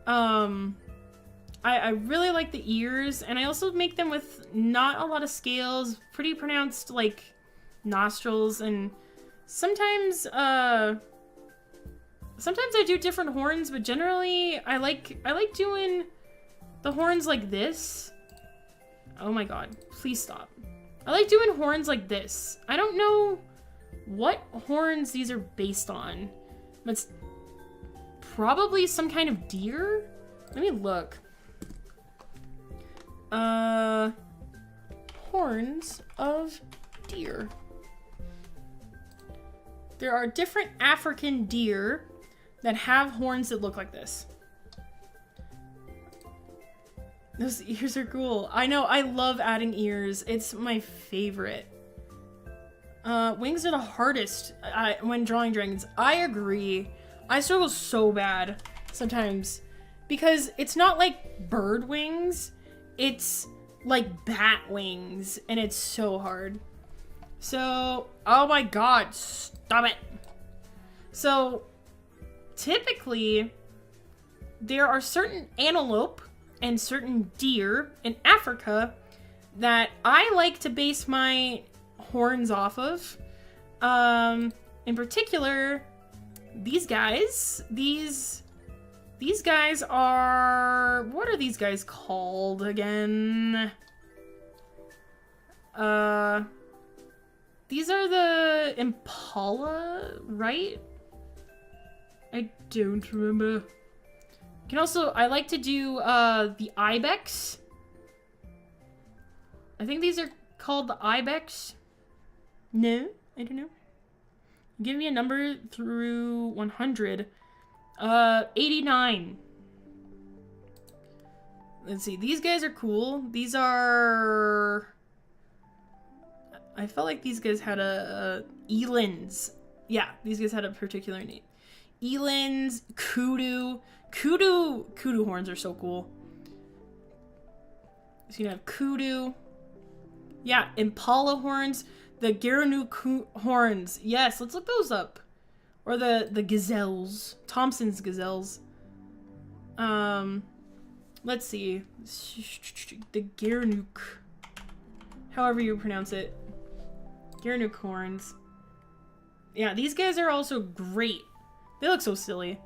I really like the ears, and I also make them with not a lot of scales, pretty pronounced like nostrils, and sometimes I do different horns, but generally I like doing the horns like this. Oh my god, please stop. I like doing horns like this. I don't know what horns these are based on, but it's probably some kind of deer? Let me look. Horns of deer. There are different African deer that have horns that look like this. Those ears are cool. I know, I love adding ears. It's my favorite. Wings are the hardest when drawing dragons. I agree. I struggle so bad sometimes because it's not like bird wings. It's like bat wings, and it's so hard. So, oh my god, stop it. So, typically, there are certain antelope and certain deer in Africa that I like to base my horns off of. In particular, these guys. These guys are... What are these guys called again? These are the impala, right? I don't remember. You can also... I like to do the ibex. I think these are called the ibex. No, I don't know. Give me a number through 100. 89. Let's see. These guys are cool. These are... I felt like these guys had a elands. Yeah, these guys had a particular name. Elands, kudu. Kudu horns are so cool. So you have kudu. Yeah, impala horns. The Gerenuk horns. Yes, let's look those up. Or the gazelles. Thompson's gazelles. Let's see. The Gerenuk. However you pronounce it. Gerenuk horns. Yeah, these guys are also great. They look so silly.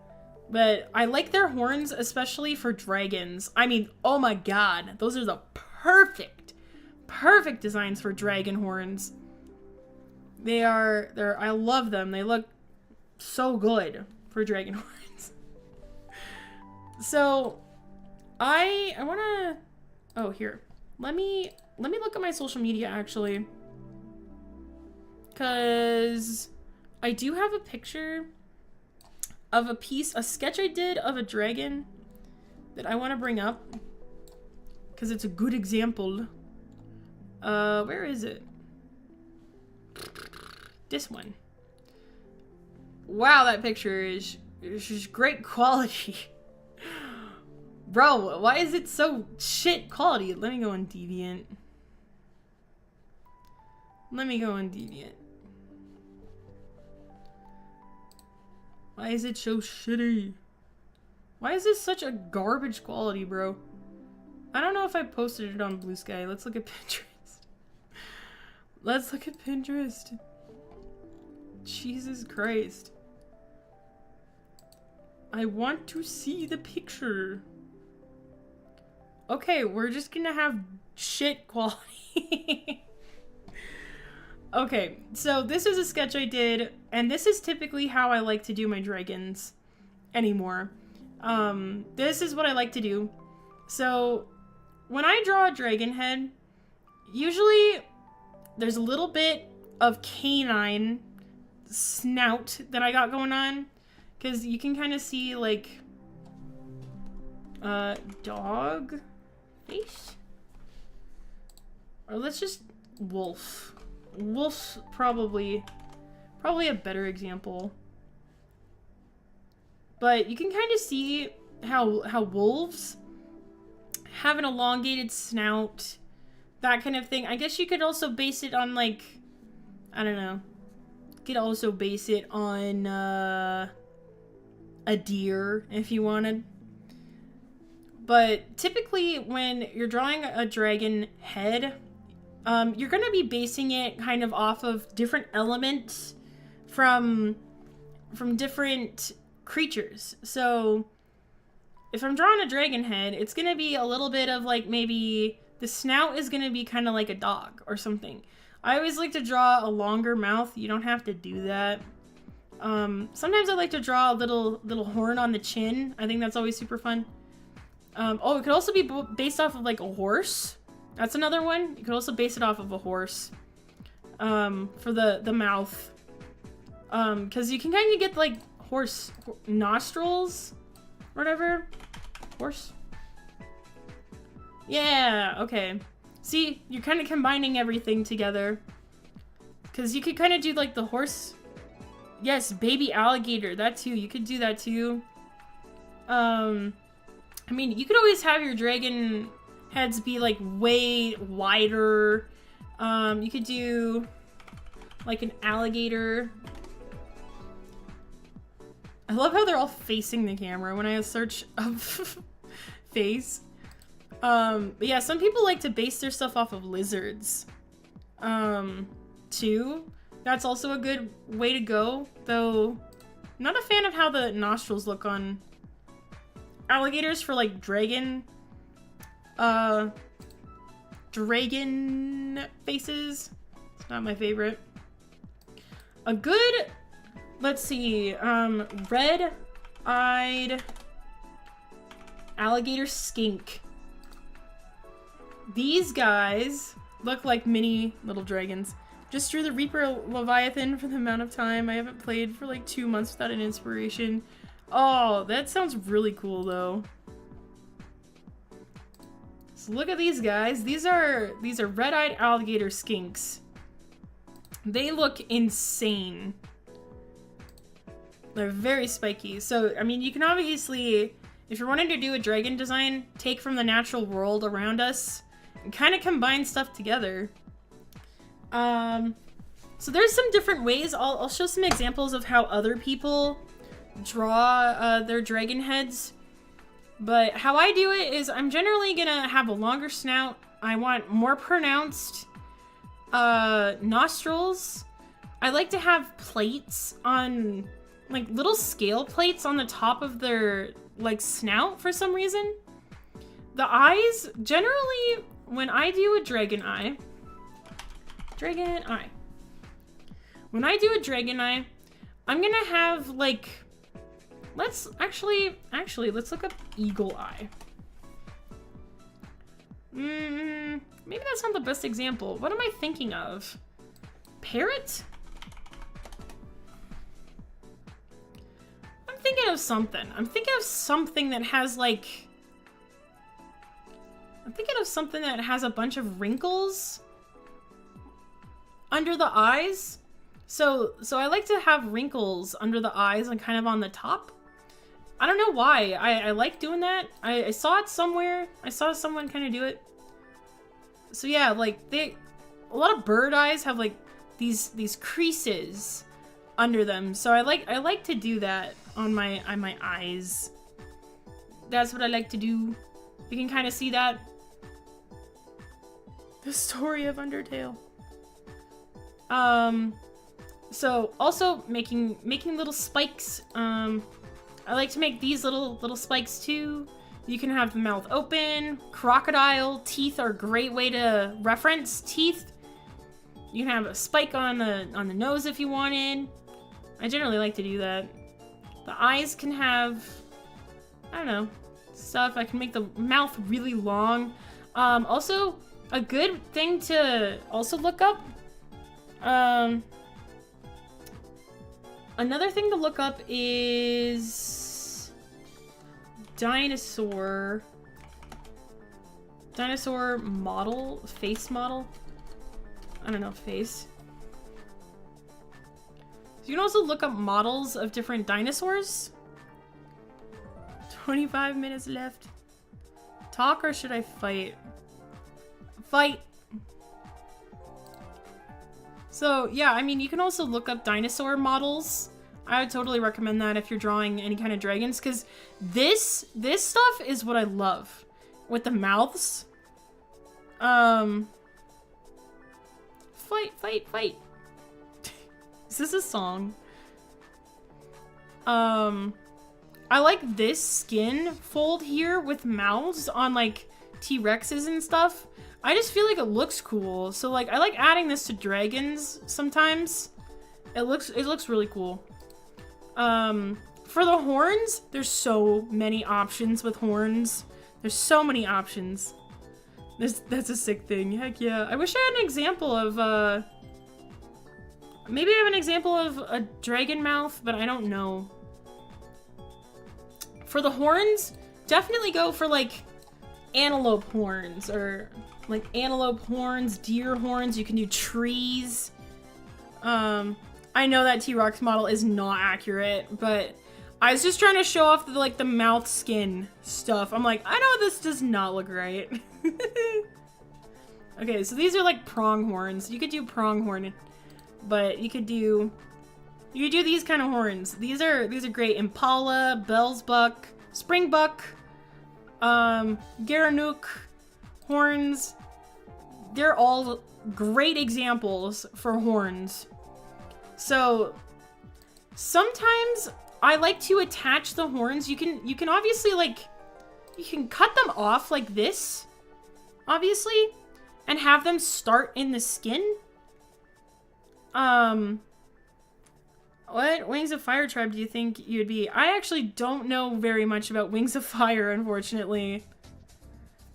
But I like their horns, especially for dragons. I mean, oh my god. Those are the perfect designs for dragon horns. I love them. They look so good for dragon horns. So, I wanna... Oh, here. Let me look at my social media, actually. Because I do have a picture of a sketch I did of a dragon that I want to bring up. Because it's a good example. Where is it? This one. Wow, that picture is just great quality. Bro, why is it so shit quality? Let me go on Deviant. Why is it so shitty? Why is this such a garbage quality, bro? I don't know if I posted it on Blue Sky. Let's look at Pinterest. Let's look at Pinterest. Jesus Christ. I want to see the picture. Okay, we're just gonna have shit quality. Okay, so this is a sketch I did, and this is typically how I like to do my dragons anymore. This is what I like to do. So, when I draw a dragon head, usually there's a little bit of canine snout that I got going on, because you can kind of see, like, dog face? Or let's just wolf. Wolf's probably a better example. But you can kind of see how wolves have an elongated snout, that kind of thing. I guess you could also base it on, like, I don't know. You could also base it on a deer if you wanted. But typically when you're drawing a dragon head, you're going to be basing it kind of off of different elements from different creatures. So if I'm drawing a dragon head, it's going to be a little bit of, like, maybe the snout is going to be kind of like a dog or something. I always like to draw a longer mouth. You don't have to do that. Sometimes I like to draw a little horn on the chin. I think that's always super fun. Oh, it could also be based off of, like, a horse. That's another one. You could also base it off of a horse. For the mouth. Because you can kind of get, like, horse nostrils or whatever. Horse. Yeah, okay. See, you're kind of combining everything together. Because you could kind of do, like, the horse. Yes, baby alligator. That too. You could do that too. I mean, you could always have your dragon heads be, like, way wider. You could do, like, an alligator. I love how they're all facing the camera when I search of face. But yeah, some people like to base their stuff off of lizards. Too. That's also a good way to go, though I'm not a fan of how the nostrils look on alligators for, like, dragon faces. It's not my favorite. A good, let's see, red-eyed alligator skink. These guys look like mini little dragons. Just drew the Reaper Leviathan for the amount of time. I haven't played for, like, 2 months without an inspiration. Oh, that sounds really cool, though. So look at these guys. These are red-eyed alligator skinks. They look insane. They're very spiky. So, I mean, you can obviously, if you're wanting to do a dragon design, take from the natural world around us and kind of combine stuff together. So there's some different ways. I'll show some examples of how other people draw their dragon heads. But how I do it is I'm generally gonna have a longer snout. I want more pronounced nostrils. I like to have plates on, like, little scale plates on the top of their, like, snout for some reason. The eyes, generally, when I do a dragon eye, when I do a dragon eye, I'm gonna have, like, let's look up eagle eye. Maybe that's not the best example. What am I thinking of? Parrot? I'm thinking of something. I'm thinking of something that has, like, a bunch of wrinkles under the eyes. So I like to have wrinkles under the eyes and kind of on the top. I don't know why. I like doing that. I saw it somewhere. I saw someone kind of do it. So yeah, like, a lot of bird eyes have, like, these creases under them. So I like to do that on my eyes. That's what I like to do. You can kind of see that. The story of Undertale. So also making little spikes. I like to make these little spikes too. You can have the mouth open. Crocodile. Teeth are a great way to reference teeth. You can have a spike on the nose if you wanted. I generally like to do that. The eyes can have, I don't know, stuff. I can make the mouth really long. Also, a good thing to also look up. Another thing to look up is dinosaur model, face model. I don't know, face. You can also look up models of different dinosaurs. 25 minutes left. Talk or should I fight? Fight! So, yeah, I mean, you can also look up dinosaur models. I would totally recommend that if you're drawing any kind of dragons, because this stuff is what I love. With the mouths. Fight, fight, fight. Is this a song? I like this skin fold here with mouths on like T-Rexes and stuff. I just feel like it looks cool. So like I like adding this to dragons sometimes. It looks really cool. For the horns, there's so many options with horns. There's so many options. That's a sick thing. Heck yeah. I wish I had an example of maybe I have an example of a dragon mouth, but I don't know. For the horns, definitely go for like antelope horns or like antelope horns, deer horns. You can do trees. I know that T-Rex model is not accurate, but I was just trying to show off the mouth skin stuff. I'm like, I know this does not look right. Okay, so these are like pronghorns. You could do pronghorn, but you could do these kind of horns. These are great. Impala, Bell's buck, springbuck, Garanuk horns. They're all great examples for horns. So sometimes I like to attach the horns. You can obviously you can cut them off like this, obviously, and have them start in the skin. What Wings of Fire tribe do you think you'd be? I actually don't know very much about Wings of Fire, unfortunately.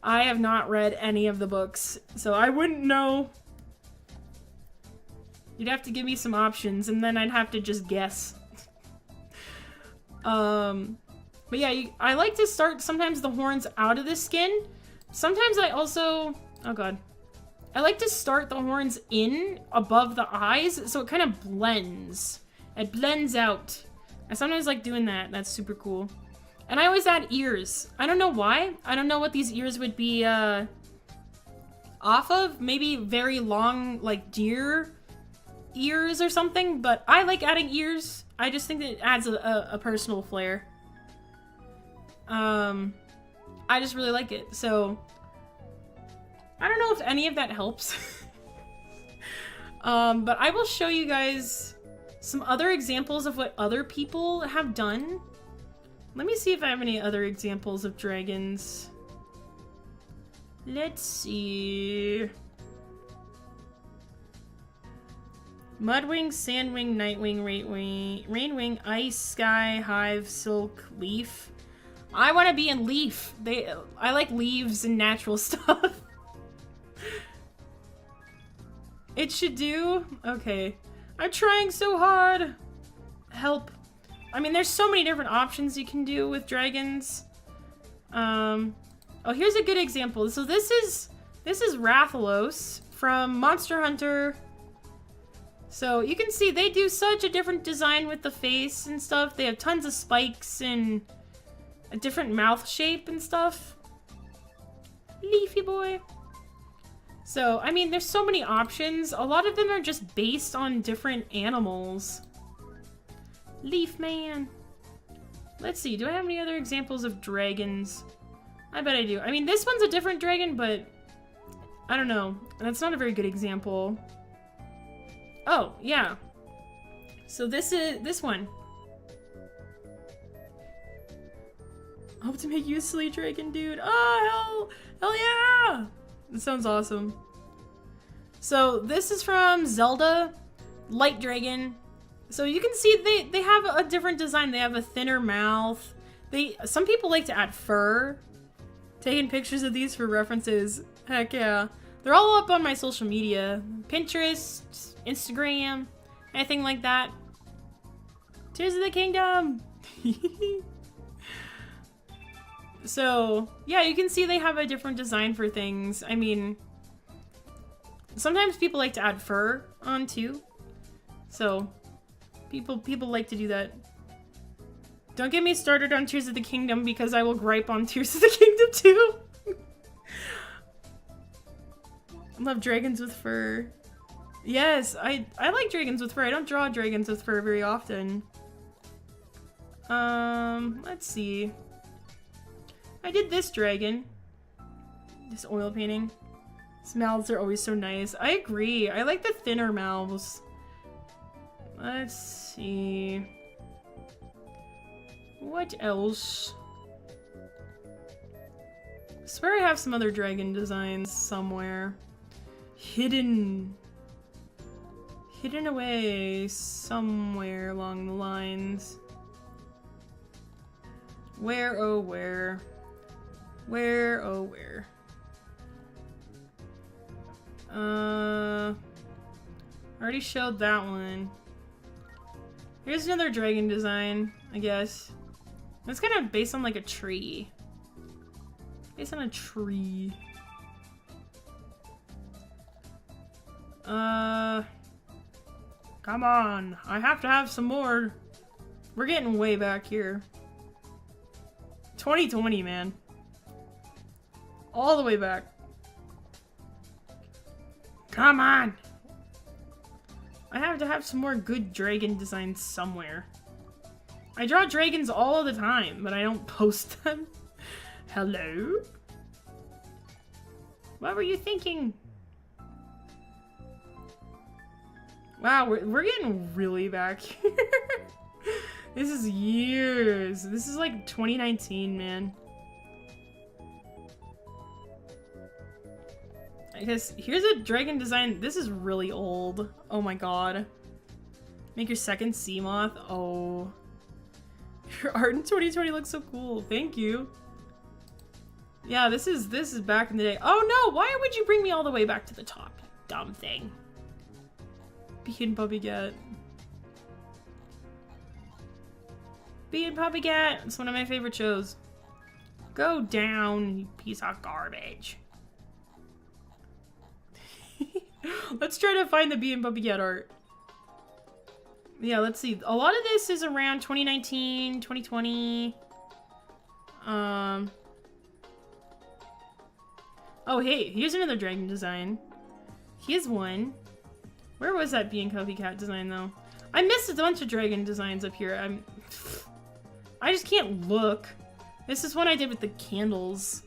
I have not read any of the books, so I wouldn't know. You'd have to give me some options, and then I'd have to just guess. But yeah, I like to start sometimes the horns out of the skin. Sometimes I also, oh god. I like to start the horns in above the eyes, so it kind of blends. It blends out. I sometimes like doing that. That's super cool. And I always add ears. I don't know why. I don't know what these ears would be off of. Maybe very long, like deer ears or something, but I like adding ears. I just think that it adds a personal flair. I just really like it. So I don't know if any of that helps. But I will show you guys some other examples of what other people have done. Let me see if I have any other examples of dragons. Let's see. Mudwing, Sandwing, Nightwing, Rainwing, Ice, Sky, Hive, Silk, Leaf. I want to be in Leaf. I like leaves and natural stuff. It should do? Okay. I'm trying so hard. Help. I mean, there's so many different options you can do with dragons. Oh, here's a good example. So this is Rathalos from Monster Hunter. So you can see they do such a different design with the face and stuff. They have tons of spikes and a different mouth shape and stuff. Leafy boy. So, I mean, there's so many options. A lot of them are just based on different animals. Leaf man. Let's see, do I have any other examples of dragons? I bet I do. I mean, this one's a different dragon, but I don't know. That's not a very good example. Oh, yeah. So this is this one. I hope to make you a Slay Dragon, dude. Oh, hell yeah! That sounds awesome. So this is from Zelda Light Dragon. So you can see they have a different design. They have a thinner mouth. Some people like to add fur. Taking pictures of these for references. Heck yeah. They're all up on my social media. Pinterest, Instagram, anything like that. Tears of the Kingdom! So, yeah, you can see they have a different design for things. I mean, sometimes people like to add fur on too. So, people like to do that. Don't get me started on Tears of the Kingdom because I will gripe on Tears of the Kingdom too. I love dragons with fur. Yes, I like dragons with fur. I don't draw dragons with fur very often. Let's see. I did this dragon. This oil painting. His mouths are always so nice. I agree. I like the thinner mouths. Let's see. What else? I swear I have some other dragon designs somewhere. Hidden away somewhere along the lines. Where, oh where? Where, oh where? I already showed that one. Here's another dragon design, I guess. It's kind of based on like a tree. Based on a tree. Come on. I have to have some more. We're getting way back here. 2020, man. All the way back. Come on. I have to have some more good dragon designs somewhere. I draw dragons all the time, but I don't post them. Hello? What were you thinking? Wow, we're getting really back here. This is years. This is like 2019, man. I guess here's a dragon design. This is really old. Oh my god. Make your second sea moth. Oh. Your art in 2020 looks so cool. Thank you. Yeah, this is back in the day. Oh no, why would you bring me all the way back to the top, you dumb thing? Bee and Puppy Cat. Bee and Puppy Cat. It's one of my favorite shows. Go down, you piece of garbage. Let's try to find the Bee and Puppy Cat art. Yeah, let's see. A lot of this is around 2019, 2020. Oh, hey, here's another dragon design. Here's one. Where was that Bee and Puppy Cat design, though? I missed a bunch of dragon designs up here. I just can't look. This is one I did with the candles.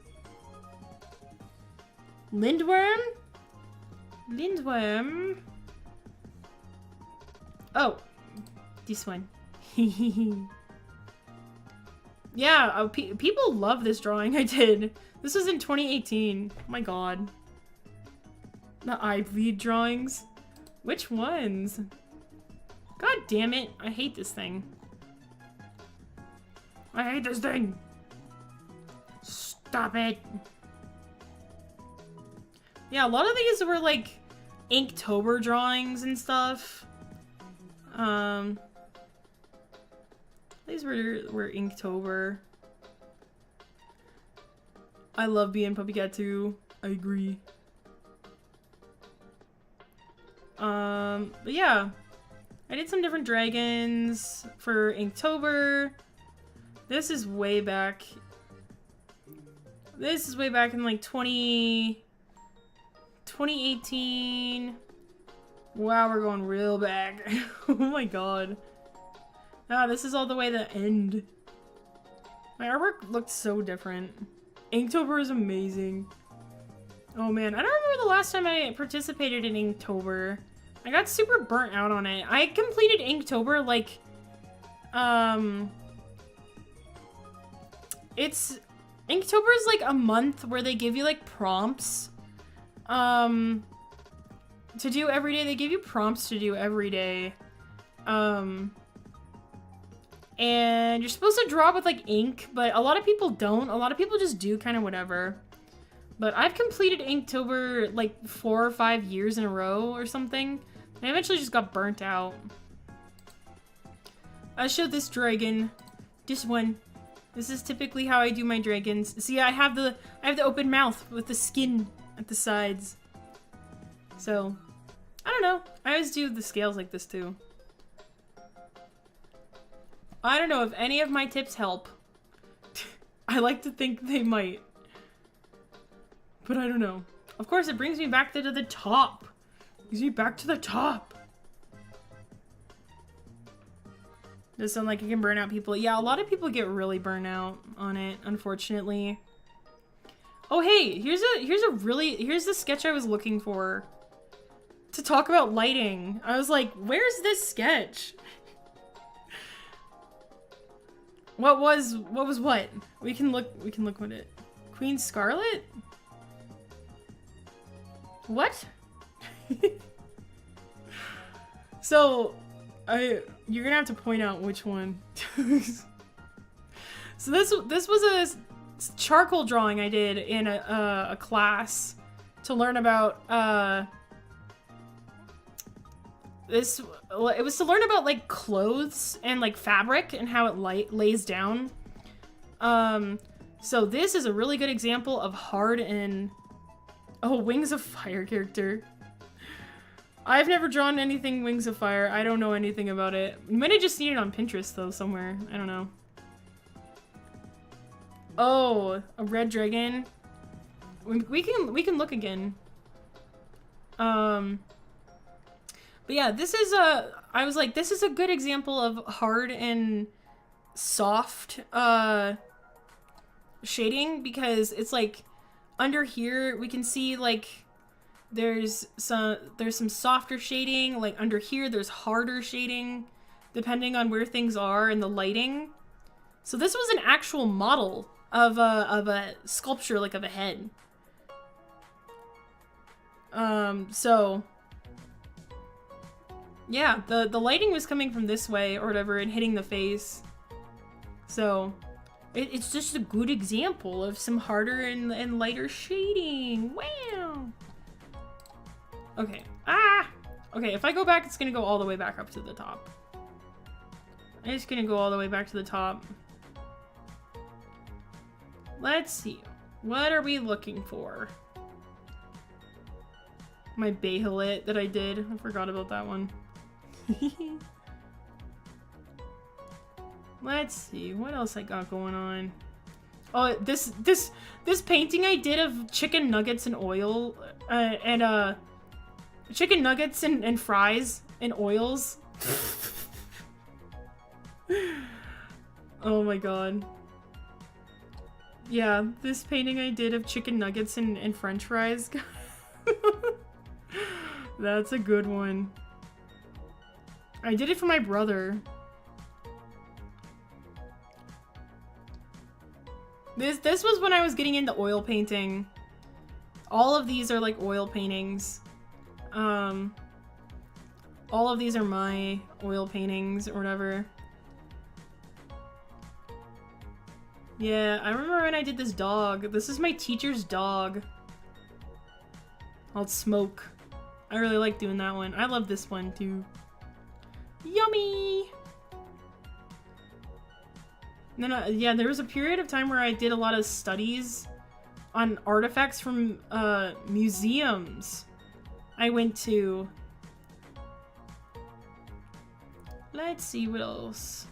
Lindworm? Lindworm. Oh, this one. Yeah, people love this drawing I did. This was in 2018. Oh my god. The eye bleed drawings. Which ones? God damn it. I hate this thing. I hate this thing. Stop it. Yeah, a lot of these were like Inktober drawings and stuff. These were Inktober. I love Bee and Puppy Cat too. I agree. But yeah. I did some different dragons for Inktober. This is way back. This is way back in like 2018. Wow, we're going real back. Oh my god. Ah, this is all the way to the end. My artwork looked so different. Inktober is amazing. Oh man, I don't remember the last time I participated in Inktober. I got super burnt out on it. I completed Inktober like, it's Inktober is like a month where they give you like prompts to do every day. They give you prompts to do every day. And you're supposed to draw with like ink, but a lot of people don't. A lot of people just do kind of whatever. But I've completed Inktober like 4 or 5 years in a row or something. I eventually just got burnt out. I showed this dragon. This one. This is typically how I do my dragons. See, I have the open mouth with the skin at the sides. So, I don't know. I always do the scales like this too. I don't know if any of my tips help. I like to think they might. But I don't know. Of course, it brings me back to the top. Brings me back to the top. Does sound like it can burn out people. Yeah, a lot of people get really burnt out on it, unfortunately. Oh, hey, here's the sketch I was looking for to talk about lighting. I was like, where's this sketch? What was what? We can look what it. Queen Scarlet? What? So, you're gonna have to point out which one. So this was a charcoal drawing I did in a class to learn about it was to learn about like clothes and like fabric and how it lays down. So this is a really good example of hard and Wings of Fire character. I've never drawn anything Wings of Fire. I don't know anything about it. You might have just seen it on Pinterest though somewhere. I don't know. Oh, a red dragon. We can look again. But yeah, this is I was like, this is a good example of hard and soft shading, because it's like under here we can see like there's some softer shading, like under here there's harder shading depending on where things are and the lighting. So this was an actual model of a sculpture, like of a head. So yeah, the lighting was coming from this way or whatever and hitting the face. So it's just a good example of some harder and lighter shading. Wow. Okay. Ah! Okay, if I go back, it's gonna go all the way back up to the top. I'm just gonna go all the way back to the top. Let's see. What are we looking for? My Bahelit that I did. I forgot about that one. Let's see. What else I got going on? Oh, this painting I did of chicken nuggets and oil, chicken nuggets and fries and oils. Oh my god. Yeah, this painting I did of chicken nuggets and french fries. That's a good one. I did it for my brother. This was when I was getting into oil painting. All of these are like oil paintings. All of these are my oil paintings or whatever. Yeah, I remember when I did this dog. This is my teacher's dog. Called Smoke. I really like doing that one. I love this one too. Yummy! And then, yeah, there was a period of time where I did a lot of studies on artifacts from museums I went to. Let's see what else.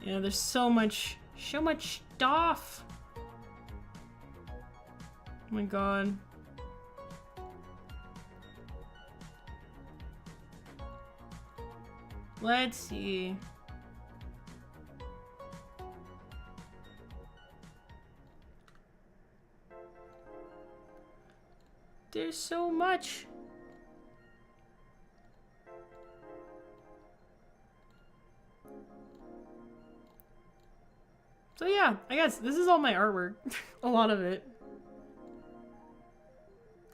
Yeah, there's so much stuff. Oh my god. Let's see. There's so much. So yeah, I guess this is all my artwork. A lot of it.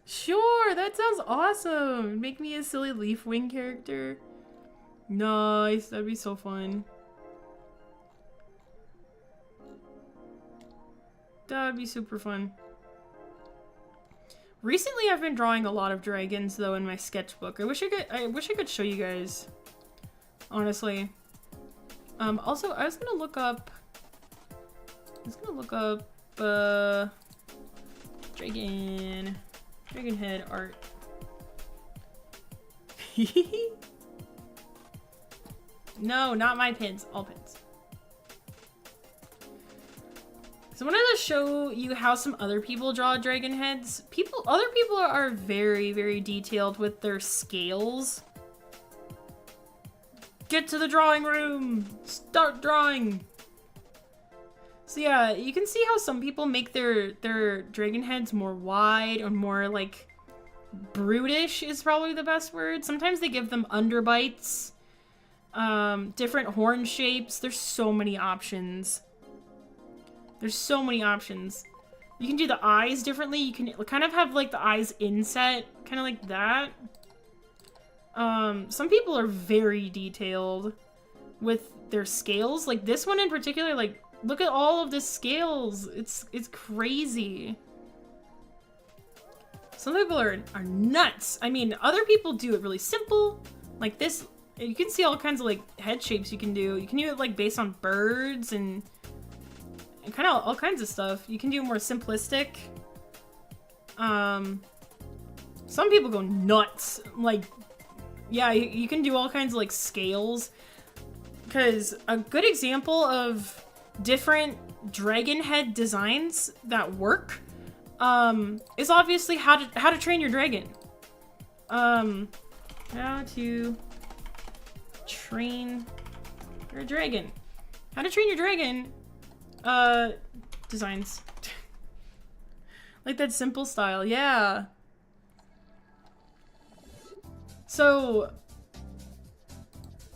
Sure, that sounds awesome. Make me a silly leaf wing character. Nice, that'd be so fun. That'd be super fun. Recently, I've been drawing a lot of dragons though in my sketchbook. I wish I could show you guys. Honestly. Also, I was gonna look up. Dragon head art. No, not my pins. All pins. So I wanted to show you how some other people draw dragon heads. Other people are very, very detailed with their scales. Get to the drawing room! Start drawing! So yeah, you can see how some people make their dragon heads more wide or more like brutish is probably the best word. Sometimes they give them underbites, different horn shapes. There's so many options. There's so many options. You can do the eyes differently. You can kind of have like the eyes inset, kind of like that. Some people are very detailed with their scales. Like this one in particular, like look at all of the scales. It's crazy. Some people are nuts. I mean, other people do it really simple. Like this, you can see all kinds of like head shapes you can do. You can do it like based on birds and kind of all kinds of stuff. You can do more simplistic. Some people go nuts. Like, yeah, you can do all kinds of like scales. Because a good example of different dragon head designs that work is obviously how to train your dragon. How to train your dragon. How to train your dragon designs. Like that simple style, yeah. So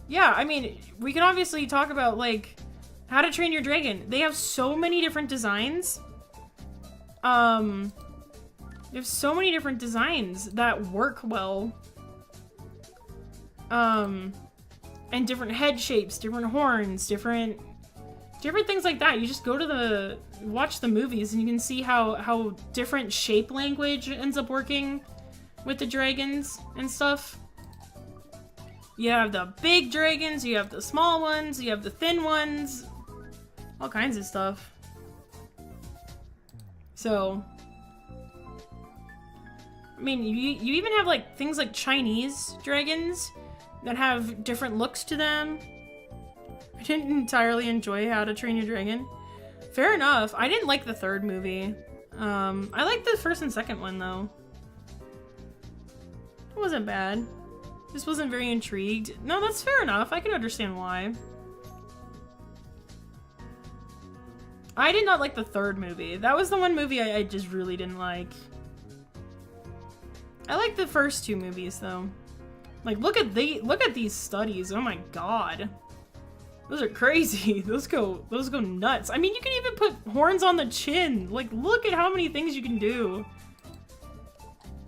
yeah, I mean, we can obviously talk about like how to train your dragon. They have so many different designs. They have so many different designs that work well. And different head shapes, different horns, different things like that. You just go to watch the movies and you can see how different shape language ends up working with the dragons and stuff. You have the big dragons, you have the small ones, you have the thin ones, all kinds of stuff. So, I mean, you even have like things like Chinese dragons that have different looks to them. I didn't entirely enjoy How to Train Your Dragon. Fair enough. I didn't like the third movie. I liked the first and second one though. It wasn't bad. Just wasn't very intrigued. No, that's fair enough. I can understand why. I did not like the third movie. That was the one movie I just really didn't like. I like the first two movies though. Like look at these studies. Oh my god. Those are crazy. Those go nuts. I mean, you can even put horns on the chin. Like look at how many things you can do.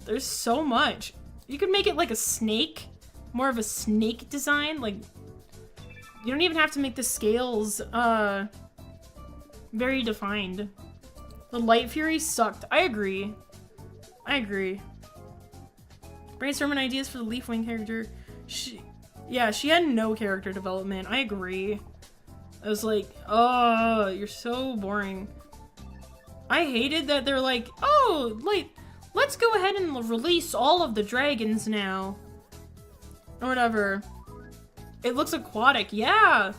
There's so much. You could make it like a snake. More of a snake design. Like you don't even have to make the scales very defined. The Light Fury sucked. I agree. Brainstorming ideas for the Leaf Wing character. She had no character development. I agree. I was like, oh, you're so boring. I hated that they're like, oh, like, let's go ahead and release all of the dragons now. Or whatever. It looks aquatic. Yeah.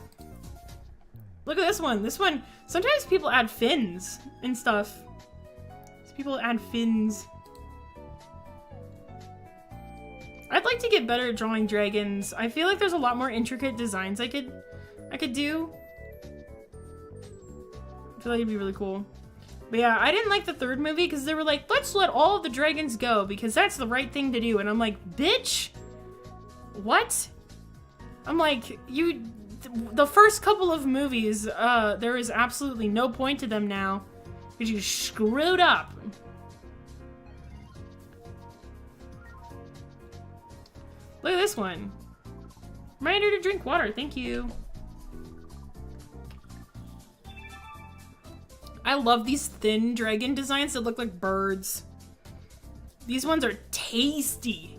Look at this one. This one, sometimes people add fins and stuff. People add fins. I'd like to get better at drawing dragons. I feel like there's a lot more intricate designs I could do. I feel like it'd be really cool. But yeah, I didn't like the third movie because they were like, let's let all of the dragons go because that's the right thing to do. And I'm like, bitch, what? I'm like, the first couple of movies, there is absolutely no point to them now. Because you screwed up. Look at this one. Reminder to drink water, thank you. I love these thin dragon designs that look like birds. These ones are tasty.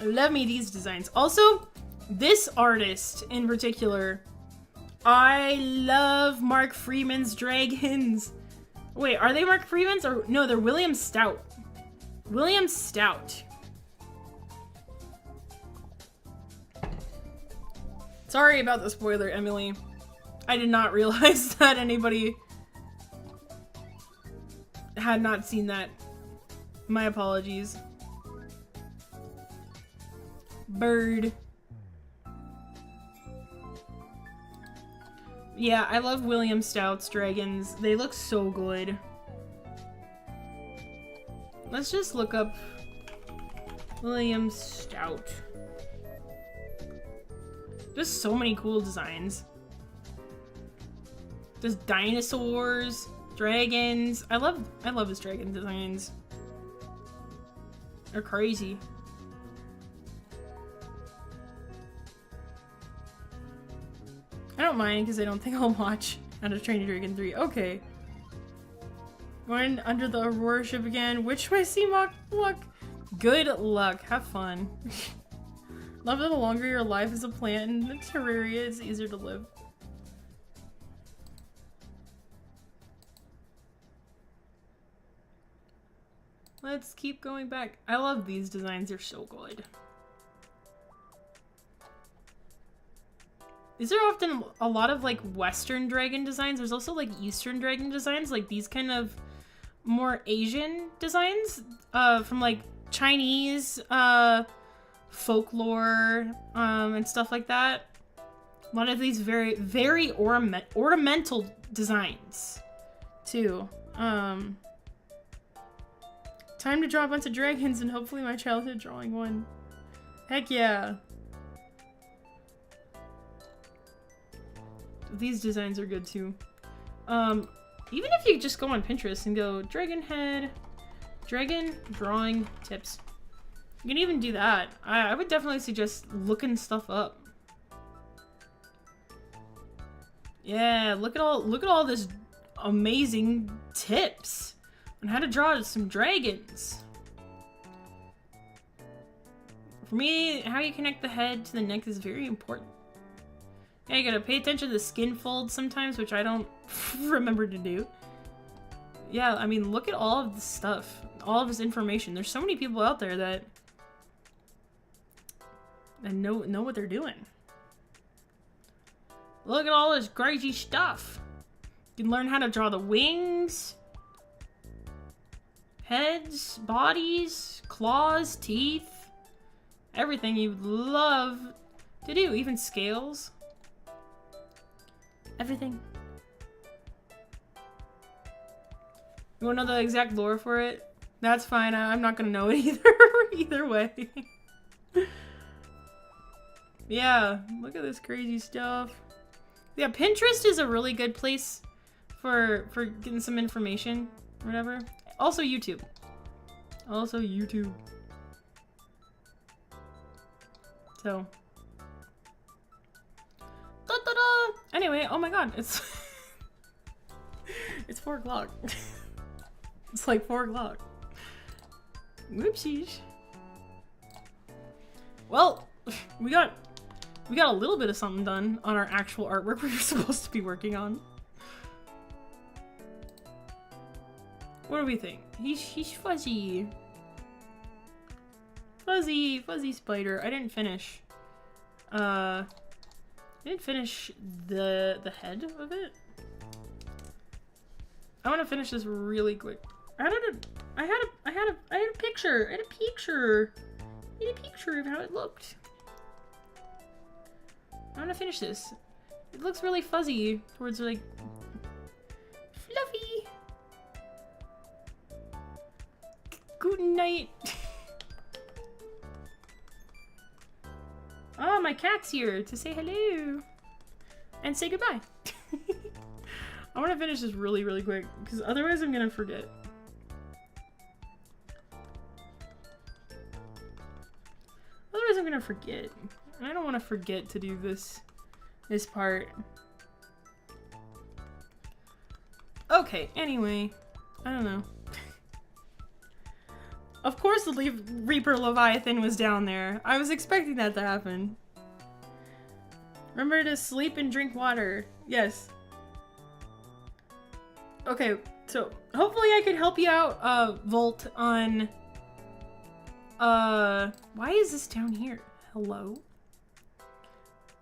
I love me these designs. Also, this artist in particular, I love Mark Freeman's dragons. Wait, are they Mark Freeman's or no, they're William Stout. William Stout. Sorry about the spoiler, Emily. I did not realize that anybody had not seen that. My apologies. Bird. Yeah, I love William Stout's dragons. They look so good. Let's just look up William Stout. Just so many cool designs. Just dinosaurs, dragons. I love his dragon designs. They're crazy. I don't mind because I don't think I'll watch How to Train Your Dragon 3. Okay. Going under the Aurora ship again. Which way, Seamock? Luck. Good luck. Have fun. Love that the longer you're alive as a plant in the Terraria, it's easier to live. Let's keep going back. I love these designs. They're so good. These are often a lot of like Western dragon designs. There's also like Eastern dragon designs, like these kind of more Asian designs from like Chinese folklore and stuff like that. A lot of these very, very ornamental designs too. Time to draw a bunch of dragons and hopefully my childhood drawing one. Heck yeah. These designs are good too. Even if you just go on Pinterest and go dragon head, dragon drawing tips. You can even do that. I would definitely suggest looking stuff up. Yeah, look at all this amazing tips on how to draw some dragons. For me, how you connect the head to the neck is very important. Yeah, you gotta pay attention to the skin folds sometimes, which I don't remember to do. Yeah, I mean, look at all of this stuff. All of this information. There's so many people out there that know what they're doing. Look at all this crazy stuff. You can learn how to draw the wings, heads, bodies, claws, teeth, everything you'd love to do, even scales. Everything. You wanna know the exact lore for it? That's fine, I'm not gonna know it either way. Yeah, look at this crazy stuff. Yeah, Pinterest is a really good place for getting some information or whatever. Also YouTube. Also YouTube. So. Da-da-da! Anyway, oh my god, it's it's 4 o'clock. It's like 4 o'clock. Whoopsies. Well, we got a little bit of something done on our actual artwork we were supposed to be working on. What do we think? He's fuzzy. Fuzzy spider. I didn't finish. I didn't finish the head of it. I want to finish this really quick. I had a picture of how it looked. I want to finish this. It looks really fuzzy towards like fluffy. Good night. Oh, my cat's here to say hello. and say goodbye. I want to finish this really, really quick because otherwise I'm gonna forget. Otherwise I'm gonna forget. And I don't want to forget to do this part. Okay, anyway. I don't know. Of course the Reaper Leviathan was down there. I was expecting that to happen. Remember to sleep and drink water. Yes. Okay, so hopefully I could help you out, Volt, on... why is this down here? Hello?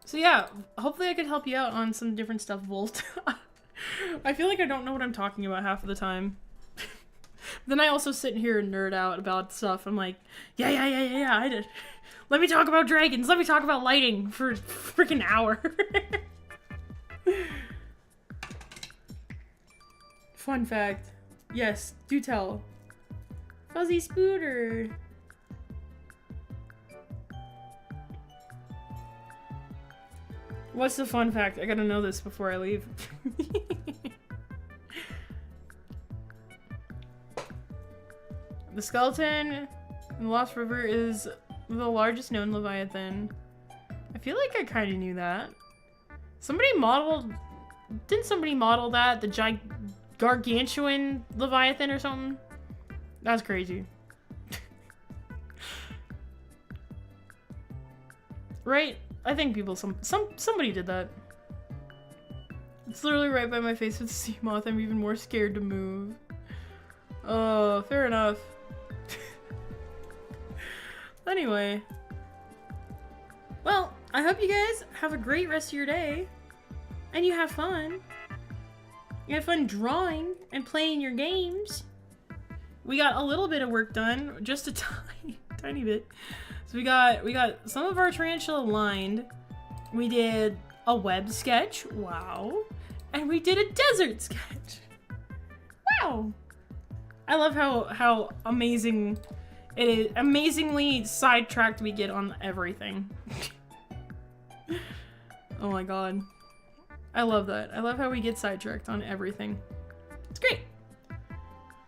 So yeah, hopefully I could help you out on some different stuff, Volt. I feel like I don't know what I'm talking about half of the time. Then I also sit here and nerd out about stuff. I'm like, yeah, I did. Let me talk about dragons. Let me talk about lighting for a freaking hour. Fun fact. Yes, do tell. Fuzzy Spooter. What's the fun fact? I gotta know this before I leave. The skeleton in the Lost River is the largest known Leviathan. I feel like I kind of knew that. Didn't somebody model that? The gargantuan Leviathan or something? That's crazy. Right? I think somebody did that. It's literally right by my face with the sea moth. I'm even more scared to move. Oh, fair enough. Anyway. Well, I hope you guys have a great rest of your day. And you have fun. You have fun drawing and playing your games. We got a little bit of work done. Just a tiny bit. So we got some of our tarantula lined. We did a web sketch. Wow. And we did a desert sketch. Wow. I love how amazing it is. Amazingly sidetracked we get on everything. Oh my god. I love that. I love how we get sidetracked on everything. It's great.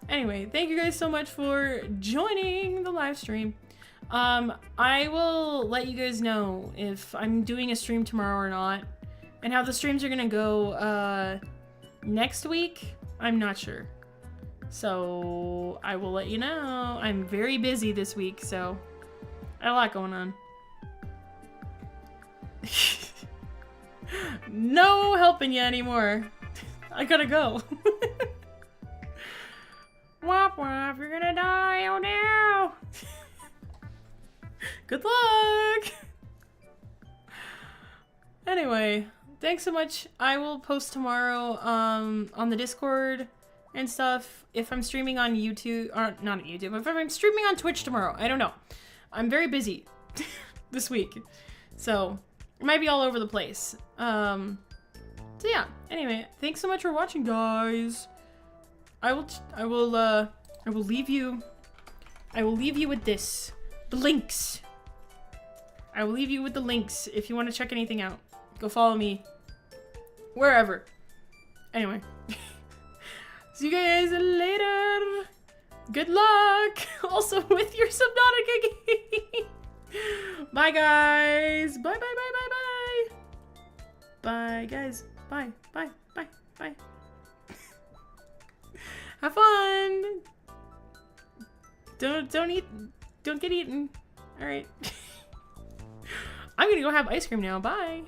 Anyway, thank you guys so much for joining the live stream. I will let you guys know if I'm doing a stream tomorrow or not, and how the streams are gonna go, next week. I'm not sure. So, I will let you know. I'm very busy this week, so I have a lot going on. No helping you anymore. I gotta go. Womp womp, you're gonna die, oh no! Good luck! Anyway, thanks so much. I will post tomorrow on the Discord and stuff. If I'm streaming on YouTube, or not on YouTube, if I'm streaming on Twitch tomorrow, I don't know. I'm very busy this week, so it might be all over the place. So yeah, anyway, thanks so much for watching, guys. I will leave you with this. The links. I will leave you with the links if you want to check anything out. Go follow me. Wherever. Anyway. See you guys later. Good luck. Also with your Subnautica game. Bye, guys. Bye, bye, bye, bye, bye. Bye, guys. Bye, bye, bye, bye. Have fun. Don't get eaten. All right. I'm gonna go have ice cream now. Bye.